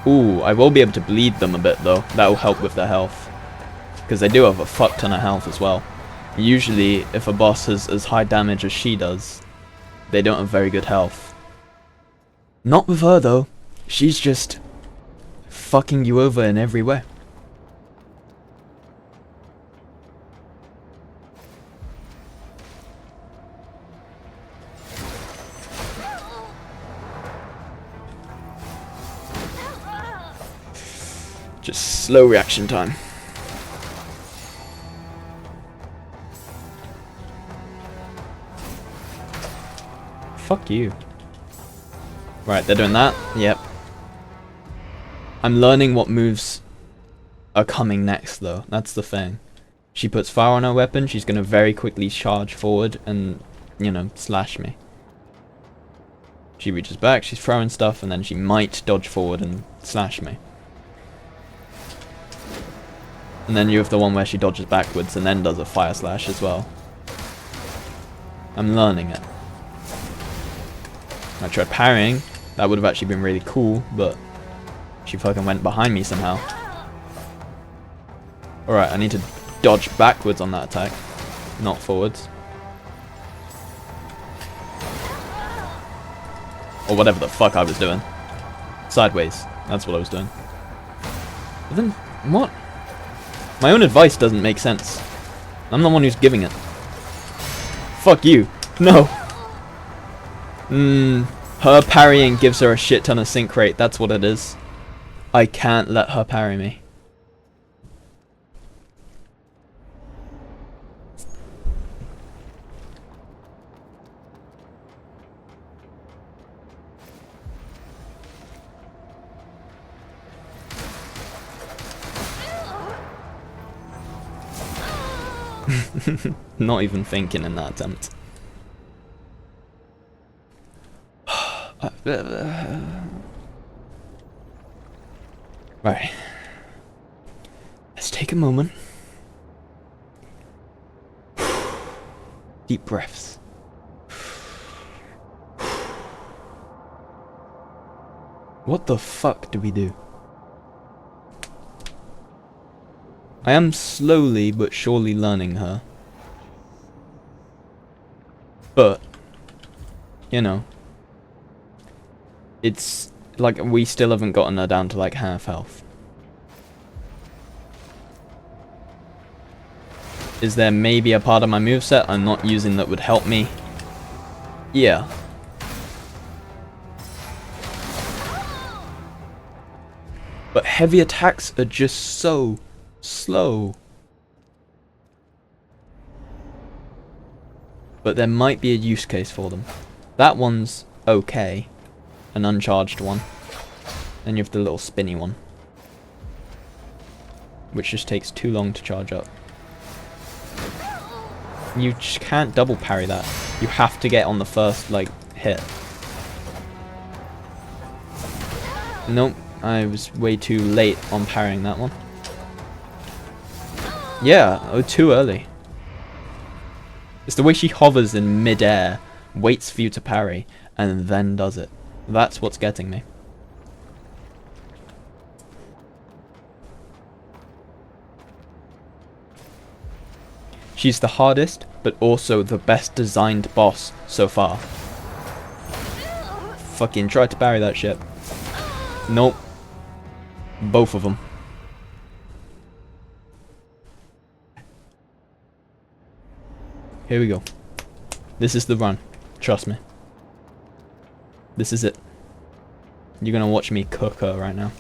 Ooh, I will be able to bleed them a bit though. That'll help with their health. Because they do have a fuck ton of health as well. Usually, if a boss has as high damage as she does, they don't have very good health. Not with her though. She's just fucking you over in every way. Just slow reaction time. Fuck you. Right, they're doing that? Yep. I'm learning what moves are coming next though, that's the thing. She puts fire on her weapon, she's gonna very quickly charge forward and, you know, slash me. She reaches back, she's throwing stuff, and then she might dodge forward and slash me. And then you have the one where she dodges backwards and then does a fire slash as well. I'm learning it. I tried parrying, that would have actually been really cool, but she fucking went behind me somehow. Alright, I need to dodge backwards on that attack, not forwards. Or whatever the fuck I was doing. Sideways, that's what I was doing. But then, what? My own advice doesn't make sense. I'm the one who's giving it. Fuck you. No. Her parrying gives her a shit ton of sync rate, that's what it is. I can't let her parry me. Not even thinking in that attempt. Right. Let's take a moment. Deep breaths. What the fuck do we do? I am slowly but surely learning her. But, you know, it's like we still haven't gotten her down to like half health. Is there maybe a part of my moveset I'm not using that would help me? Yeah. But heavy attacks are just so slow. But there might be a use case for them. That one's okay. An uncharged one. Then you have the little spinny one, which just takes too long to charge up. You just can't double parry that. You have to get on the first, like, hit. Nope, I was way too late on parrying that one. Yeah, oh, too early. It's the way she hovers in mid-air, waits for you to parry, and then does it. That's what's getting me. She's the hardest, but also the best designed boss so far. Fucking tried to parry that shit. Nope. Both of them. Here we go. This is the run. Trust me. This is it. You're gonna watch me cook her right now.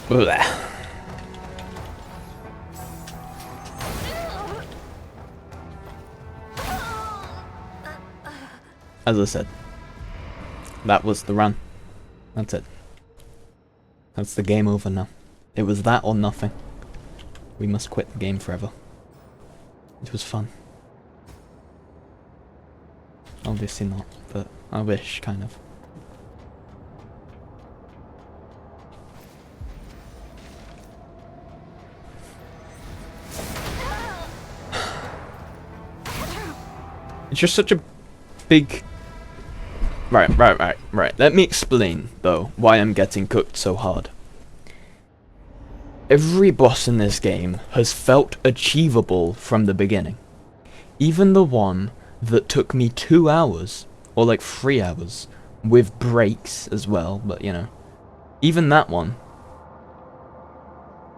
Blech. As I said, that was the run. That's it. That's the game over now. It was that or nothing. We must quit the game forever. It was fun. Obviously not, but I wish, kind of. It's just such a big... Right. Let me explain, though, why I'm getting cooked so hard. Every boss in this game has felt achievable from the beginning. Even the one that took me 2 hours, or like 3 hours, with breaks as well, but you know. Even that one,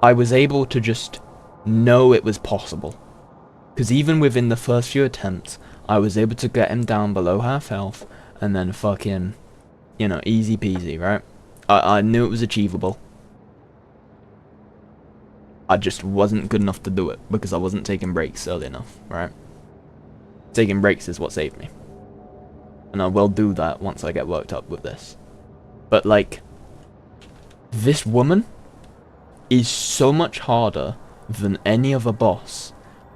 I was able to just know it was possible. Because even within the first few attempts, I was able to get him down below half health, and then fucking, you know, easy peasy, right? I knew it was achievable. I just wasn't good enough to do it, because I wasn't taking breaks early enough, right? Taking breaks is what saved me. And I will do that once I get worked up with this. But like, this woman is so much harder than any other boss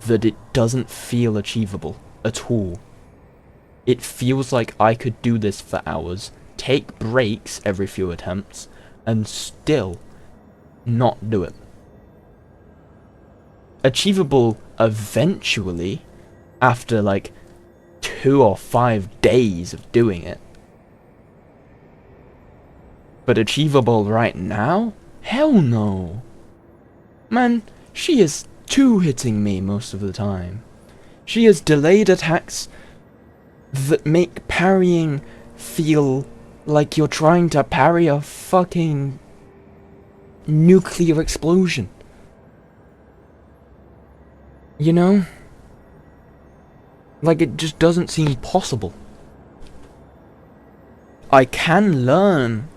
that it doesn't feel achievable at all. It feels like I could do this for hours, take breaks every few attempts, and still not do it. Achievable eventually, after like 2 or 5 days of doing it. But achievable right now? Hell no. Man, she is 2-hitting me most of the time. She has delayed attacks that make parrying feel like you're trying to parry a fucking nuclear explosion. You know? Like, it just doesn't seem possible. I can learn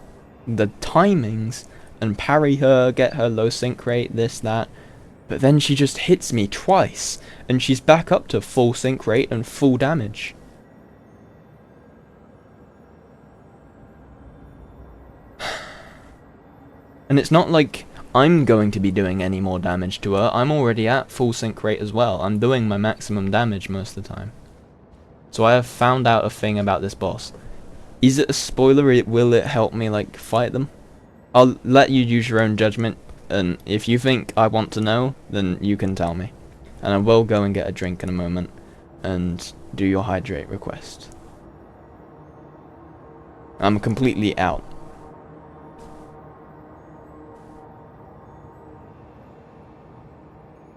the timings and parry her, get her low sync rate, this, that, but then she just hits me twice, and she's back up to full sync rate and full damage. And it's not like I'm going to be doing any more damage to her. I'm already at full sync rate as well. I'm doing my maximum damage most of the time. So I have found out a thing about this boss. Is it a spoiler? Will it help me like fight them? I'll let you use your own judgment, and if you think I want to know, then you can tell me. And I will go and get a drink in a moment and do your hydrate request. I'm completely out.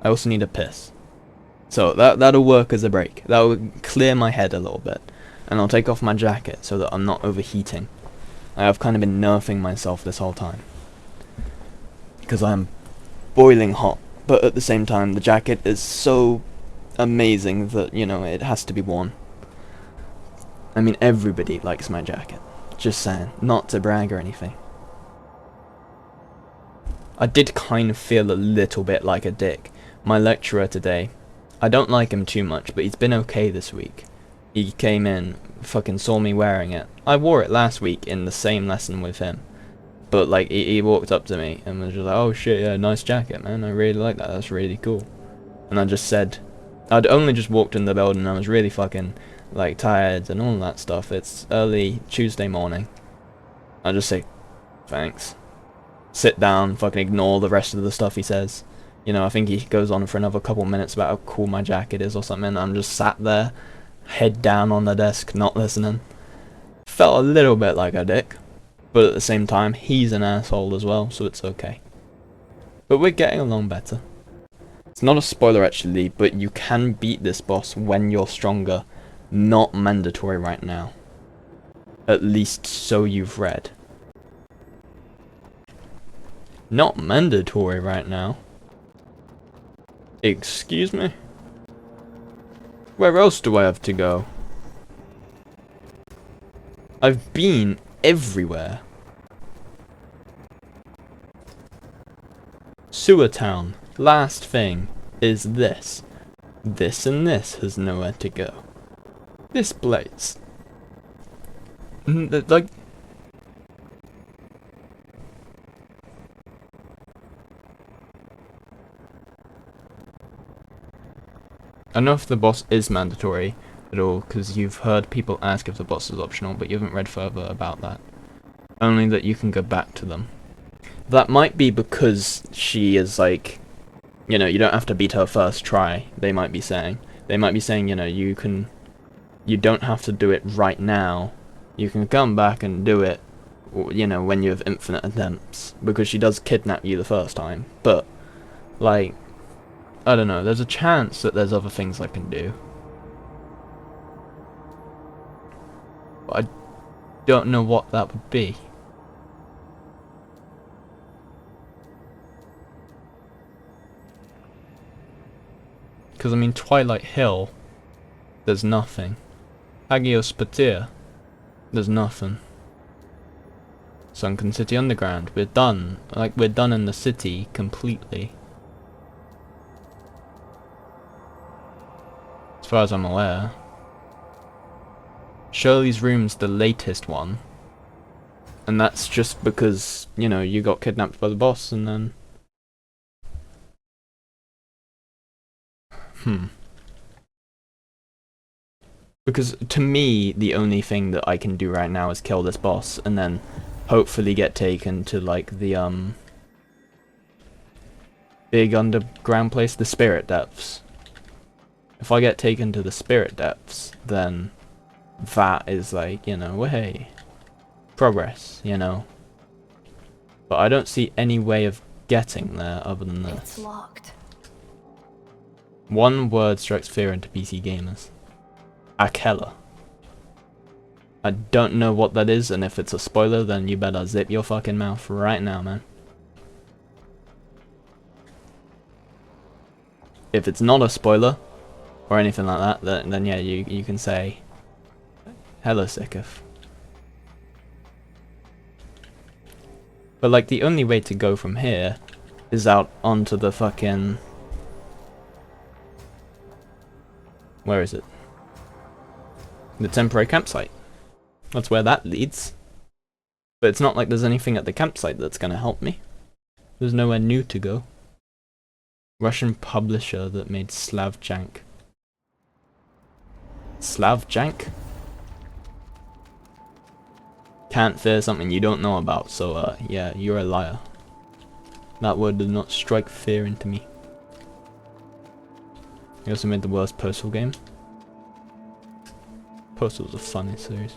I also need a piss. So that'll work as a break. That'll clear my head a little bit. And I'll take off my jacket so that I'm not overheating. I have kind of been nerfing myself this whole time. Because I'm boiling hot. But at the same time, the jacket is so amazing that, you know, it has to be worn. I mean, everybody likes my jacket. Just saying. Not to brag or anything. I did kind of feel a little bit like a dick. My lecturer today, I don't like him too much, but he's been okay this week. He came in, fucking saw me wearing it. I wore it last week in the same lesson with him. But like, he walked up to me and was just like, oh shit, yeah, nice jacket, man. I really like that. That's really cool. And I just said, I'd only just walked in the building and I was really fucking, like, tired and all that stuff. It's early Tuesday morning. I just say, thanks. Sit down, fucking ignore the rest of the stuff he says. You know, I think he goes on for another couple minutes about how cool my jacket is or something. I'm just sat there, head down on the desk, not listening. Felt a little bit like a dick. But at the same time, he's an asshole as well, so it's okay. But we're getting along better. It's not a spoiler actually, but you can beat this boss when you're stronger. Not mandatory right now. At least so you've read. Not mandatory right now. Excuse me? Where else do I have to go? I've been everywhere. Sewer Town. Last thing is this. This and this has nowhere to go. This place. Like... I don't know if the boss is mandatory at all, because you've heard people ask if the boss is optional, but you haven't read further about that. Only that you can go back to them. That might be because she is like, you know, you don't have to beat her first try, they might be saying. They might be saying, you know, you don't have to do it right now. You can come back and do it, you know, when you have infinite attempts. Because she does kidnap you the first time. But, like, I don't know, there's a chance that there's other things I can do. But I don't know what that would be. Because, I mean, Twilight Hill, there's nothing. Hagios Patir, there's nothing. Sunken City Underground, we're done. Like, we're done in the city completely. As far as I'm aware. Shirley's Room's the latest one. And that's just because, you know, you got kidnapped by the boss and then... Because to me, the only thing that I can do right now is kill this boss and then hopefully get taken to like the big underground place, the Spirit Depths. If I get taken to the Spirit Depths, then that is like, you know, hey, progress, you know. But I don't see any way of getting there other than this. It's locked. One word strikes fear into PC gamers. Akela. I don't know what that is, and if it's a spoiler, then you better zip your fucking mouth right now, man. If it's not a spoiler, or anything like that, then yeah, you can say, hello, Sikif. But like, the only way to go from here is out onto the fucking... Where is it? The temporary campsite. That's where that leads. But it's not like there's anything at the campsite that's gonna help me. There's nowhere new to go. Russian publisher that made Slavjank. Slavjank? Can't fear something you don't know about, so yeah, you're a liar. That word did not strike fear into me. He also made the worst Postal game. Postal's a funny series.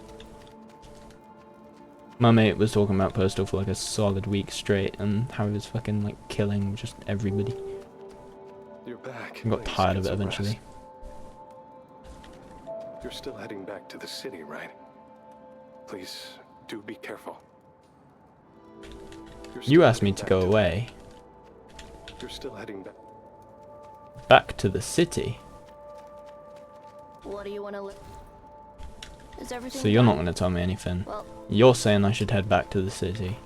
My mate was talking about Postal for like a solid week straight and how he was fucking like killing just everybody. You're back. I got tired of it eventually. You're still heading back to the city, right? Please, do be careful. You asked me to go away. You're still heading back. Back to the city? What do you want to live? Is everything So you're not fine? going to tell me anything. Well, You're saying I should head back to the city.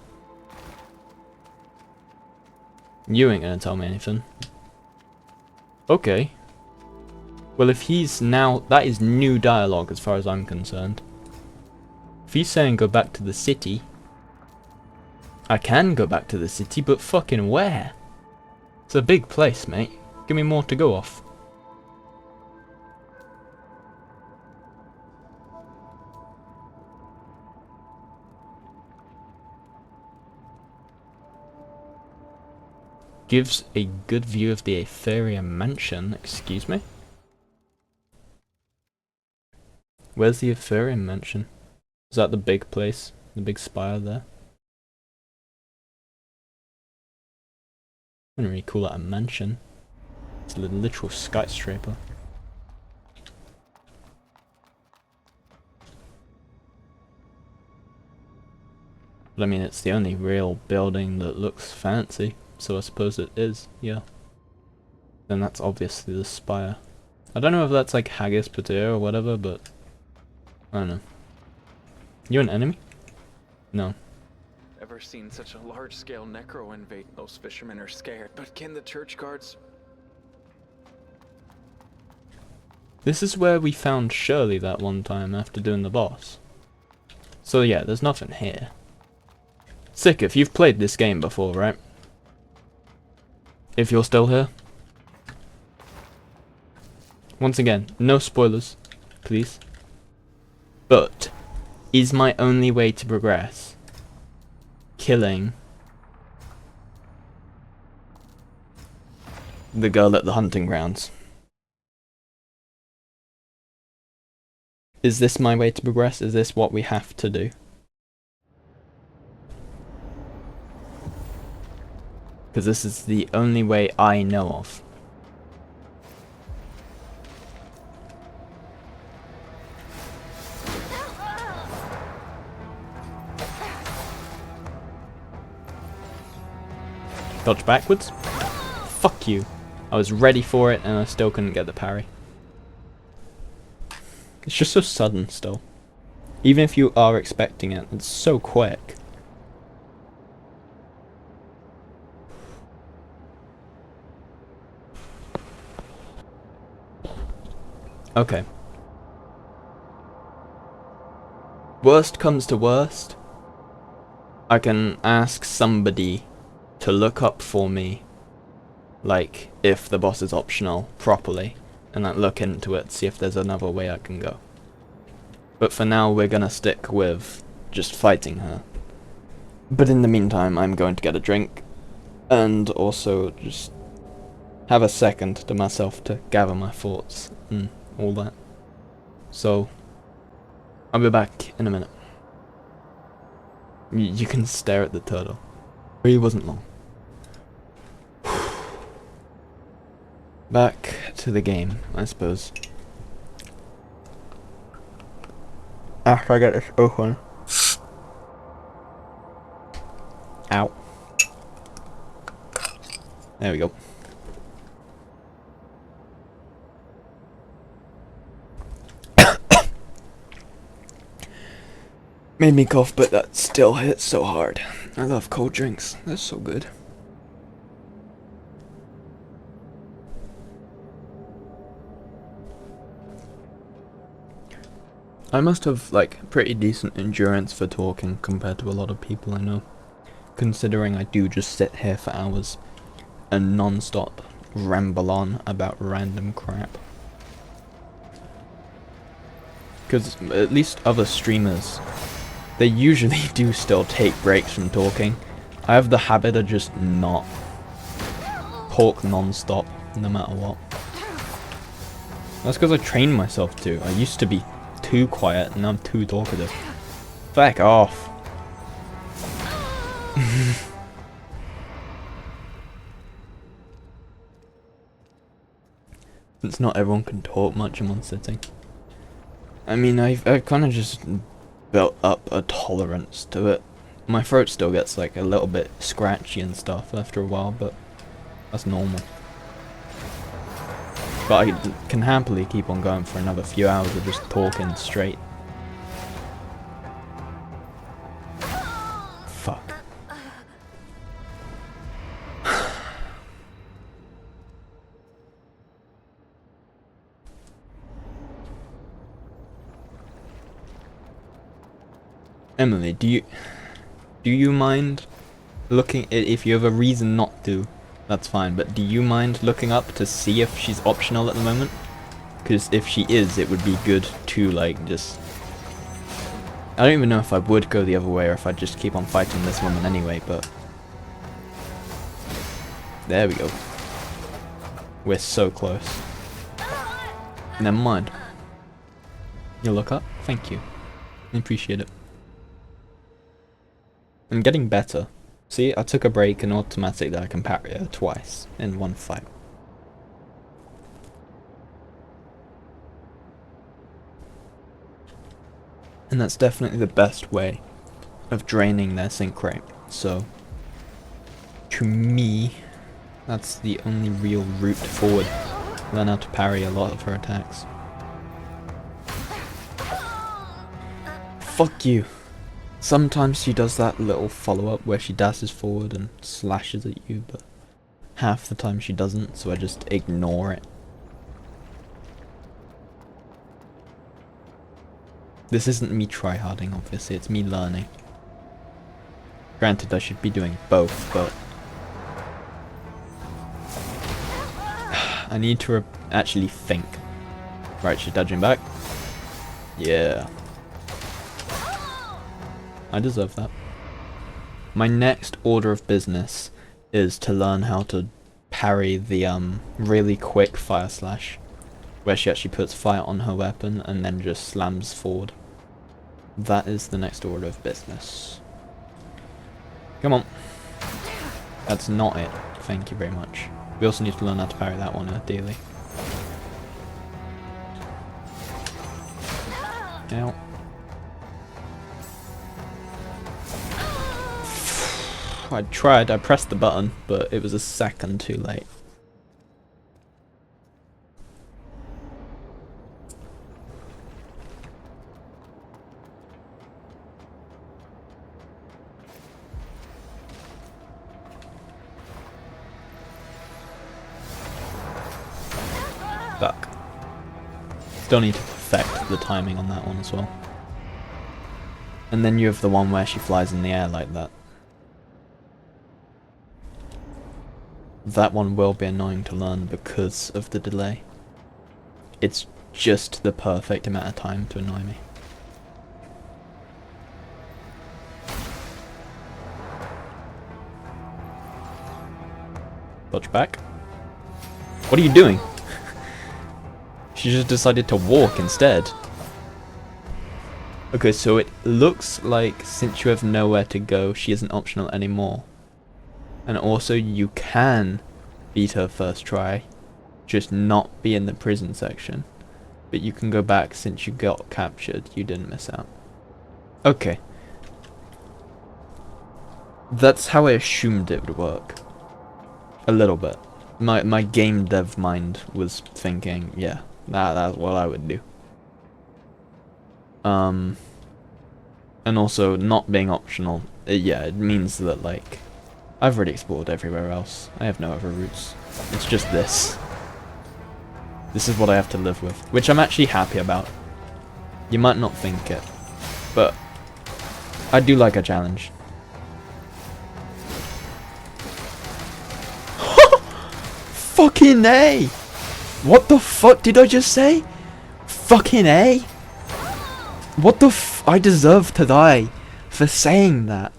You ain't going to tell me anything. Okay. Well, if he's now... That is new dialogue as far as I'm concerned. If he's saying go back to the city... I can go back to the city, but fucking where? It's a big place, mate. Give me more to go off. Gives a good view of the Aetheria Mansion. Excuse me? Where's the Aetheria Mansion? Is that the big place? The big spire there? I wouldn't really call that a mansion. It's a literal skyscraper. But I mean, it's the only real building that looks fancy, so I suppose it is, yeah. Then that's obviously the spire. I don't know if that's like Haggis Patir or whatever, but I don't know. You an enemy? No. Ever seen such a large-scale necro invade? Most fishermen are scared, but can the church guards? This is where we found Shirley that one time after doing the boss. So yeah, there's nothing here. Sick, if you've played this game before, right? If you're still here. Once again, no spoilers, please. But, is my only way to progress killing the girl at the hunting grounds? Is this my way to progress? Is this what we have to do? Because this is the only way I know of. Dodge backwards? Fuck you. I was ready for it and I still couldn't get the parry. It's just so sudden still. Even if you are expecting it, it's so quick. Okay. Worst comes to worst, I can ask somebody to look up for me, like, if the boss is optional properly, and like look into it, see if there's another way I can go. But for now, we're gonna stick with just fighting her. But in the meantime, I'm going to get a drink, and also just have a second to myself to gather my thoughts and all that. So, I'll be back in a minute. You can stare at the turtle. It really wasn't long. Back to the game, I suppose. After I get this open. Ow. There we go. Made me cough, but that still hits so hard. I love cold drinks. They're so good. I must have, like, pretty decent endurance for talking compared to a lot of people I know. Considering I do just sit here for hours and non-stop ramble on about random crap. Because at least other streamers, they usually do still take breaks from talking. I have the habit of just not talk non-stop, no matter what. That's because I trained myself to. I used to be too quiet, and now I'm too talkative. Back off. Since not everyone can talk much in one sitting. I mean, I've kind of just built up a tolerance to it. My throat still gets like a little bit scratchy and stuff after a while, but that's normal. But I can happily keep on going for another few hours of just talking straight. Fuck. Emily, do you mind looking, if you have a reason not to, that's fine, but do you mind looking up to see if she's optional at the moment? Because if she is, it would be good to, like, just... I don't even know if I would go the other way or if I'd just keep on fighting this woman anyway, but... There we go. We're so close. Never mind. You look up? Thank you. I appreciate it. I'm getting better. See, I took a break and automatically I can parry her twice in one fight. And that's definitely the best way of draining their sync rate. So, to me, that's the only real route forward. Learn how to parry a lot of her attacks. Fuck you. Sometimes she does that little follow-up where she dashes forward and slashes at you, but half the time she doesn't, so I just ignore it. This isn't me tryharding, obviously, it's me learning. Granted, I should be doing both, but I need to actually think. Right, she's dodging back. Yeah. I deserve that. My next order of business is to learn how to parry the really quick fire slash, where she actually puts fire on her weapon and then just slams forward. That is the next order of business. Come on. That's not it. Thank you very much. We also need to learn how to parry that one ideally. Ow. I tried, I pressed the button, but it was a second too late. Fuck. Still need to perfect the timing on that one as well. And then you have the one where she flies in the air like that. That one will be annoying to learn because of the delay. It's just the perfect amount of time to annoy me. Dodge back. What are you doing? She just decided to walk instead. Okay, so it looks like since you have nowhere to go, she isn't optional anymore. And also you can beat her first try, just not be in the prison section. But you can go back since you got captured, you didn't miss out. Okay. That's how I assumed it would work. A little bit. My game dev mind was thinking, yeah, that's what I would do. And also, not being optional, yeah, it means that, like, I've already explored everywhere else. I have no other routes. It's just this. This is what I have to live with, which I'm actually happy about. You might not think it, but I do like a challenge. Fucking A! What the fuck did I just say? Fucking A? What the I deserve to die for saying that.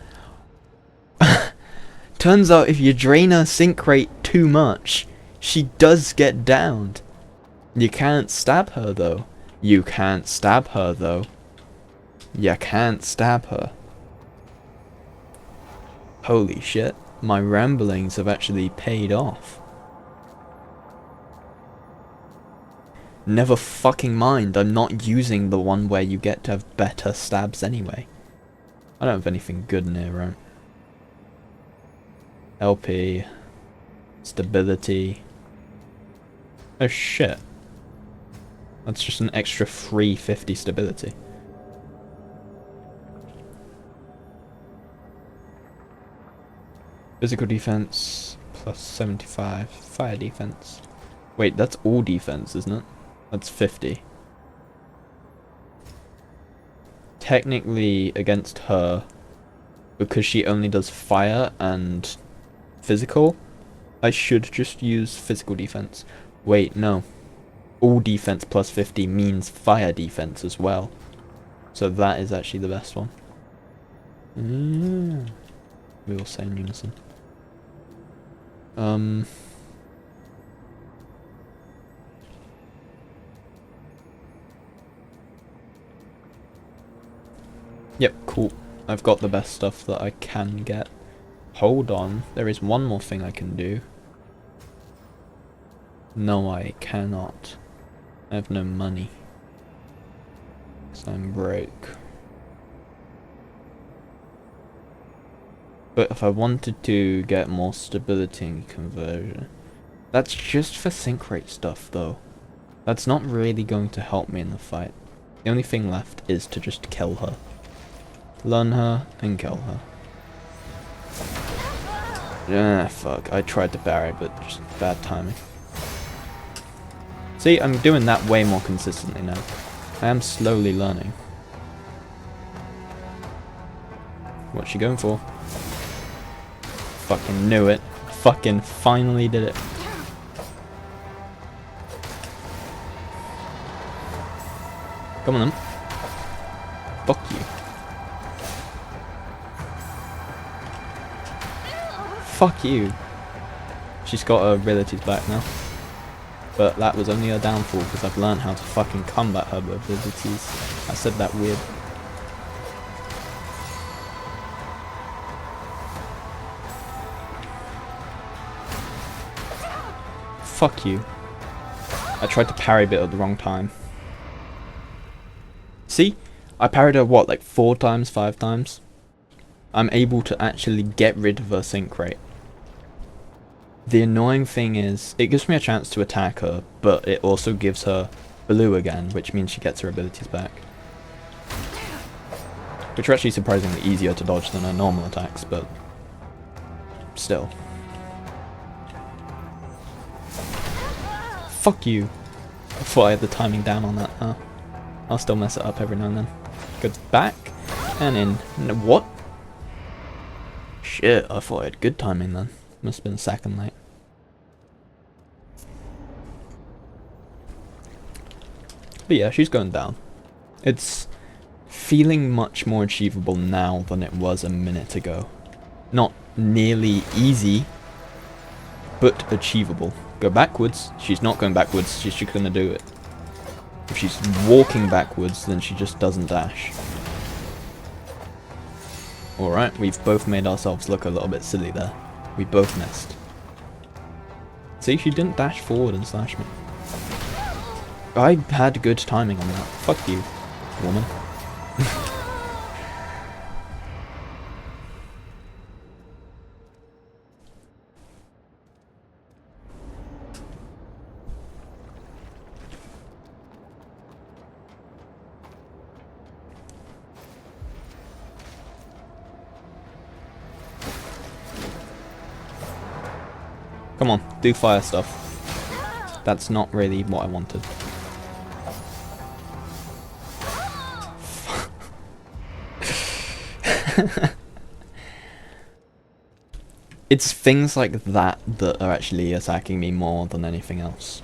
Turns out if you drain her sync rate too much, she does get downed. You can't stab her though. You can't stab her though. You can't stab her. Holy shit, my ramblings have actually paid off. Never fucking mind, I'm not using the one where you get to have better stabs anyway. I don't have anything good near, right? LP. Stability. Oh shit. That's just an extra 350 stability. Physical defense plus 75. Fire defense. Wait, that's all defense, isn't it? That's 50. Technically, against her, because she only does fire and physical, I should just use physical defense. Wait, no. All defense plus 50 means fire defense as well. So that is actually the best one. We all say in unison. Yep, cool. I've got the best stuff that I can get. Hold on, there is one more thing I can do. No, I cannot. I have no money. 'Cause I'm broke. But if I wanted to get more stability and conversion, that's just for sync rate stuff though. That's not really going to help me in the fight. The only thing left is to just kill her. Learn her and kill her. Ah, fuck. I tried to parry, but just bad timing. See, I'm doing that way more consistently now. I am slowly learning. What's she going for? Fucking knew it. Fucking finally did it. Come on then. Fuck you. Fuck you. She's got her abilities back now. But that was only her downfall because I've learned how to fucking combat her abilities. I said that weird. Fuck you. I tried to parry bit at the wrong time. See? I parried her what, like 4 times, 5 times? I'm able to actually get rid of her sync rate. The annoying thing is, it gives me a chance to attack her, but it also gives her blue again, which means she gets her abilities back. Which are actually surprisingly easier to dodge than her normal attacks, but still. Fuck you. I thought I had the timing down on that. Oh. I'll still mess it up every now and then. Goes back and in. No, what? Shit, I thought I had good timing then. Must have been a second late. But yeah, she's going down. It's feeling much more achievable now than it was a minute ago. Not nearly easy, but achievable. Go backwards. She's not going backwards. She's just going to do it. If she's walking backwards, then she just doesn't dash. Alright, we've both made ourselves look a little bit silly there. We both missed. See, she didn't dash forward and slash me. I had good timing on that. Fuck you, woman. Come on, do fire stuff. That's not really what I wanted. It's things like that that are actually attacking me more than anything else.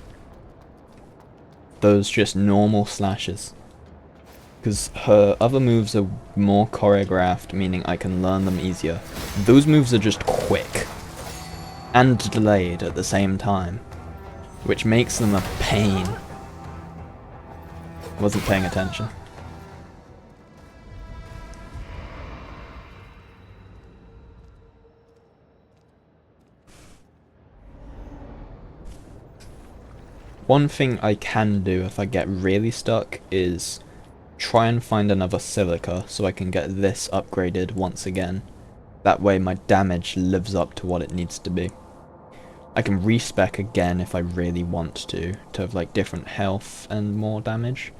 Those just normal slashes. Because her other moves are more choreographed, meaning I can learn them easier. Those moves are just quick. And delayed at the same time, which makes them a pain. Wasn't paying attention. One thing I can do if I get really stuck is try and find another silica so I can get this upgraded once again. That way my damage lives up to what it needs to be. I can respec again if I really want to have like different health and more damage.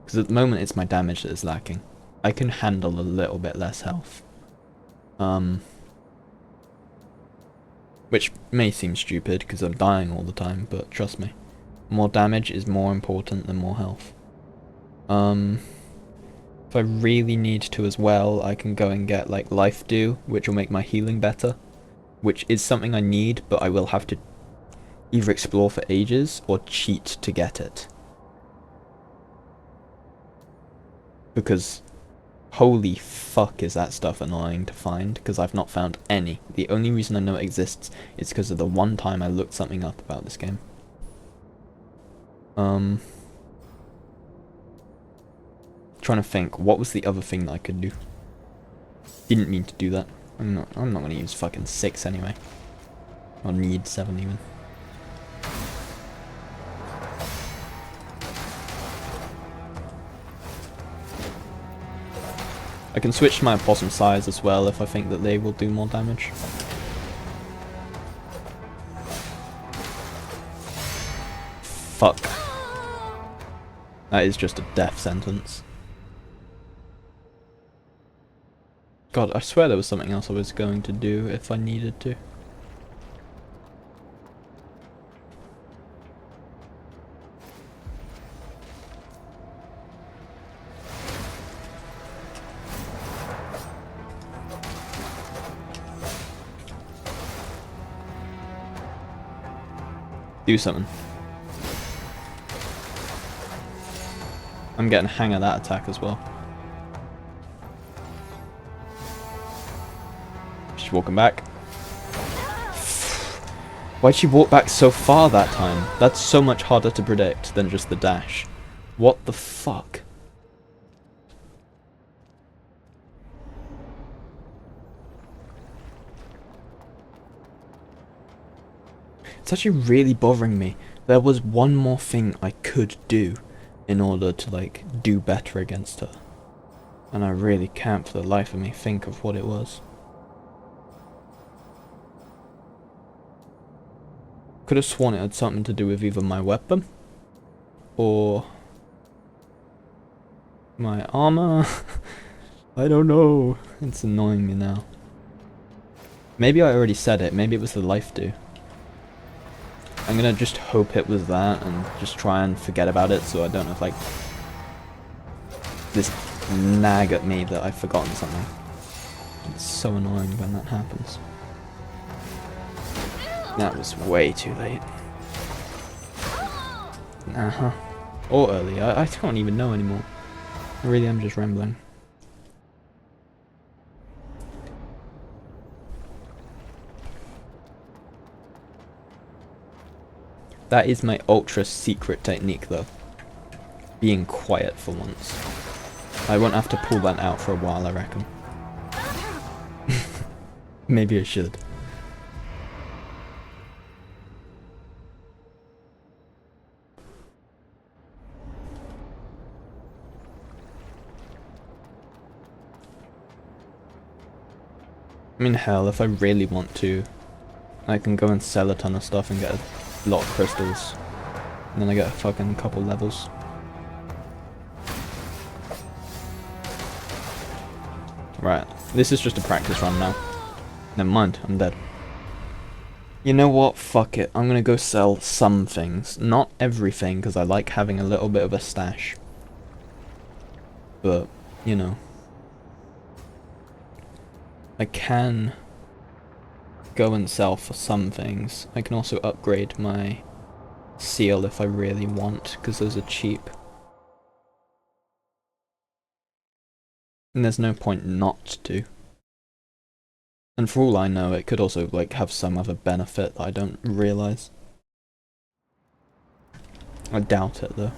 Because at the moment it's my damage that is lacking. I can handle a little bit less health. Which may seem stupid because I'm dying all the time, but trust me. More damage is more important than more health. If I really need to as well, I can go and get like Life Dew, which will make my healing better. Which is something I need, but I will have to either explore for ages or cheat to get it. Because holy fuck is that stuff annoying to find, because I've not found any. The only reason I know it exists is because of the one time I looked something up about this game. Trying to think, what was the other thing that I could do? Didn't mean to do that. I'm not gonna use fucking 6 anyway. Or need 7 even. I can switch to my opossum size as well if I think that they will do more damage. Fuck. That is just a death sentence. God, I swear there was something else I was going to do if I needed to. Do something. I'm getting a hang of that attack as well. She's walking back. Why'd she walk back so far that time? That's so much harder to predict than just the dash. What the fuck? It's actually really bothering me. There was one more thing I could do in order to, like, do better against her. And I really can't for the life of me think of what it was. Could have sworn it had something to do with either my weapon or my armor. I don't know. It's annoying me now. Maybe I already said it. Maybe it was the life do. I'm gonna just hope it was that and just try and forget about it so I don't have, like, this nag at me that I've forgotten something. It's so annoying when that happens. That was way too late. Uh-huh. Or early. I don't even know anymore. I really am just rambling. That is my ultra secret technique though. Being quiet for once. I won't have to pull that out for a while, I reckon. Maybe I should. I mean, hell, if I really want to, I can go and sell a ton of stuff and get a lot of crystals. And then I get a fucking couple levels. Right, this is just a practice run now. Never mind, I'm dead. You know what? Fuck it. I'm gonna go sell some things. Not everything, because I like having a little bit of a stash. But, you know. I can go and sell for some things. I can also upgrade my seal if I really want, because those are cheap. And there's no point not to. And for all I know, it could also, like, have some other benefit that I don't realise. I doubt it, though.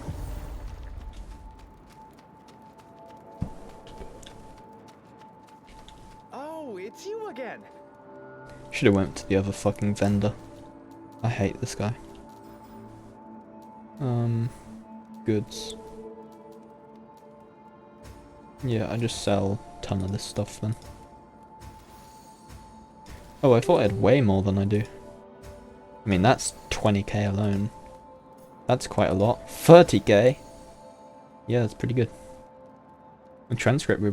Oh, it's you again. Should have went to the other fucking vendor. I hate this guy. Goods. Yeah, I just sell a ton of this stuff then. Oh, I thought I had way more than I do. I mean, that's 20k alone. That's quite a lot. 30k? Yeah, that's pretty good. A transcript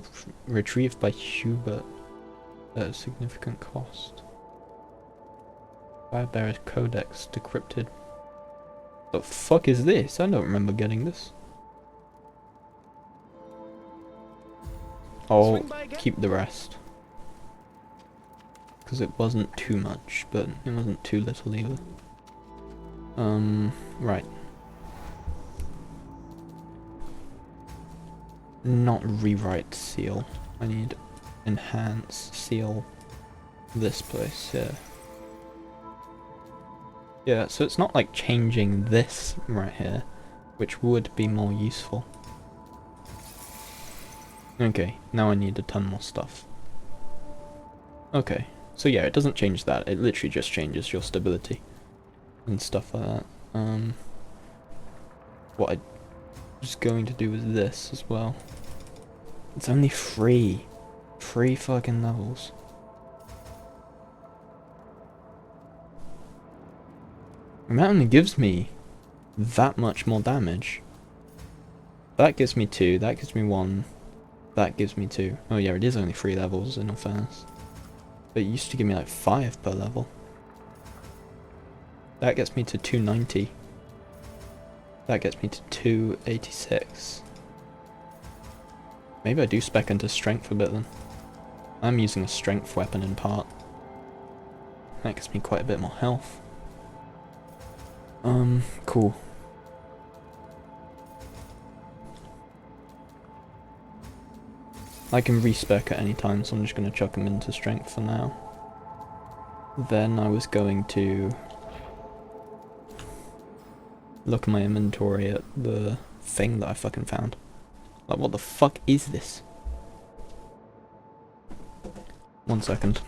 retrieved by Hubert at a significant cost. Firebearer's Codex decrypted. The fuck is this? I don't remember getting this. I'll keep the rest. Because it wasn't too much, but it wasn't too little either. Right. Not rewrite seal. I need enhance seal this place, yeah. Yeah, so it's not like changing this right here, which would be more useful. Okay, now I need a ton more stuff. Okay, so yeah, it doesn't change that, it literally just changes your stability and stuff like that. What I was going to do with this as well. It's only free. 3 fucking levels. And that only gives me that much more damage. That gives me 2, that gives me 1, that gives me 2. Oh yeah, it is only 3 levels in all fairness. But it used to give me like 5 per level. That gets me to 290. That gets me to 286. Maybe I do spec into strength a bit then. I'm using a strength weapon in part. That gives me quite a bit more health. Cool. I can respec at any time, so I'm just going to chuck them into strength for now. Then I was going to look at my inventory at the thing that I fucking found. Like, what the fuck is this? 1 second.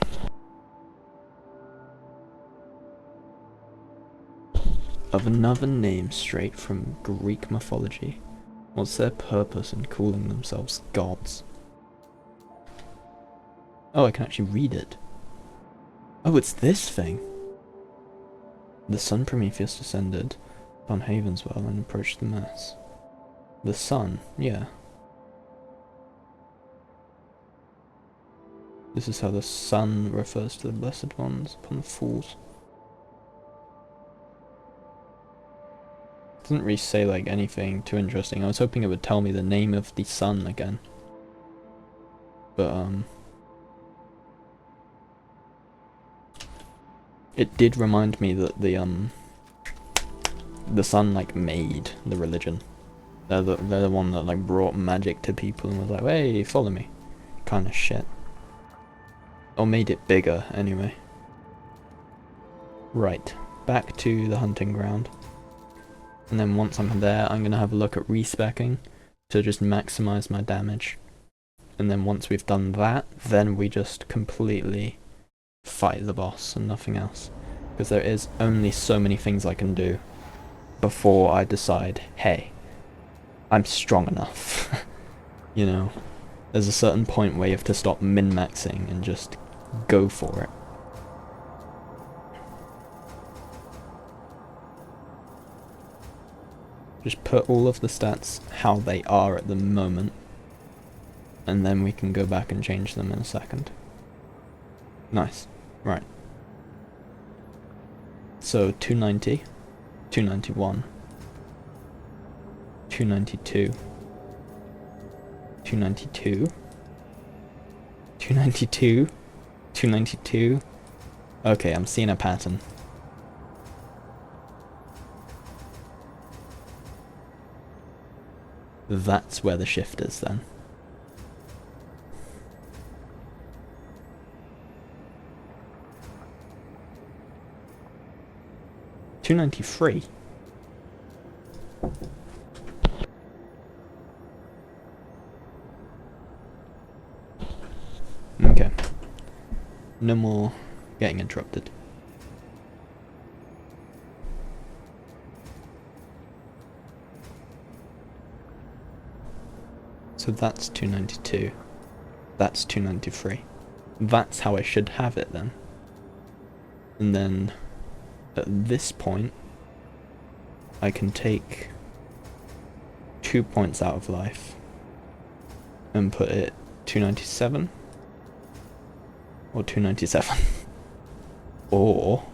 Of another name straight from Greek mythology. What's their purpose in calling themselves gods? Oh, I can actually read it. Oh, it's this thing. The sun Prometheus descended on Havenswell and approached the mass. The sun, yeah. This is how the sun refers to the blessed ones upon the fools. Doesn't really say like anything too interesting. I was hoping it would tell me the name of the sun again. But it did remind me that the sun like made the religion. They're the one that like brought magic to people and was like, hey, follow me, kind of shit. Or made it bigger anyway. Right, back to the hunting ground. And then once I'm there, I'm gonna have a look at respecking to just maximize my damage. And then once we've done that, then we just completely fight the boss and nothing else. Because there is only so many things I can do before I decide, hey, I'm strong enough. You know, there's a certain point where you have to stop min-maxing and just go for it. Just put all of the stats how they are at the moment, and then we can go back and change them in a second. Nice. Right. So 290, 291, 292, 292, 292, 292. Okay, I'm seeing a pattern. That's where the shift is then. $293. Okay. No more getting interrupted. So that's 292. That's 293. That's how I should have it then. And then at this point, I can take 2 points out of life and put it 297 or 297 or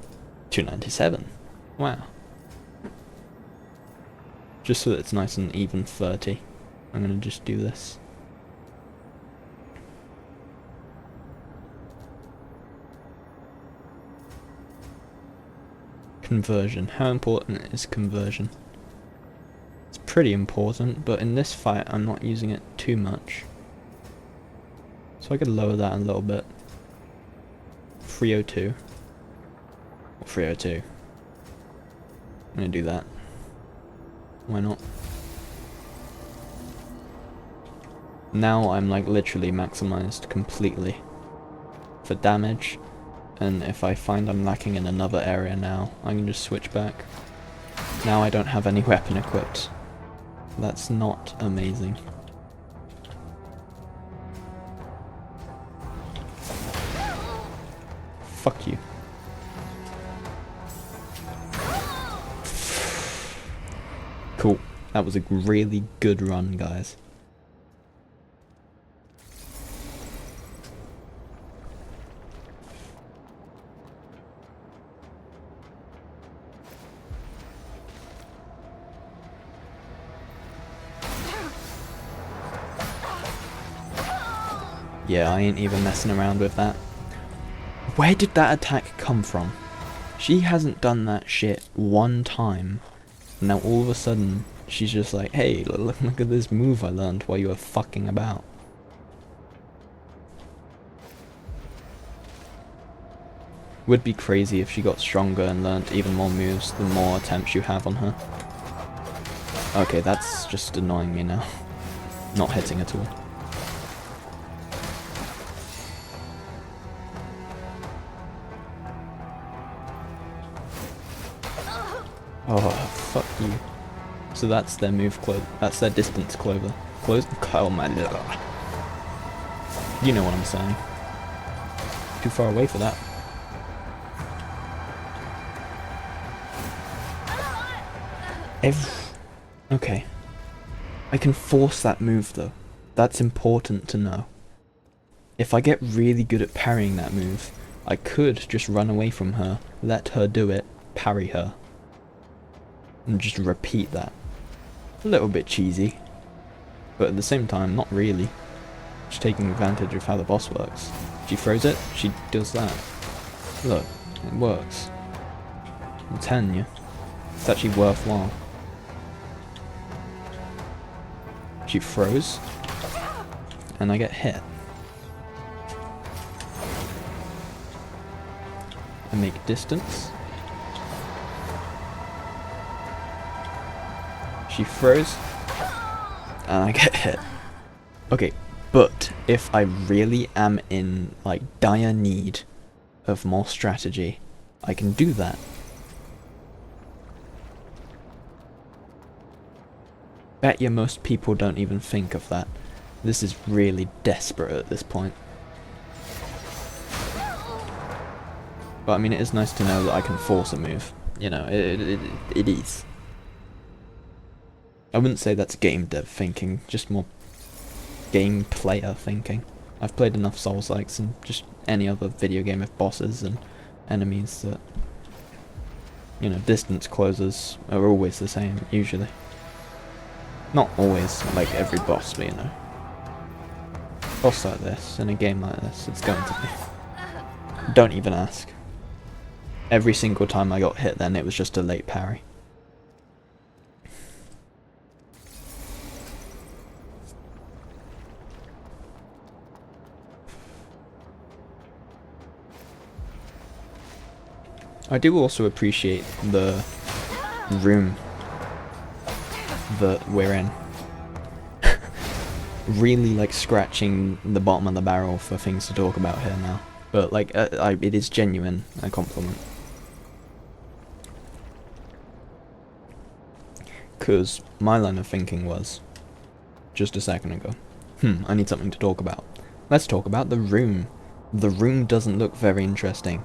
297. Wow. Just so that it's nice and even 30. I'm gonna just do this. Conversion. How important is conversion? It's pretty important, but in this fight I'm not using it too much. So I could lower that a little bit. 302. Or 302. I'm gonna do that. Why not? Now I'm like literally maximized completely for damage, and if I find I'm lacking in another area now, I can just switch back. Now I don't have any weapon equipped. That's not amazing. Fuck you. Cool. That was a really good run, guys. Yeah, I ain't even messing around with that. Where did that attack come from? She hasn't done that shit one time. Now all of a sudden, she's just like, hey, look at this move I learned while you were fucking about. Would be crazy if she got stronger and learned even more moves the more attempts you have on her. Okay, that's just annoying me now. Not hitting at all. Oh, fuck you. So that's their move clover. That's their distance clover. Oh my god. You know what I'm saying. Too far away for that. Okay. I can force that move though. That's important to know. If I get really good at parrying that move, I could just run away from her, let her do it, parry her. And just repeat that. A little bit cheesy, but at the same time, not really. Just taking advantage of how the boss works. She throws it, she does that. Look, it works. I'm telling you, it's actually worthwhile. She throws, and I get hit. I make distance. She throws, and I get hit. Okay, but if I really am in like dire need of more strategy, I can do that. Bet you most people don't even think of that. This is really desperate at this point. But I mean, it is nice to know that I can force a move. You know, it is. I wouldn't say that's game dev thinking, just more game player thinking. I've played enough Souls-likes and just any other video game with bosses and enemies that, you know, distance closers are always the same, usually. Not always, like every boss, but you know. Boss like this, in a game like this, it's going to be. Don't even ask. Every single time I got hit then, it was just a late parry. I do also appreciate the room that we're in. Really like scratching the bottom of the barrel for things to talk about here now. But like, it is genuine, a compliment. Because my line of thinking was, just a second ago, I need something to talk about. Let's talk about the room. The room doesn't look very interesting.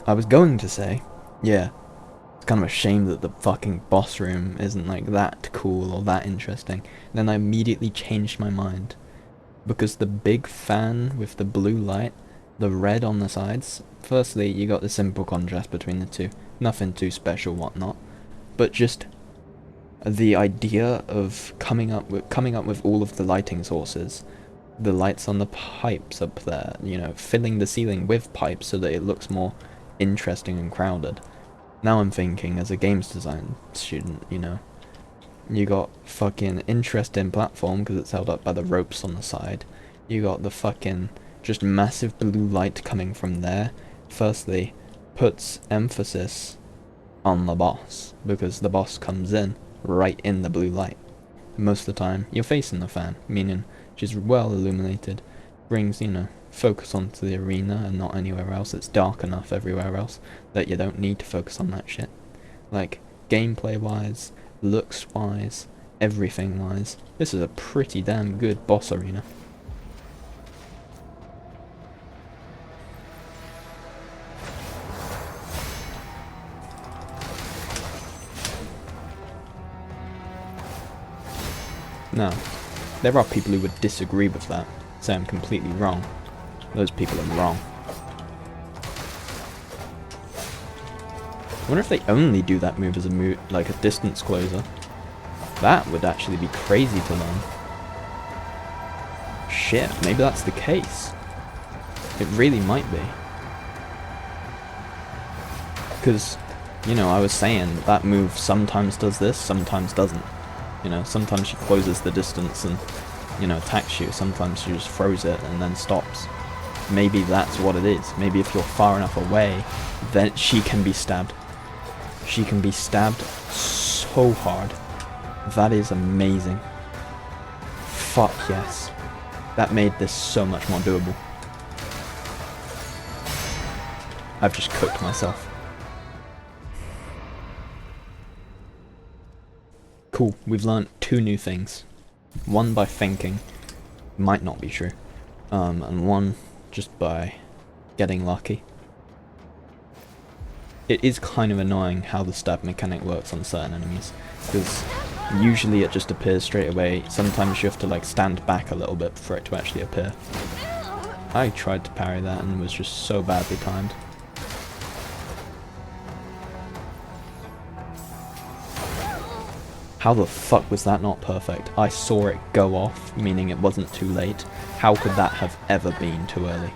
I was going to say, yeah, it's kind of a shame that the fucking boss room isn't like that cool or that interesting. Then I immediately changed my mind. Because the big fan with the blue light, the red on the sides, firstly you got the simple contrast between the two, nothing too special, whatnot, but just the idea of coming up with all of the lighting sources, the lights on the pipes up there, you know, filling the ceiling with pipes so that it looks more interesting and crowded. Now I'm thinking as a games design student, you know, you got fucking interesting platform because it's held up by the ropes on the side. You got the fucking just massive blue light coming from there. Firstly, puts emphasis on the boss because the boss comes in right in the blue light. Most of the time, you're facing the fan, meaning she's well illuminated, brings, you know, focus onto the arena and not anywhere else. It's dark enough everywhere else that you don't need to focus on that shit. Like, gameplay wise, looks wise, everything wise, this is a pretty damn good boss arena. Now, there are people who would disagree with that, say I'm completely wrong. Those people are wrong. I wonder if they only do that move as a like a distance closer. That would actually be crazy to learn. Shit, maybe that's the case. It really might be. Because, you know, I was saying that move sometimes does this, sometimes doesn't. You know, sometimes she closes the distance and, you know, attacks you. Sometimes she just throws it and then stops. Maybe that's what it is. Maybe if you're far enough away, then she can be stabbed. She can be stabbed so hard. That is amazing. Fuck yes. That made this so much more doable. I've just cooked myself. Cool, we've learnt 2 new things. One by thinking, might not be true. And one just by getting lucky. It is kind of annoying how the stab mechanic works on certain enemies, because usually it just appears straight away. Sometimes you have to like stand back a little bit for it to actually appear. I tried to parry that and was just so badly timed. How the fuck was that not perfect? I saw it go off, meaning it wasn't too late. How could that have ever been too early?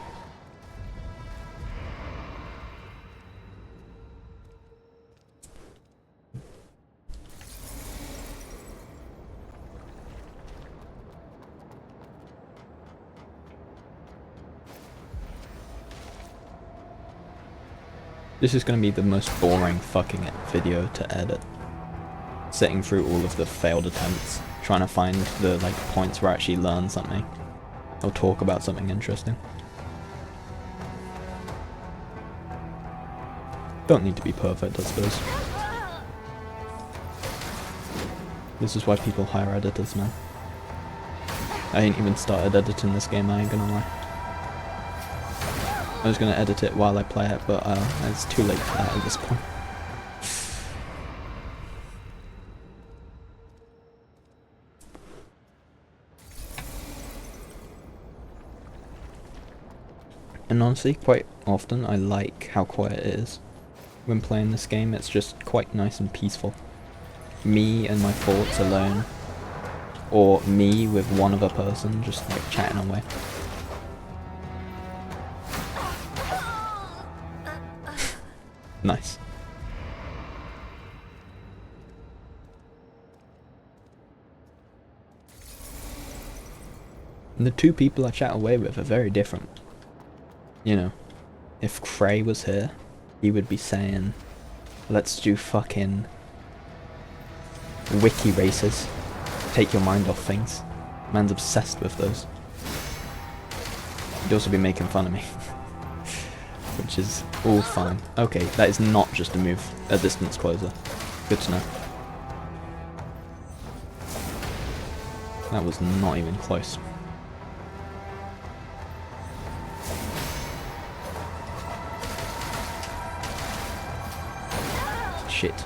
This is going to be the most boring fucking video to edit. Sitting through all of the failed attempts, trying to find the like points where I actually learn something, or talk about something interesting. Don't need to be perfect, I suppose. This is why people hire editors, man. I ain't even started editing this game, I ain't gonna lie. I was gonna edit it while I play it, but it's too late for that at this point. And honestly, quite often I like how quiet it is. When playing this game, it's just quite nice and peaceful. Me and my thoughts alone, or me with one other person just like chatting away. Nice. And the 2 people I chat away with are very different. You know, if Cray was here, he would be saying, let's do fucking wiki races. Take your mind off things. Man's obsessed with those. He'd also be making fun of me. Which is all fine. Okay, that is not just a move, a distance closer. Good to know. That was not even close. Shit.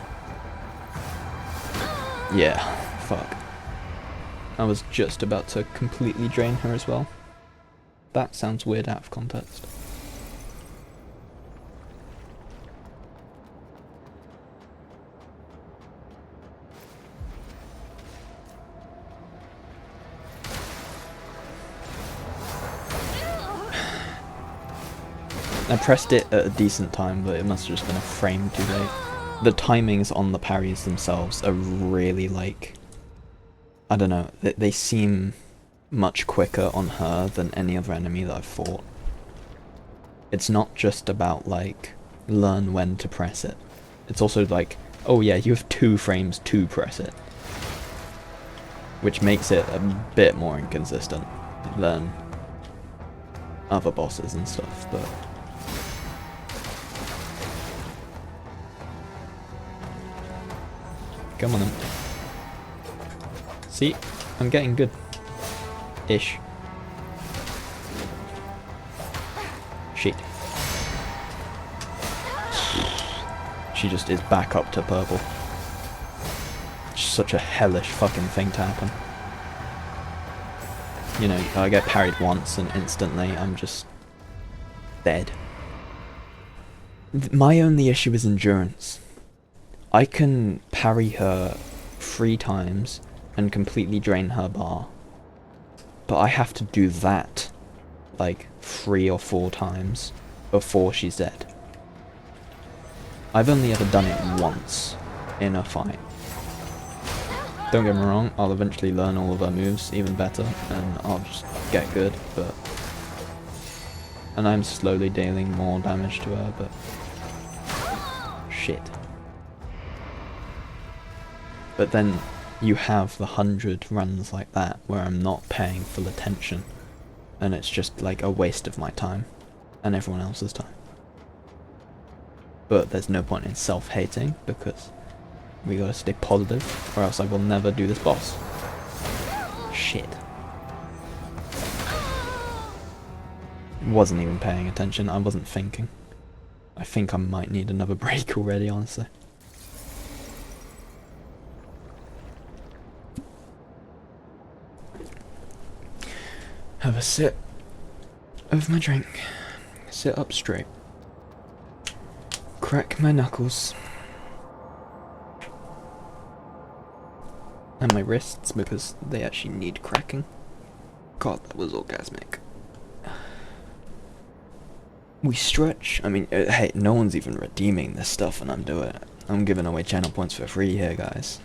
Yeah, fuck. I was just about to completely drain her as well. That sounds weird out of context. I pressed it at a decent time, but it must have just been a frame too late. The timings on the parries themselves are really like, I don't know, they seem much quicker on her than any other enemy that I've fought. It's not just about like, learn when to press it. It's also like, oh yeah, you have 2 frames to press it. Which makes it a bit more inconsistent than other bosses and stuff, but... Come on then. See? I'm getting good. Ish. Shit. She just is back up to purple. Such a hellish fucking thing to happen. You know, I get parried once and instantly I'm just dead. My only issue is endurance. I can parry her 3 times and completely drain her bar. But I have to do that like 3 or 4 times before she's dead. I've only ever done it once in a fight. Don't get me wrong, I'll eventually learn all of her moves even better and I'll just get good, but... And I'm slowly dealing more damage to her, but... Shit. But then you have the 100 runs like that where I'm not paying full attention and it's just like a waste of my time and everyone else's time. But there's no point in self-hating because we gotta stay positive or else I will never do this boss. Shit. Wasn't even paying attention, I wasn't thinking. I think I might need another break already, honestly. Have a sip of my drink. Sit up straight. Crack my knuckles. And my wrists, because they actually need cracking. God, that was orgasmic. We stretch. I mean, hey, no one's even redeeming this stuff and I'm doing it. I'm giving away channel points for free here, guys.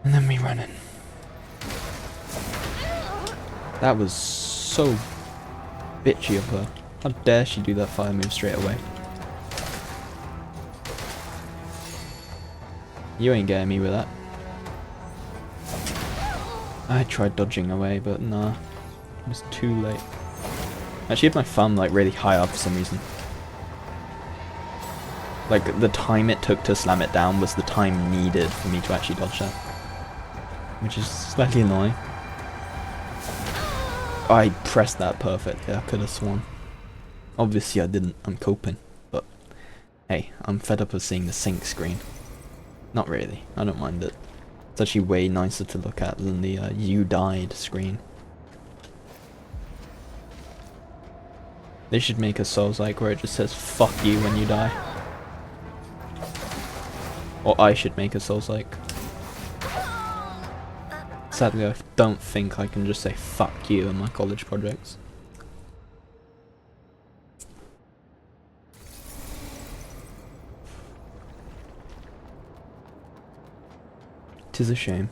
And then we run in. That was so bitchy of her. How dare she do that fire move straight away. You ain't getting me with that. I tried dodging away, but nah. It was too late. I actually had my thumb like really high up for some reason. Like the time it took to slam it down was the time needed for me to actually dodge that. Which is slightly annoying. I pressed that perfectly, I could have sworn. Obviously I didn't, I'm coping. But hey, I'm fed up of seeing the sync screen. Not really, I don't mind it. It's actually way nicer to look at than the you died screen. They should make a Souls-like where it just says fuck you when you die. Or I should make a Souls-like. Sadly I don't think I can just say fuck you in my college projects. 'Tis a shame.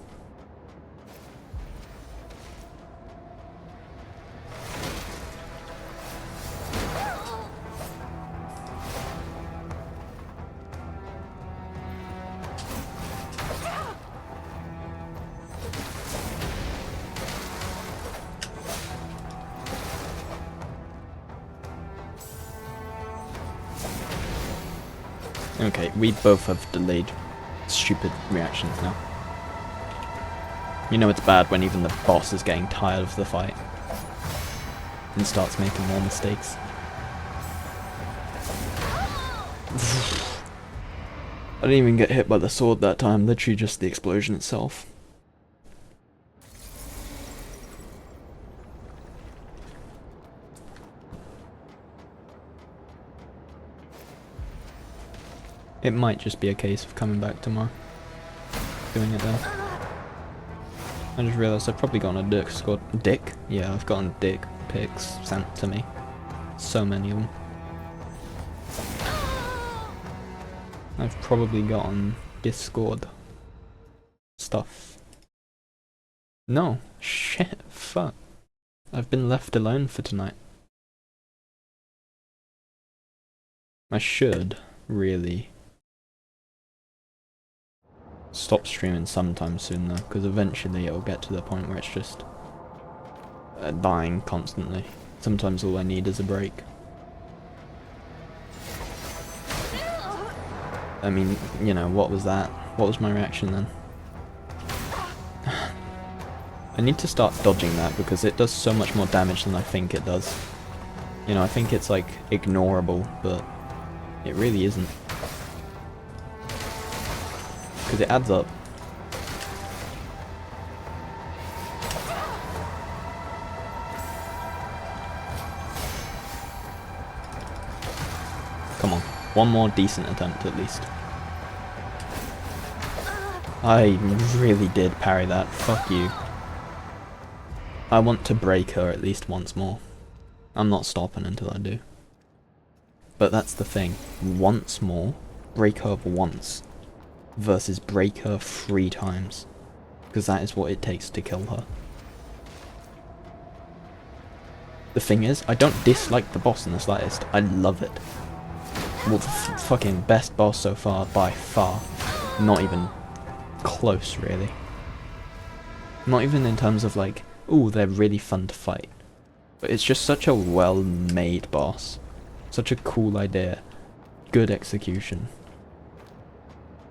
Okay, we both have delayed stupid reactions now. You know it's bad when even the boss is getting tired of the fight and starts making more mistakes. I didn't even get hit by the sword that time, literally just the explosion itself. It might just be a case of coming back tomorrow, doing it then. I just realised I've probably gotten a dick squad. Dick? Yeah, I've gotten dick pics sent to me. So many of them. I've probably gotten Discord stuff. No, shit, fuck. I've been left alone for tonight. I should really stop streaming sometime soon though, because eventually it'll get to the point where it's just dying constantly. Sometimes all I need is a break. I mean, you know, what was that? What was my reaction then? I need to start dodging that because it does so much more damage than I think it does. You know, I think it's like ignorable, but it really isn't. Because it adds up. Come on. One more decent attempt at least. I really did parry that. Fuck you. I want to break her at least once more. I'm not stopping until I do. But that's the thing. Once more, break her once versus break her 3 times. Because that is what it takes to kill her. The thing is, I don't dislike the boss in the slightest. I love it. Well, fucking best boss so far by far. Not even close, really. Not even in terms of like, ooh, they're really fun to fight. But it's just such a well-made boss. Such a cool idea. Good execution.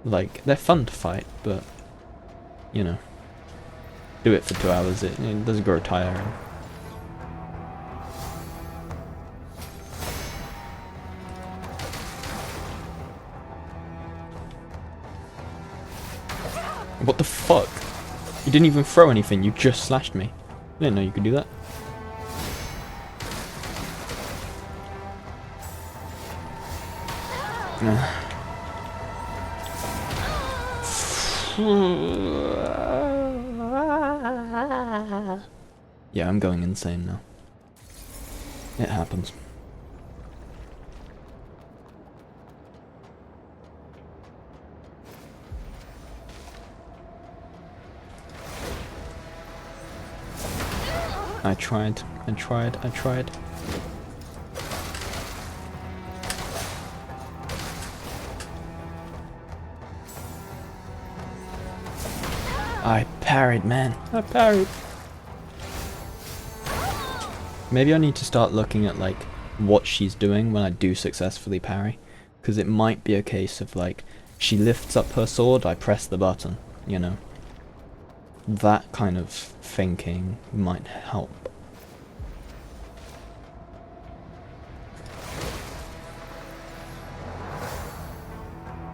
Like, they're fun to fight, but, you know, do it for 2 hours, it doesn't grow tiring. What the fuck? You didn't even throw anything, you just slashed me. I didn't know you could do that. Yeah, I'm going insane now. It happens. I tried. I parried, man. I parried. Maybe I need to start looking at like what she's doing when I do successfully parry. Because it might be a case of like, she lifts up her sword, I press the button, you know. That kind of thinking might help.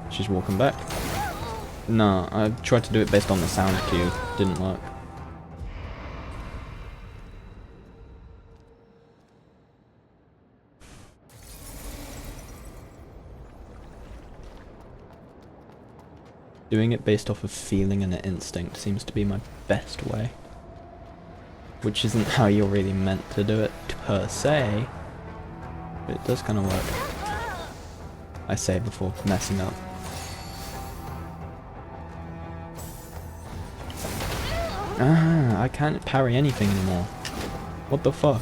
She's walking back. No, I tried to do it based on the sound cue. Didn't work. Doing it based off of feeling and instinct seems to be my best way. Which isn't how you're really meant to do it per se, but it does kind of work. I say before messing up. Ah, I can't parry anything anymore. What the fuck?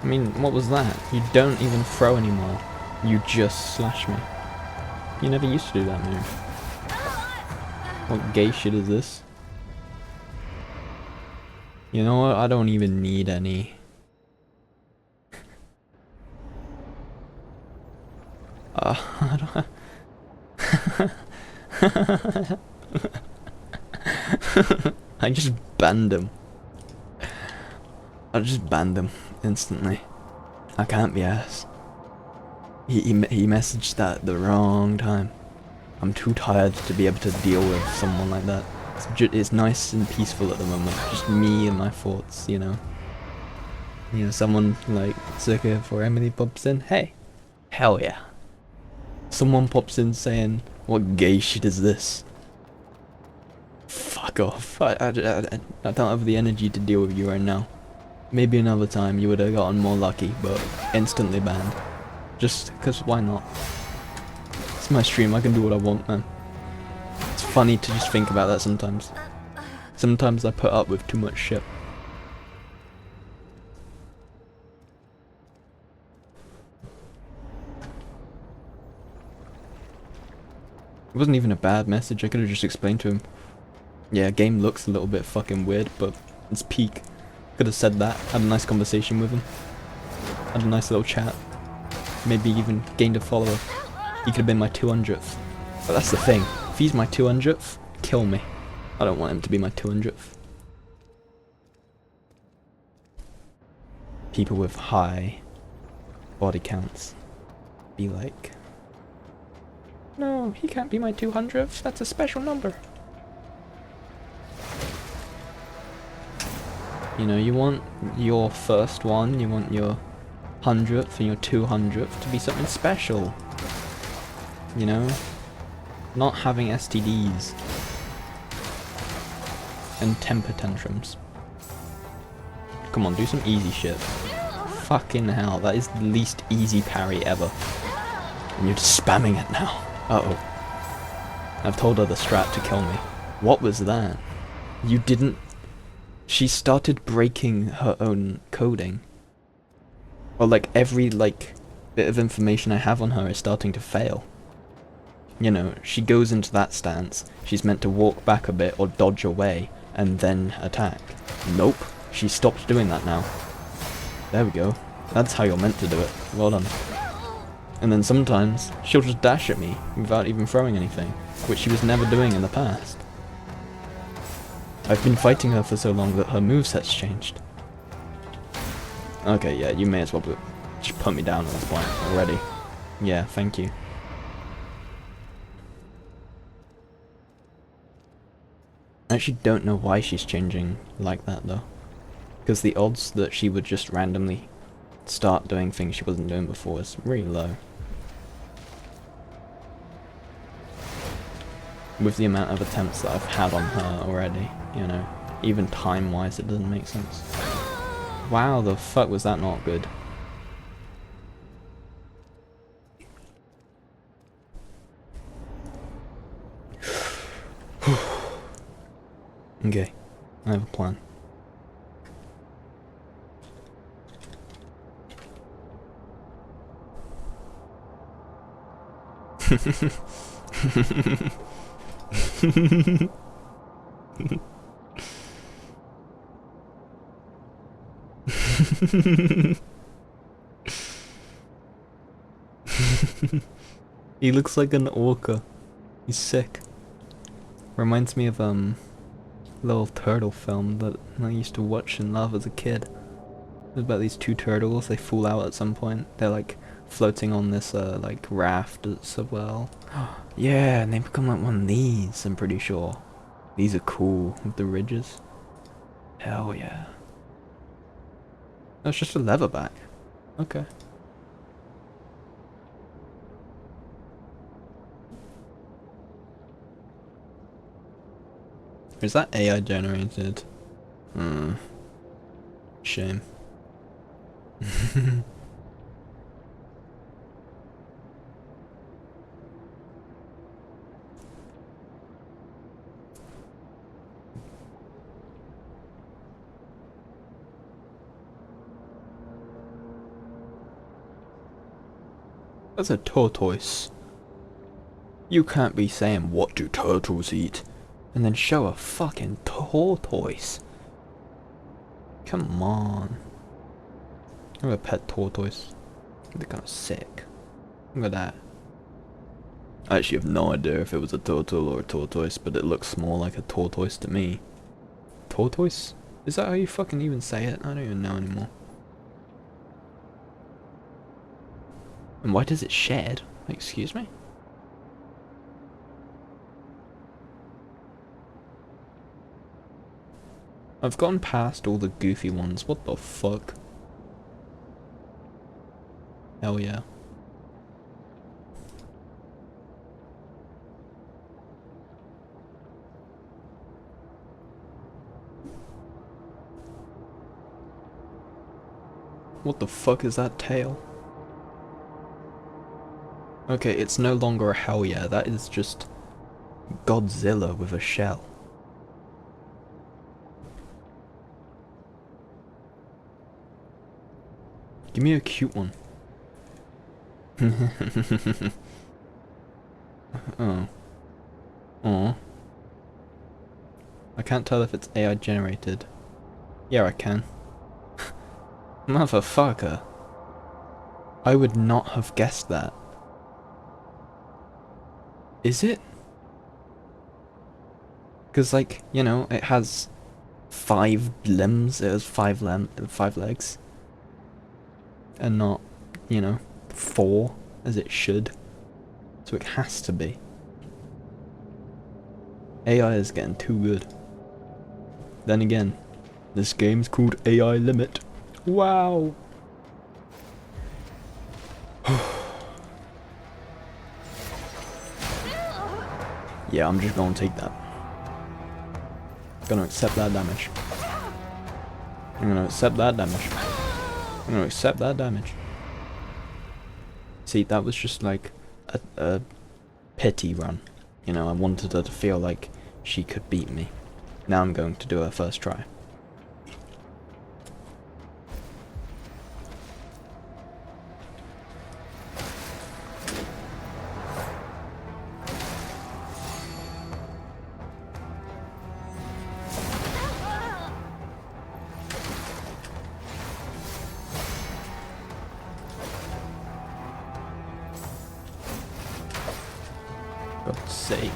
I mean, what was that? You don't even throw anymore. You just slash me. You never used to do that move. What gay shit is this? You know what? I don't even need any. I don't. I just banned him. I just banned him instantly. I can't be arsed. He messaged that at the wrong time. I'm too tired to be able to deal with someone like that. It's nice and peaceful at the moment. Just me and my thoughts, you know. You know, someone like Circa for Emily pops in. Hey, hell yeah. Someone pops in saying, what gay shit is this? Fuck off. I don't have the energy to deal with you right now. Maybe another time you would have gotten more lucky, but instantly banned. Just because why not? It's my stream, I can do what I want, man. It's funny to just think about that sometimes. Sometimes I put up with too much shit. It wasn't even a bad message, I could have just explained to him. Yeah, game looks a little bit fucking weird, but it's peak. Could have said that, had a nice conversation with him. Had a nice little chat. Maybe even gained a follower. He could have been my 200th. But that's the thing, if he's my 200th, kill me. I don't want him to be my 200th. People with high body counts be like, no, he can't be my 200th, that's a special number. You know, you want your first one, you want your 100th and your 200th to be something special. You know? Not having STDs. And temper tantrums. Come on, do some easy shit. Fucking hell, that is the least easy parry ever. And you're just spamming it now. Uh-oh. I've told her the strat to kill me. What was that? You didn't... She started breaking her own coding. Or like every like bit of information I have on her is starting to fail. You know, she goes into that stance, she's meant to walk back a bit or dodge away and then attack. Nope, she stopped doing that now. There we go. That's how you're meant to do it. Well done. And then sometimes she'll just dash at me without even throwing anything, which she was never doing in the past. I've been fighting her for so long that her moveset's changed. Okay, yeah, you may as well just put me down at this point already. Yeah, thank you. I actually don't know why she's changing like that though. Because the odds that she would just randomly start doing things she wasn't doing before is really low. With the amount of attempts that I've had on her already, you know, even time-wise it doesn't make sense. Wow, the fuck was that not good? Okay, I have a plan. He looks like an orca. He's sick. Reminds me of a little turtle film that I used to watch and love as a kid. It was about these two turtles, they fall out at some point. They're like floating on this like raft as well. Yeah, and they become like one of these, I'm pretty sure. These are cool with the ridges. Hell yeah. That's just a leatherback. Okay. Is that AI generated? Shame. That's a tortoise. You can't be saying, what do turtles eat? And then show a fucking tortoise. Come on. I have a pet tortoise. They're kind of sick. Look at that. I actually have no idea if it was a turtle or a tortoise, but it looks more like a tortoise to me. Tortoise? Is that how you fucking even say it? I don't even know anymore. And why does it shed? Excuse me? I've gone past all the goofy ones. What the fuck? Hell yeah. What the fuck is that tail? Okay, it's no longer a hell yeah, that is just Godzilla with a shell. Give me a cute one. Oh. Aw. I can't tell if it's AI generated. Yeah, I can. Motherfucker. I would not have guessed that. Is it? Because, like, you know, it has 5 limbs, it has 5 legs. And not, you know, 4 as it should. So it has to be. AI is getting too good. Then again, This game's called AI Limit. Wow. Yeah, I'm just gonna take that. Gonna accept that damage. I'm gonna accept that damage. I'm gonna accept that damage. See, that was just like a pity run. You know, I wanted her to feel like she could beat me. Now I'm going to do her first try. God's sake.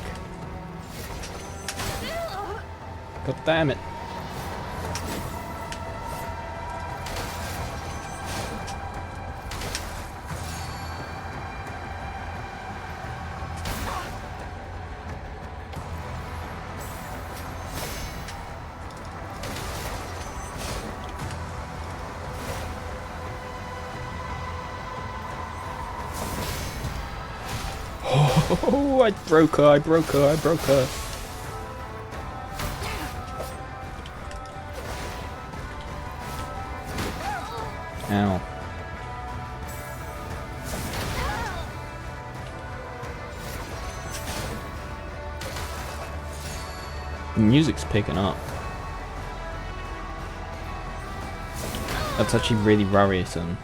God damn it. Oh, I broke her, I broke her, I broke her. Ow. The music's picking up. That's actually really worrisome.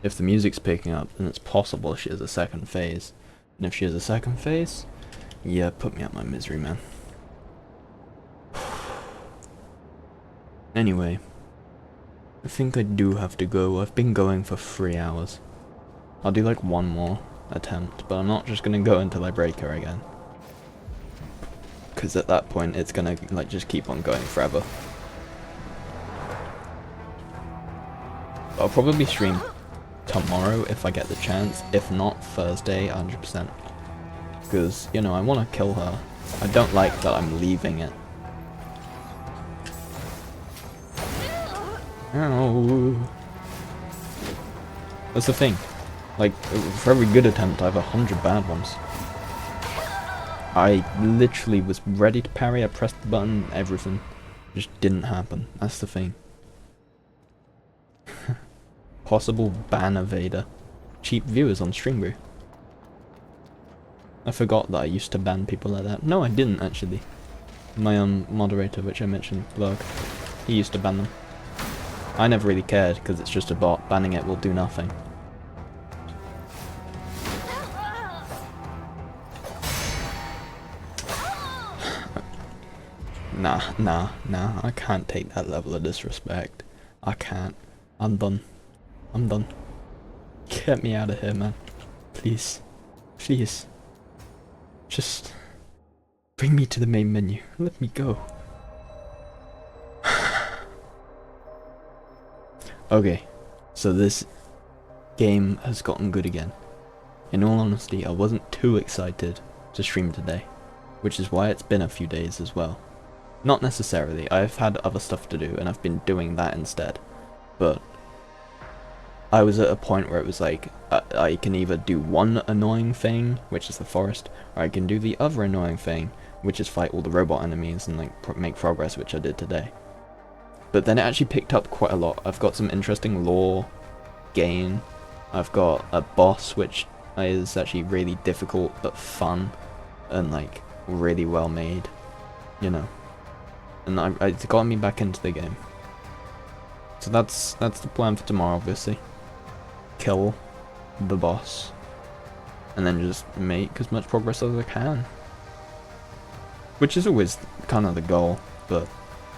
If the music's picking up, then it's possible she has a second phase. And if she has a second phase, yeah, put me out my misery, man. Anyway, I think I do have to go. I've been going for 3 hours. I'll do like one more attempt, but I'm not just gonna go until I break her again. Because at that point, it's gonna like just keep on going forever. I'll probably stream tomorrow if I get the chance, if not Thursday 100%, because you know I want to kill her. I don't like that I'm leaving it. Ow. That's the thing, like for every good attempt I have 100 bad ones. I literally was ready to parry, I pressed the button, everything just didn't happen. That's the thing. Possible ban evader. Cheap viewers on Stringbrew. I forgot that I used to ban people like that. No, I didn't actually. My moderator, which I mentioned, Blog, he used to ban them. I never really cared because it's just a bot. Banning it will do nothing. Nah. I can't take that level of disrespect. I can't. I'm done. I'm done. Get me out of here, man. Please. Please. Just bring me to the main menu. Let me go. Okay. So this game has gotten good again. In all honesty, I wasn't too excited to stream today, which is why it's been a few days as well. Not necessarily. I've had other stuff to do and I've been doing that instead. But I was at a point where it was like, I can either do one annoying thing, which is the forest, or I can do the other annoying thing, which is fight all the robot enemies and like make progress, which I did today. But then it actually picked up quite a lot. I've got some interesting lore gain. I've got a boss which is actually really difficult but fun and like really well made, you know. And it's got me back into the game. So that's the plan for tomorrow, obviously. Kill the boss and then just make as much progress as I can, which is always kind of the goal, but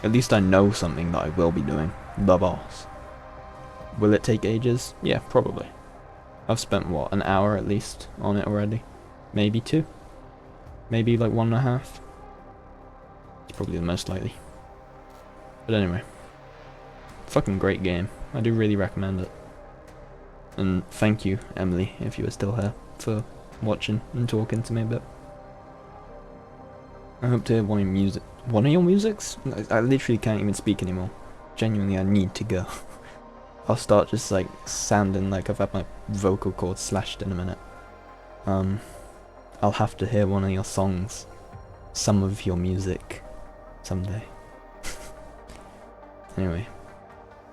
at least I know something that I will be doing. The boss. Will it take ages? Yeah, probably. I've spent what, an hour at least on it already, maybe 2, maybe like 1.5. It's probably the most likely. But anyway, fucking great game. I do really recommend it. And thank you, Emily, if you were still here, for watching and talking to me a bit. I hope to hear one of your music. One of your musics? I literally can't even speak anymore. Genuinely, I need to go. I'll start just like sounding like I've had my vocal cords slashed in a minute. I'll have to hear one of your songs, some of your music, someday. Anyway,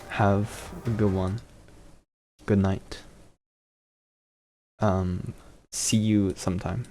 have a good one. Good night. See you sometime.